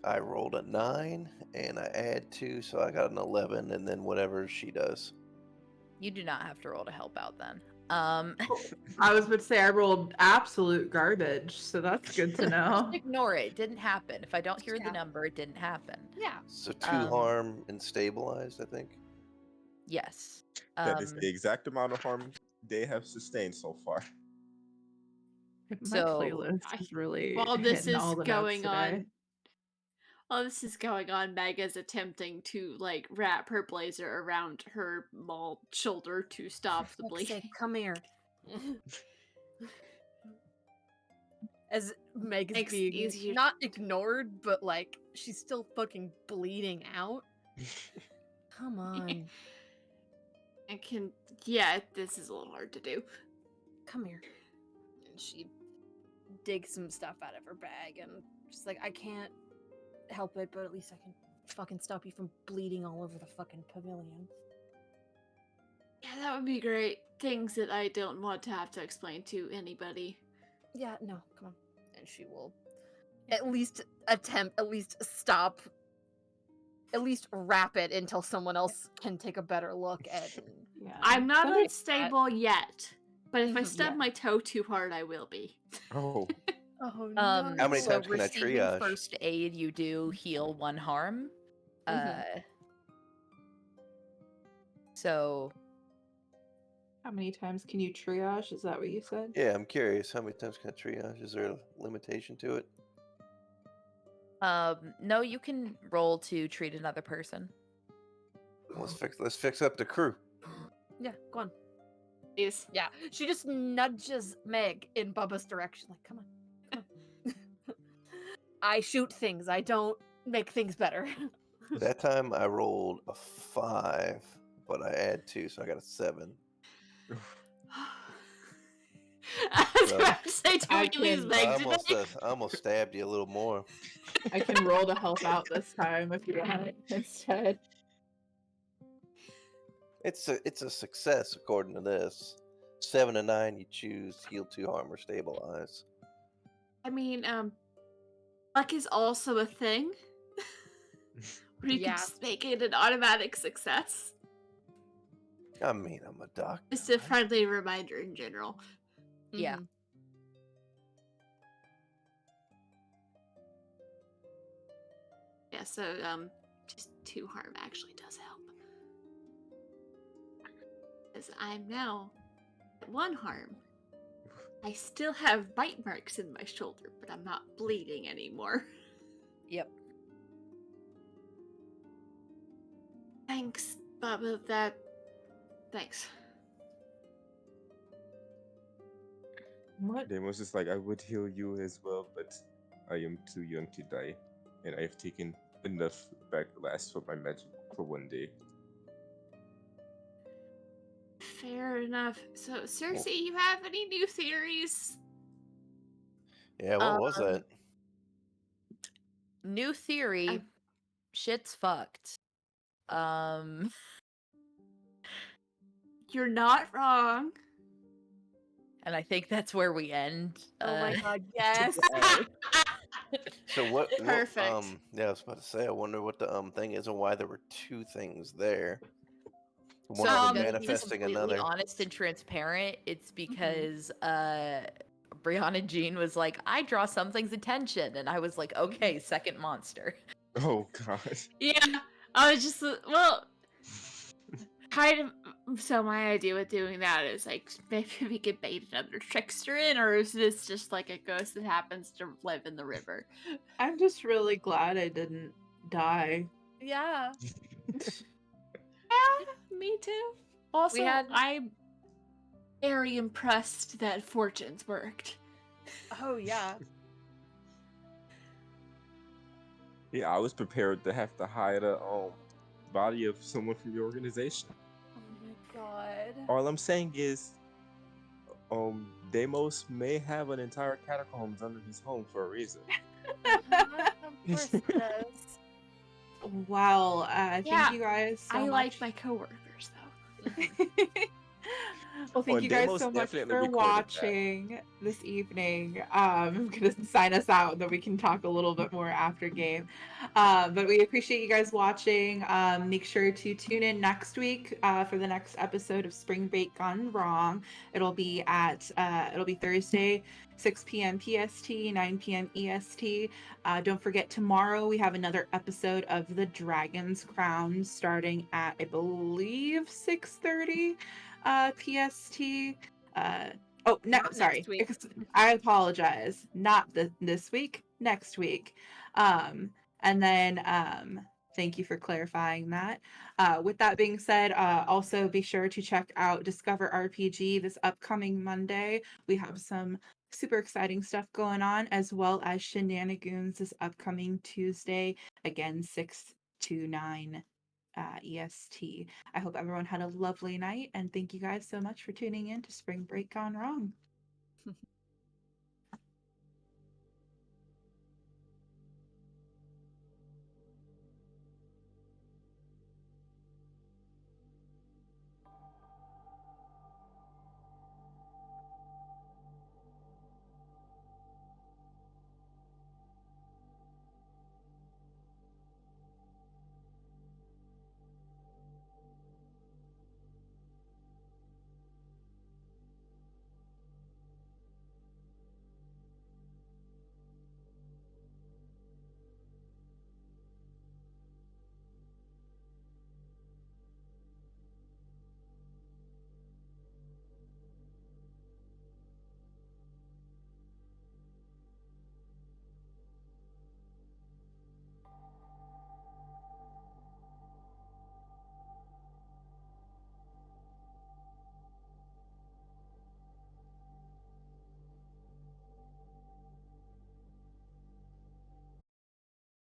I rolled a 9 and I add 2, so I got an 11, and then whatever she does. you do not have to roll to help out then. I was about to say I rolled absolute garbage, so that's good to know. Just ignore it. It didn't happen. If I don't hear the Yeah. number, it didn't happen. Yeah. So 2 harm and stabilized, I think. Yes. That is the exact amount of harm they have sustained so far. My So, playlist is really while this hitting is all the notes going today. on, while this is going on, Meg is attempting to like wrap her blazer around her mauled shoulder to stop the Fuck's bleeding. sake, come here. As Meg is Makes it being easier. not ignored, but like she's still fucking bleeding out. Come on, I can, yeah, this is a little hard to do. come here. And she digs some stuff out of her bag, and she's like, I can't help it, but at least I can fucking stop you from bleeding all over the fucking pavilion. Yeah, that would be great. Things that I don't want to have to explain to anybody. Yeah, no, come on. And she will at least attempt, at least stop, at least wrap it until someone else can take a better look at it. Yeah. I'm not Something like unstable yet, but if I Mhm, stub yeah. my toe too hard, I will be. Oh, Oh How no. many so times can I receiving triage? first aid, you do heal 1 harm. So How many times can you triage? Is that what you said? Yeah, I'm curious. How many times can I triage? Is there a limitation to it? no, you can roll to treat another person. Let's fix up the crew. Yeah, go on. Please. Yeah, she just nudges Meg in Bubba's direction. Like, come on. I shoot things. I don't make things better. That time I rolled a 5, but I add 2, so I got a 7. I was So, about to say, do I we lose can- Meg I today? almost stabbed you a little more. I can roll to help out this time if you want instead. It's a success according to this. 7 to 9, you choose heal 2 harm or stabilize. I mean, luck is also a thing. Where you can Yeah. just make it an automatic success. I mean, I'm a doctor. Just a friendly reminder in general. Yeah. Mhm. Yeah, so just 2 harm actually does help. As I'm now at 1 harm. I still have bite marks in my shoulder, but I'm not bleeding anymore. Yep. Thanks, Bubba. Thanks. What? Demos is like, I would heal you as well, but I am too young to die, and I have taken enough backlash for my magic for 1 day. Fair enough. So, Cersei, you have any new theories? Yeah, what was Um, that? New theory. Shit's fucked. You're not wrong. And I think that's where we end. Oh my god, yes. today. So what? Perfect. Yeah, I was about to say. I wonder what the thing is and why there were 2 things there. One So of I'm them gonna be manifesting completely another. honest and transparent. It's because Brianna Jean was like, I draw something's attention, and I was like, okay, second monster. Oh god. Yeah, I was just kind of. So my idea with doing that is like maybe we could bait another trickster in, or is this just like a ghost that happens to live in the river? I'm just really glad I didn't die. Yeah. Yeah, me too. Also, had- I'm very impressed that fortunes worked. Oh yeah. Yeah, I was prepared to have to hide a body of someone from the organization. Oh my god. All I'm saying is, Deimos may have an entire catacombs under his home for a reason. Of course it does. Well, Yeah, thank you guys so I much. like my coworkers though. Well, thank Oh, you guys Deimos so much definitely for recorded that. watching this evening. I'm gonna sign us out, and then we can talk a little bit more after game. But we appreciate you guys watching. Make sure to tune in next week for the next episode of Spring Break Gone Wrong. It'll be Thursday, 6 p.m. PST, 9 p.m. EST. Don't forget, tomorrow we have another episode of The Dragon's Crown starting at, I believe, 6:30 PST. Oh, no, Not sorry. next week. I apologize. Not this week, next week. And then thank you for clarifying that. With that being said, also be sure to check out Discover RPG this upcoming Monday. We have some super exciting stuff going on, as well as Shenanigans this upcoming Tuesday, again 6 to 9 EST. I hope everyone had a lovely night, and thank you guys so much for tuning in to Spring Break Gone Wrong.